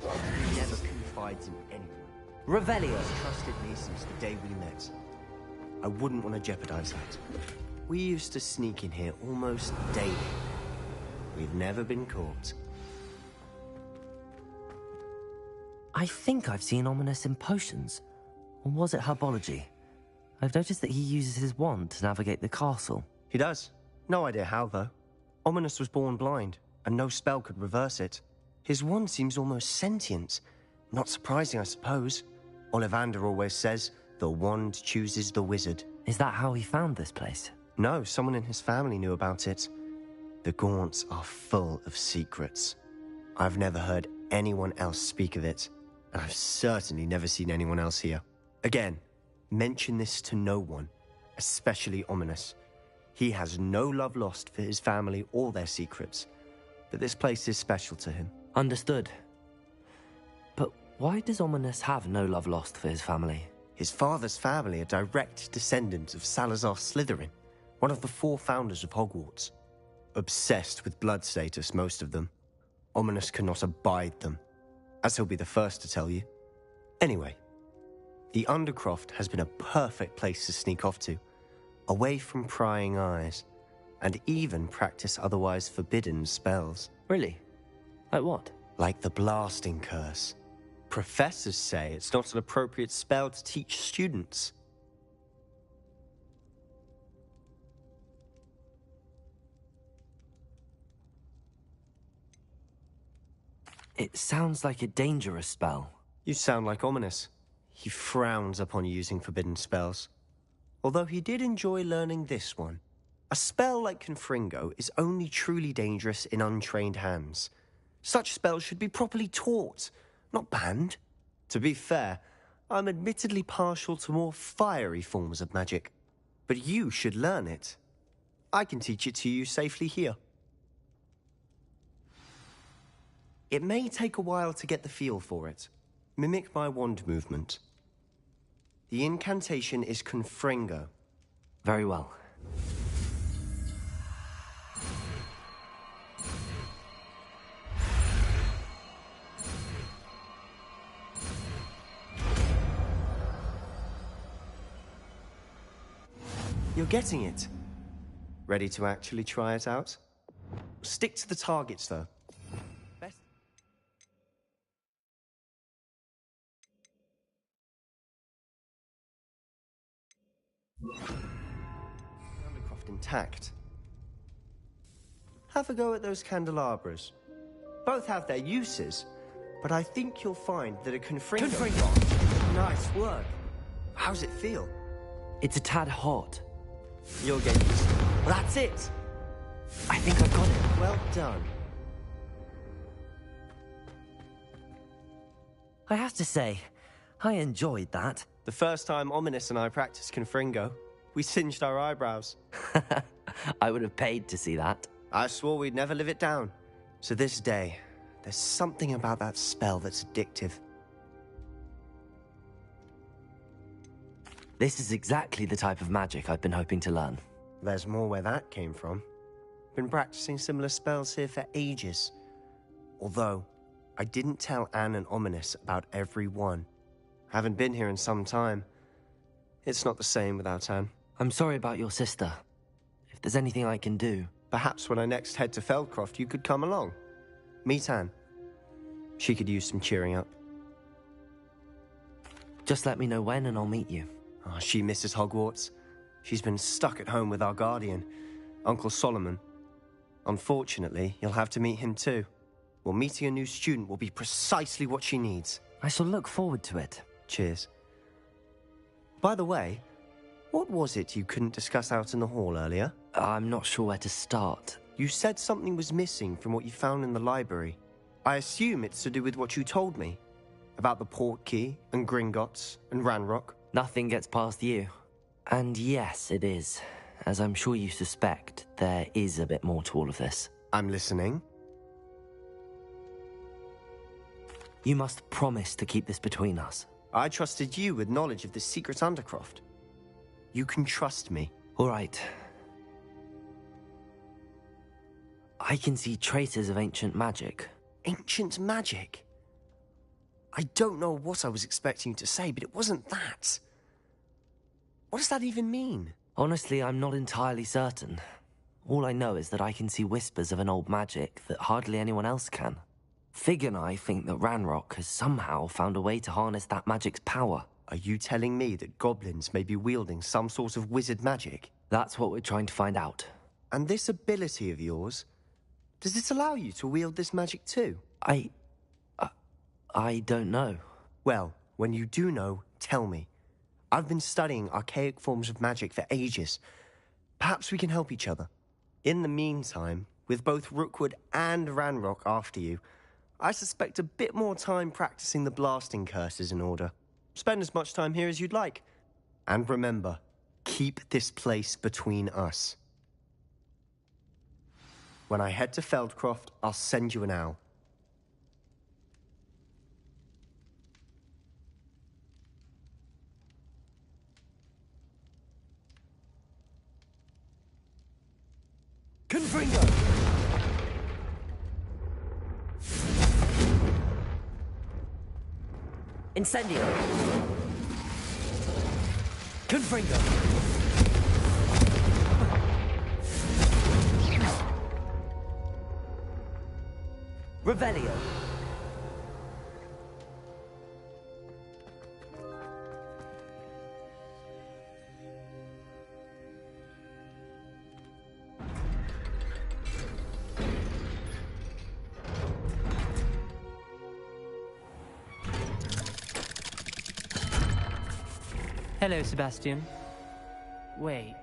He never confides in anyone. Revelio. He's trusted me since the day we met. I wouldn't want to jeopardize that. We used to sneak in here almost daily. We've never been caught. I think I've seen Ominous in potions. Or was it herbology? I've noticed that he uses his wand to navigate the castle. He does. No idea how, though. Ominous was born blind, and no spell could reverse it. His wand seems almost sentient. Not surprising, I suppose. Ollivander always says, the wand chooses the wizard. Is that how he found this place? No, someone in his family knew about it. The Gaunts are full of secrets. I've never heard anyone else speak of it, and I've certainly never seen anyone else here. Again, mention this to no one, especially Ominous. He has no love lost for his family or their secrets, but this place is special to him. Understood. But why does Ominous have no love lost for his family? His father's family are direct descendants of Salazar Slytherin, one of the 4 founders of Hogwarts. Obsessed with blood status, most of them. Ominous cannot abide them, as he'll be the first to tell you. Anyway, the Undercroft has been a perfect place to sneak off to, away from prying eyes, and even practice otherwise forbidden spells. Really? Like what? Like the blasting curse. Professors say it's not an appropriate spell to teach students. It sounds like a dangerous spell. You sound like Ominous. He frowns upon using forbidden spells. Although he did enjoy learning this one. A spell like Confringo is only truly dangerous in untrained hands. Such spells should be properly taught, not banned. To be fair, I'm admittedly partial to more fiery forms of magic. But you should learn it. I can teach it to you safely here. It may take a while to get the feel for it. Mimic my wand movement. The incantation is Confringo. Very well. You're getting it. Ready to actually try it out? Stick to the targets, though. Best. Undercroft intact. Have a go at those candelabras. Both have their uses, but I think you'll find that a Confringo... Nice work. How's it feel? It's a tad hot. You'll get used to it. That's it! I think I've got it. Well done. I have to say, I enjoyed that. The first time Ominous and I practiced Confringo, we singed our eyebrows. I would have paid to see that. I swore we'd never live it down. So this day, there's something about that spell that's addictive. This is exactly the type of magic I've been hoping to learn. There's more where that came from. Been practicing similar spells here for ages. Although, I didn't tell Anne and Ominous about every one. Haven't been here in some time. It's not the same without Anne. I'm sorry about your sister. If there's anything I can do... Perhaps when I next head to Feldcroft, you could come along. Meet Anne. She could use some cheering up. Just let me know when and I'll meet you. Oh, she misses Hogwarts. She's been stuck at home with our guardian, Uncle Solomon. Unfortunately, you'll have to meet him too. Well, meeting a new student will be precisely what she needs. I shall look forward to it. Cheers. By the way, what was it you couldn't discuss out in the hall earlier? I'm not sure where to start. You said something was missing from what you found in the library. I assume it's to do with what you told me. About the port key, and Gringotts, and Ranrock. Nothing gets past you. And yes, it is. As I'm sure you suspect, there is a bit more to all of this. I'm listening. You must promise to keep this between us. I trusted you with knowledge of the secret Undercroft. You can trust me. All right. I can see traces of ancient magic. Ancient magic? I don't know what I was expecting you to say, but it wasn't that. What does that even mean? Honestly, I'm not entirely certain. All I know is that I can see whispers of an old magic that hardly anyone else can. Fig and I think that Ranrock has somehow found a way to harness that magic's power. Are you telling me that goblins may be wielding some sort of wizard magic? That's what we're trying to find out. And this ability of yours, does it allow you to wield this magic too? I don't know. Well, when you do know, tell me. I've been studying archaic forms of magic for ages. Perhaps we can help each other. In the meantime, with both Rookwood and Ranrock after you, I suspect a bit more time practicing the blasting curse is in order. Spend as much time here as you'd like. And remember, keep this place between us. When I head to Feldcroft, I'll send you an owl. Confringo! Incendio! Confringo! Revelio! Hello, Sebastian. Wait.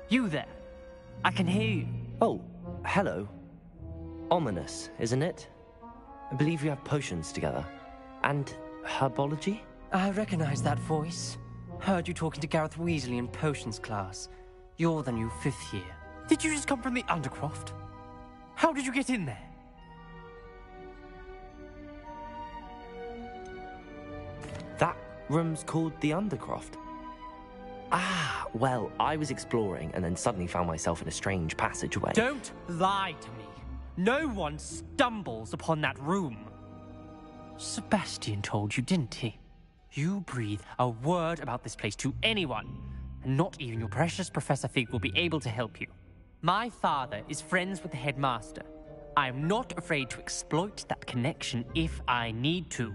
You there? I can hear you. Oh, hello. Ominous, isn't it? I believe you have potions together. And herbology? I recognize that voice. Heard you talking to Gareth Weasley in potions class. You're the new 5th year. Did you just come from the Undercroft? How did you get in there? That room's called the Undercroft. Ah, well, I was exploring and then suddenly found myself in a strange passageway. Don't lie to me. No one stumbles upon that room. Sebastian told you, didn't he? You breathe a word about this place to anyone, and not even your precious Professor Fig will be able to help you. My father is friends with the headmaster. I am not afraid to exploit that connection if I need to.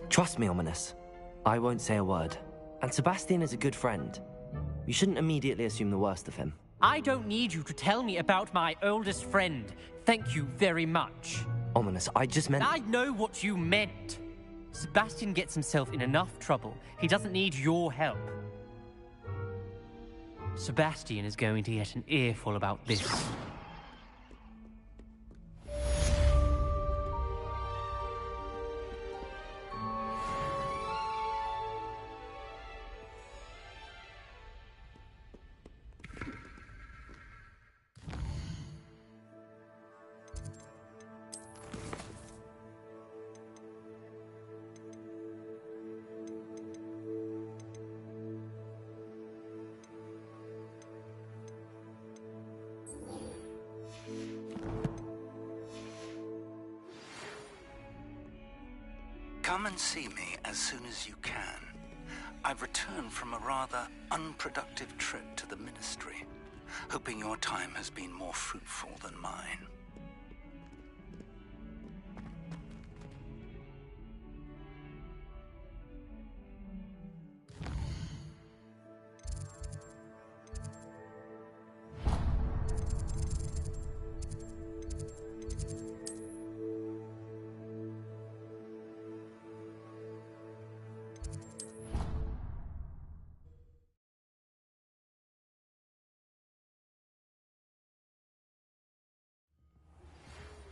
Trust me, Ominous. I won't say a word. And Sebastian is a good friend. You shouldn't immediately assume the worst of him. I don't need you to tell me about my oldest friend. Thank you very much. Ominous, I just meant... I know what you meant. Sebastian gets himself in enough trouble. He doesn't need your help. Sebastian is going to get an earful about this. Come and see me as soon as you can. I've returned from a rather unproductive trip to the Ministry, hoping your time has been more fruitful than mine.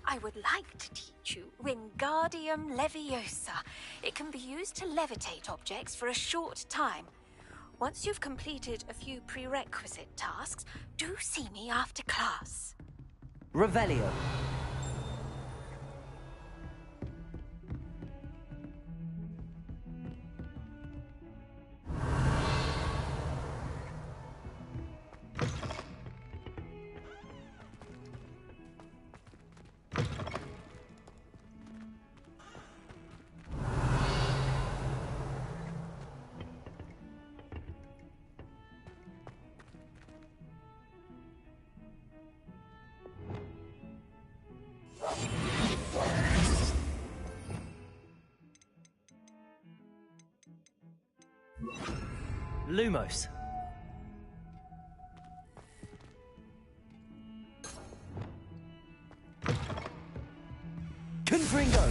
I would like to teach you Wingardium Leviosa. It can be used to levitate objects for a short time. Once you've completed a few prerequisite tasks, do see me after class. Revelio. Lumos. Confringo!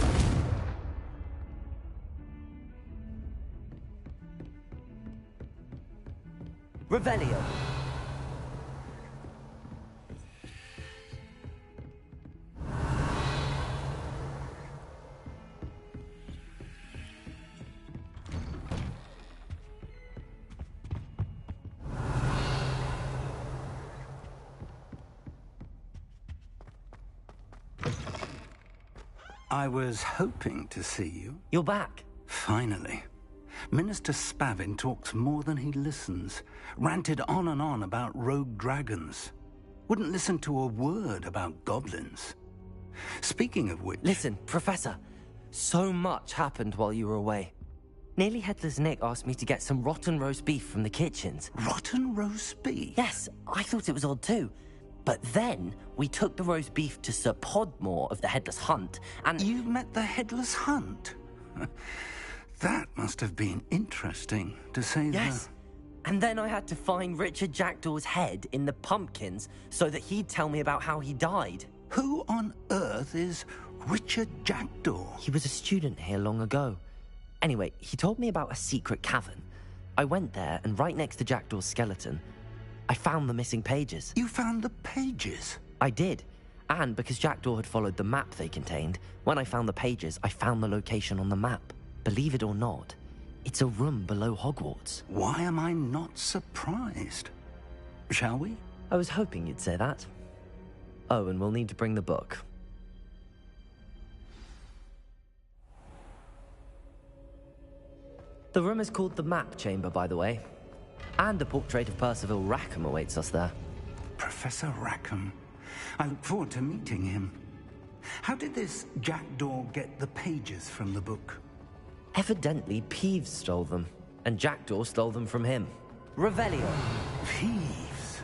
Revelio. I was hoping to see you. You're back. Finally. Minister Spavin talks more than he listens. Ranted on and on about rogue dragons. Wouldn't listen to a word about goblins. Speaking of which... Listen, Professor. So much happened while you were away. Nearly Headless Nick asked me to get some rotten roast beef from the kitchens. Rotten roast beef? Yes, I thought it was odd too. But then, we took the roast beef to Sir Podmore of the Headless Hunt, and... You met the Headless Hunt? That must have been interesting, to say the... Yes. And then I had to find Richard Jackdaw's head in the pumpkins so that he'd tell me about how he died. Who on earth is Richard Jackdaw? He was a student here long ago. Anyway, he told me about a secret cavern. I went there, and right next to Jackdaw's skeleton, I found the missing pages. You found the pages? I did. And because Jackdaw had followed the map they contained, when I found the pages, I found the location on the map. Believe it or not, it's a room below Hogwarts. Why am I not surprised? Shall we? I was hoping you'd say that. Oh, and we'll need to bring the book. The room is called the Map Chamber, by the way. And a portrait of Percival Rackham awaits us there. Professor Rackham. I look forward to meeting him. How did this Jackdaw get the pages from the book? Evidently, Peeves stole them, and Jackdaw stole them from him. Revelio. Peeves?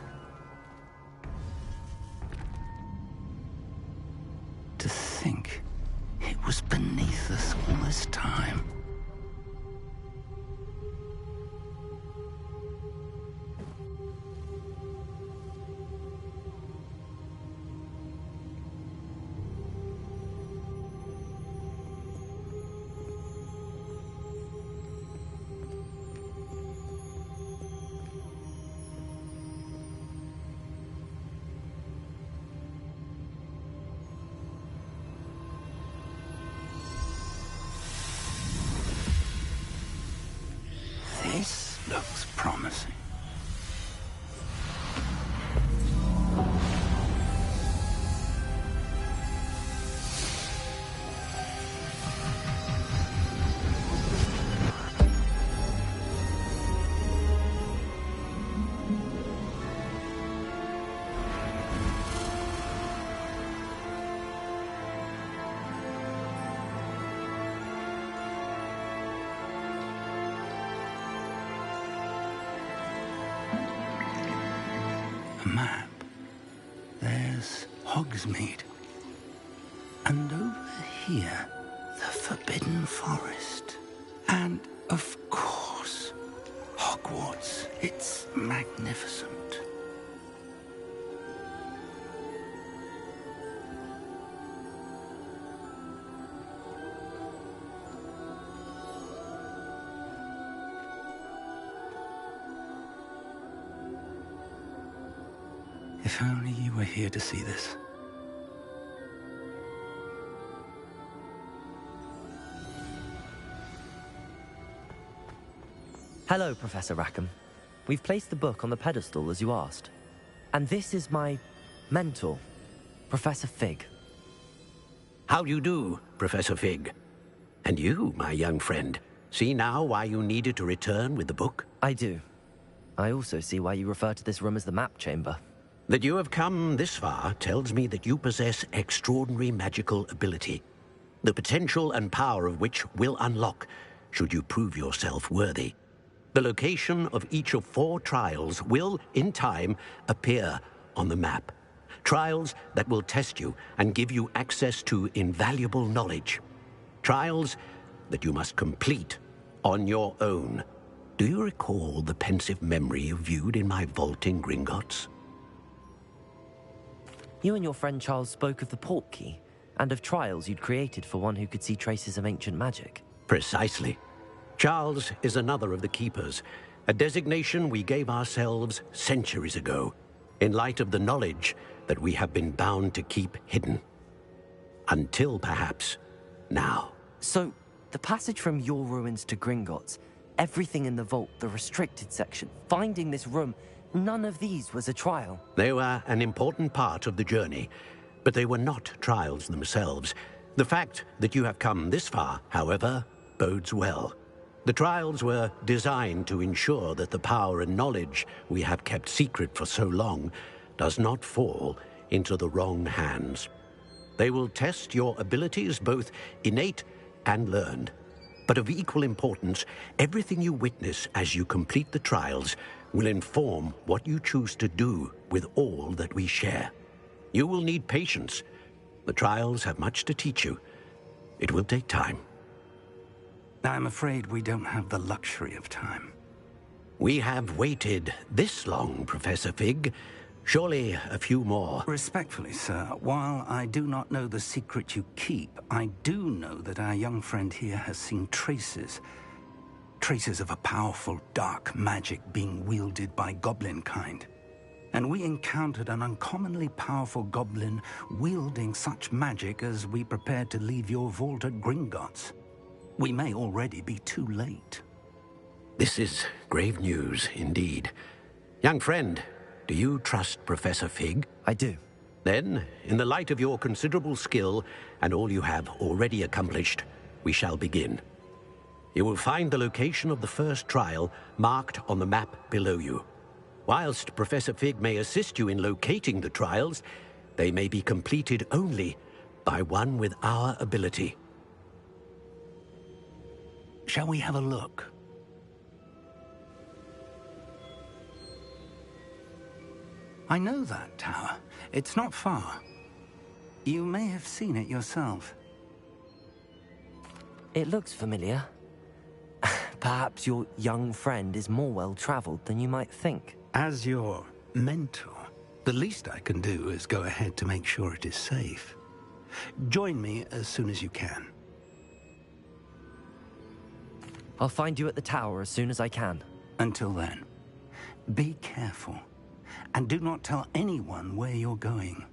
To think it was beneath us all this time. This looks promising. Map. There's Hogsmeade. And over here, the Forbidden Forest. And, of course, Hogwarts. It's magnificent. If only you were here to see this. Hello, Professor Rackham. We've placed the book on the pedestal, as you asked. And this is my mentor, Professor Fig. How do you do, Professor Fig? And you, my young friend, see now why you needed to return with the book? I do. I also see why you refer to this room as the Map Chamber. That you have come this far tells me that you possess extraordinary magical ability, the potential and power of which will unlock should you prove yourself worthy. The location of each of 4 trials will, in time, appear on the map. Trials that will test you and give you access to invaluable knowledge. Trials that you must complete on your own. Do you recall the pensive memory you viewed in my vault in Gringotts? You and your friend Charles spoke of the port key, and of trials you'd created for one who could see traces of ancient magic. Precisely. Charles is another of the Keepers, a designation we gave ourselves centuries ago, in light of the knowledge that we have been bound to keep hidden. Until, perhaps, now. So, the passage from your ruins to Gringotts, everything in the vault, the restricted section, finding this room, none of these was a trial. They were an important part of the journey, but they were not trials themselves. The fact that you have come this far, however, bodes well. The trials were designed to ensure that the power and knowledge we have kept secret for so long does not fall into the wrong hands. They will test your abilities, both innate and learned. But of equal importance, everything you witness as you complete the trials will inform what you choose to do with all that we share. You will need patience. The trials have much to teach you. It will take time. I'm afraid we don't have the luxury of time. We have waited this long, Professor Fig. Surely a few more. Respectfully, sir, while I do not know the secret you keep, I do know that our young friend here has seen traces of a powerful dark magic being wielded by goblin kind. And we encountered an uncommonly powerful goblin wielding such magic as we prepared to leave your vault at Gringotts. We may already be too late. This is grave news, indeed. Young friend, do you trust Professor Fig? I do. Then, in the light of your considerable skill and all you have already accomplished, we shall begin. You will find the location of the first trial marked on the map below you. Whilst Professor Fig may assist you in locating the trials, they may be completed only by one with our ability. Shall we have a look? I know that tower. It's not far. You may have seen it yourself. It looks familiar. Perhaps your young friend is more well-traveled than you might think. As your mentor, the least I can do is go ahead to make sure it is safe. Join me as soon as you can. I'll find you at the tower as soon as I can. Until then, be careful. And do not tell anyone where you're going.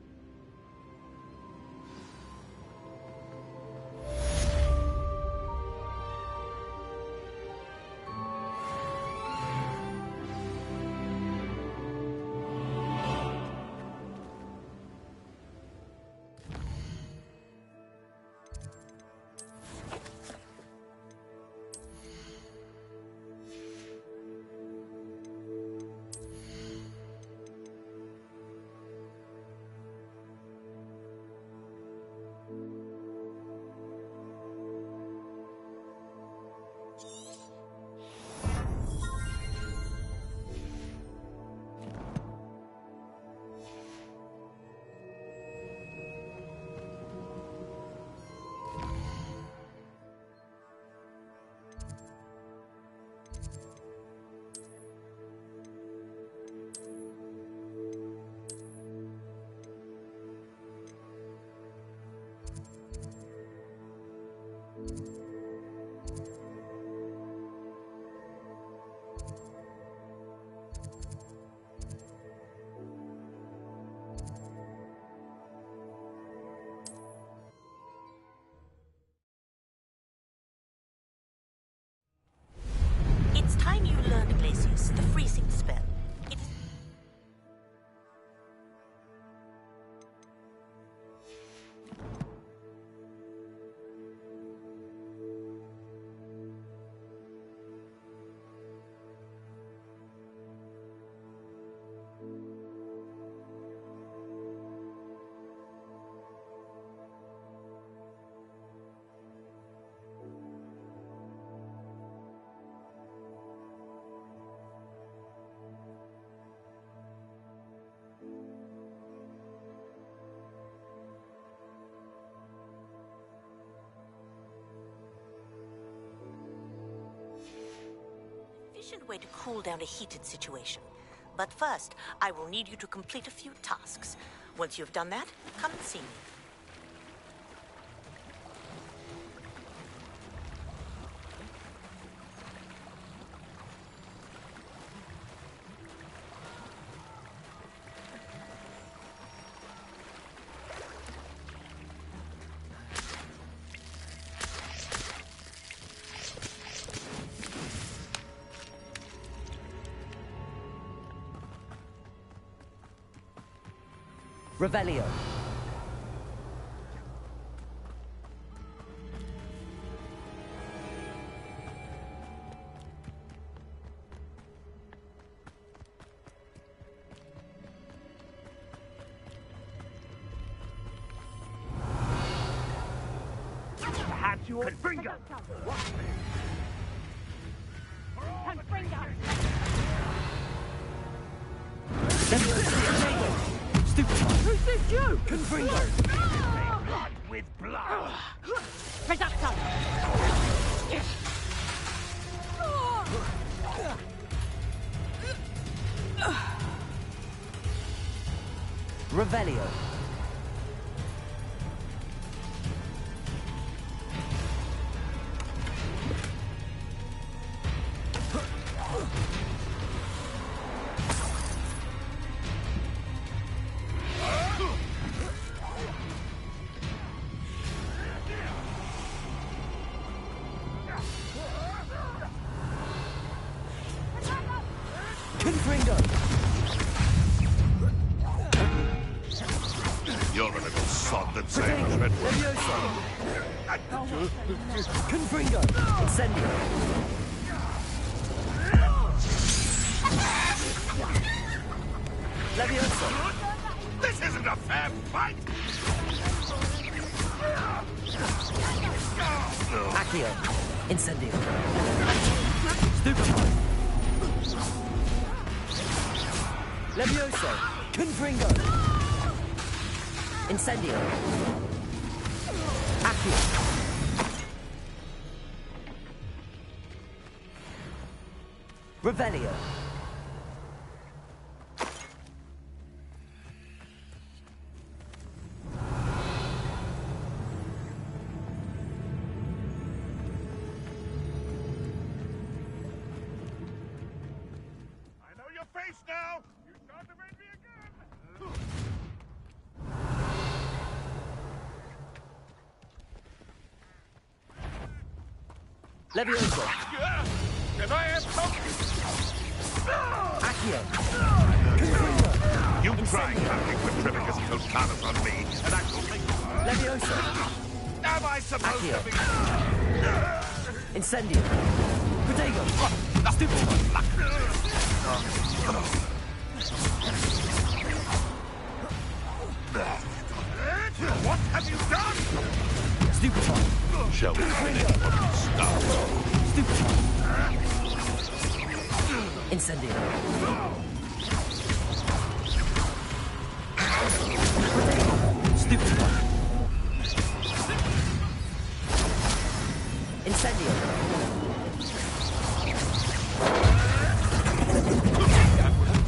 efficient way to cool down a heated situation. But first, I will need you to complete a few tasks. Once you've done that, come and see me. Revelio. Perhaps you Confringo! Who's this you? Confringo! Blood with blood! Reducto! Revelio. You're a little sod that saves Redwood. Confringo! Incendio! Levioso! This isn't a fair fight! Accio! Incendio! Stupefy! Levioso! Confringo! Incendio! Accio! Revelio! I know your face now! You tried to make me again! Levioso! Can I have something? Accio! You try casting Petrificus Totalus on me, and I shall make you... Levioso! Am I supposed Accio! to be... Incendio! Protego! Stupefy! What have you done? Stupefy! Shall we finish what we started? Stupefy! Incendio! Stupefy! Incendio!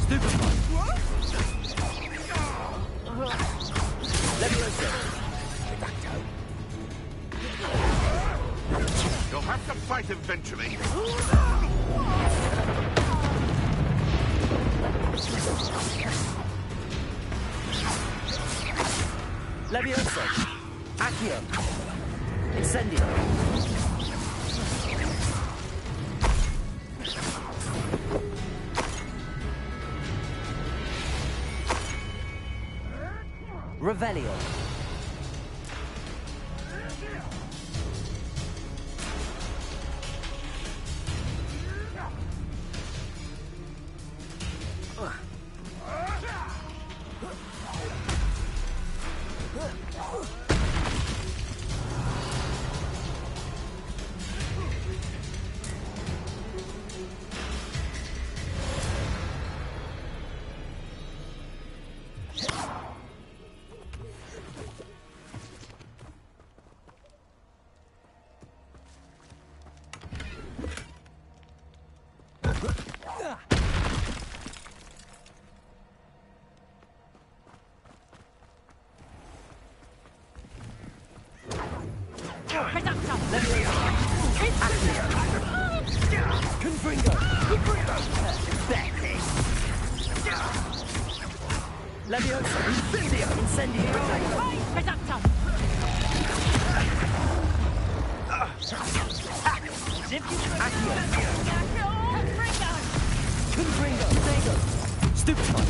Stupefy! Levioso! You'll have to fight eventually. Levioso! Accio! Incendio! Revelio! Leviosa! Incendio! Incendio! Esatto! Confringo! Confringo! Stupefy!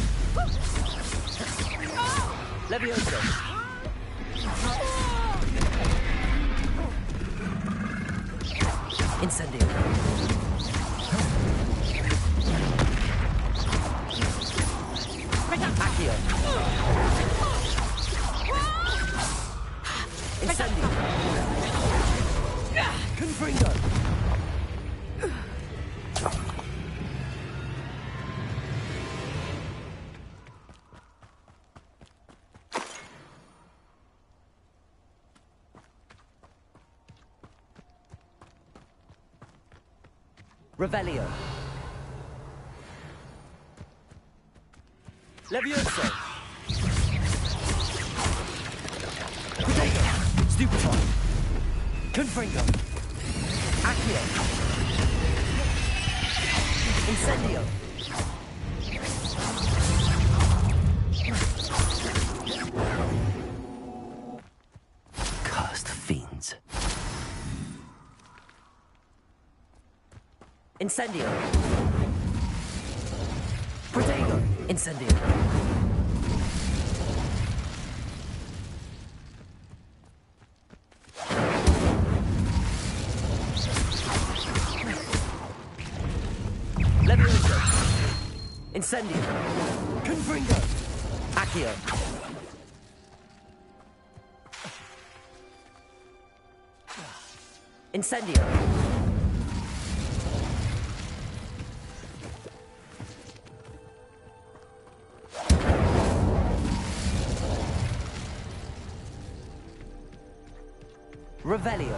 Leviosa! Incendio! Accio! Incendio! Confringo! Revelio. Levioso. Protego. Stupefy. Confringo. Accio. Incendio. Cursed fiends. Incendio. Protego. Incendio. Levioso. Incendio. Confringo. Accio. Incendio. Revelio.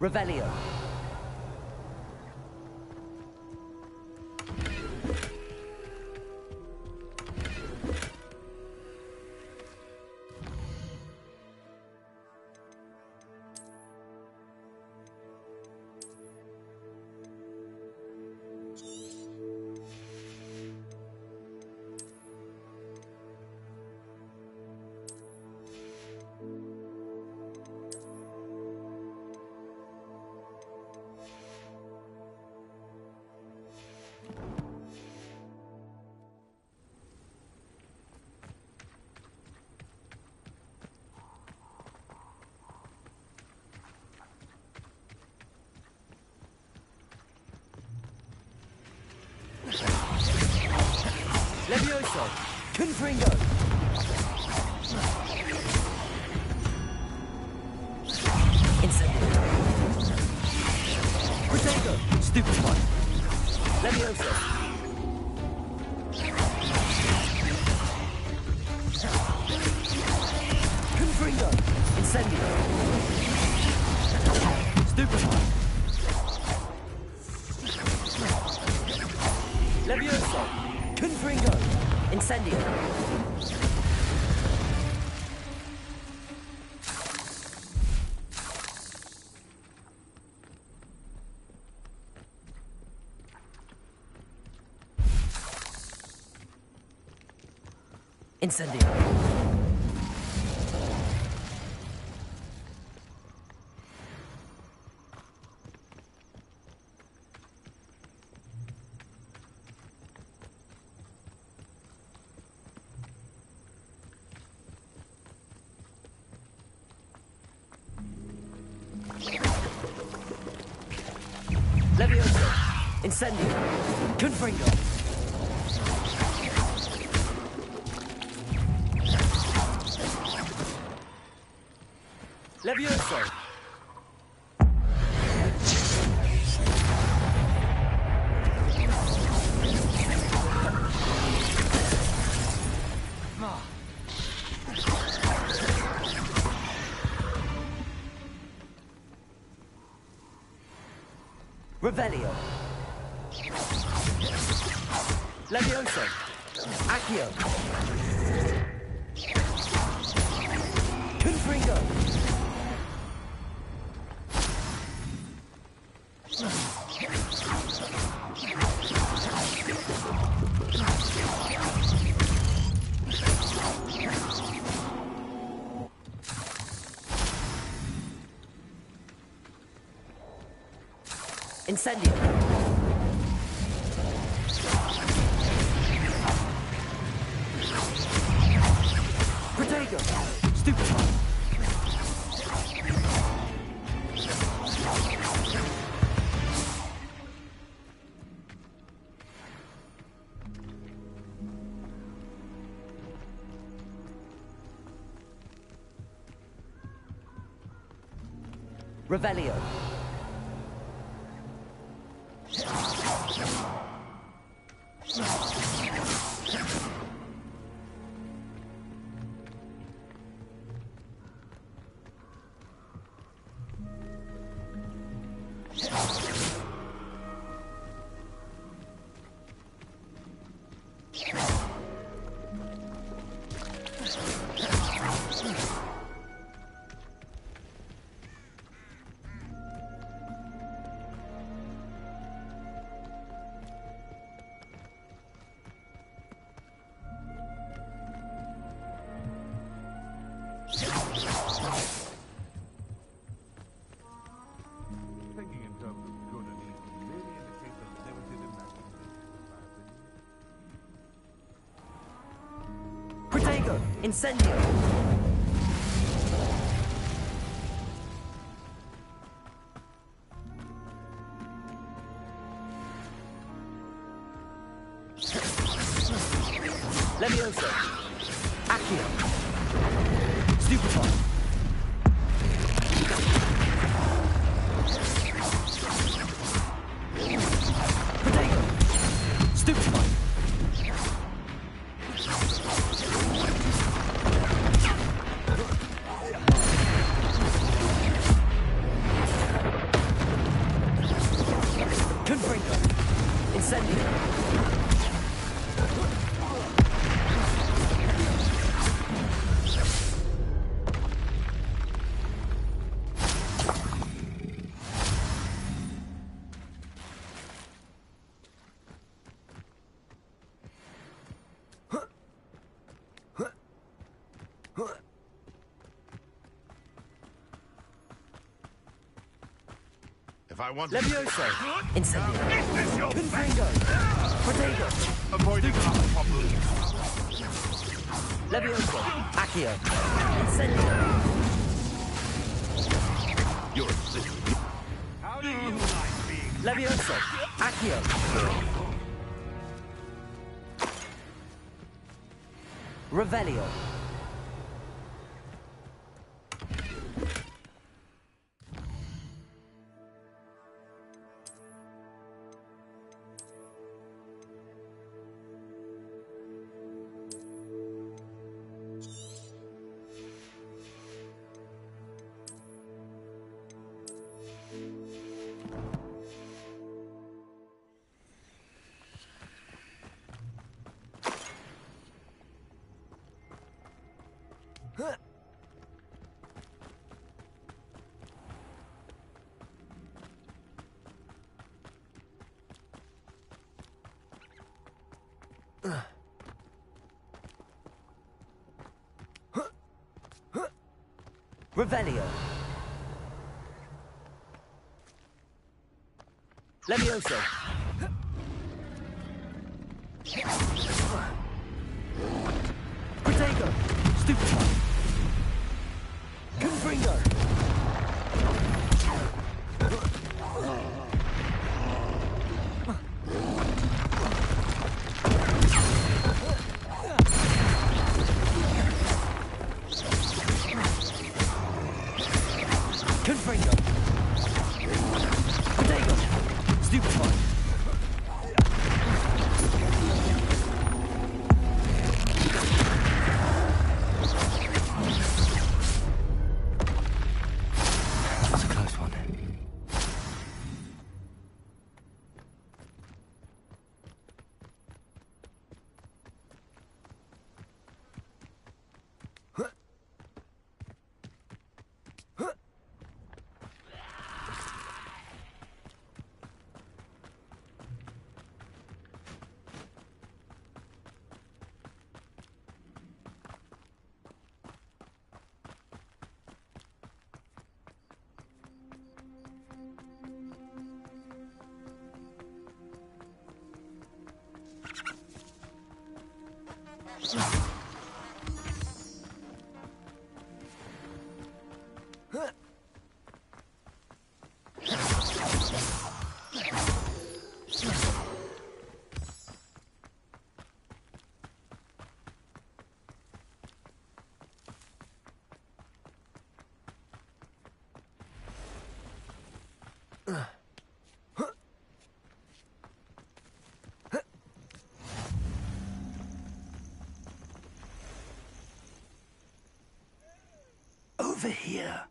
Revelio. Levioso. Confringo. Incendio. Protego. Stupefy. Levioso. Confringo. Incendio. Stupefy. Levioso. Confringo. Incendio. Incendio. Levioso. Incendio. Confringo. Levioso. Revelio. Levioso. Accio. Confringo. Incendio. Protego. Stupefy. Revelio. Protego. Incendio. Levioso. Accio. Stupefy. Protego. Stupefy. Confringo. Incendio. If I want Levioso. Incendio. Is this your Confringo. Protego. avoiding our problems? Levioso. Accio. Incendio. You're a citizen. How do you like being... Levioso. Accio. Revelio. Revelio. Levioso. Protego. Stupefy. Confringo. Confringo. Protego. Stupefy. That was a close one. Over here.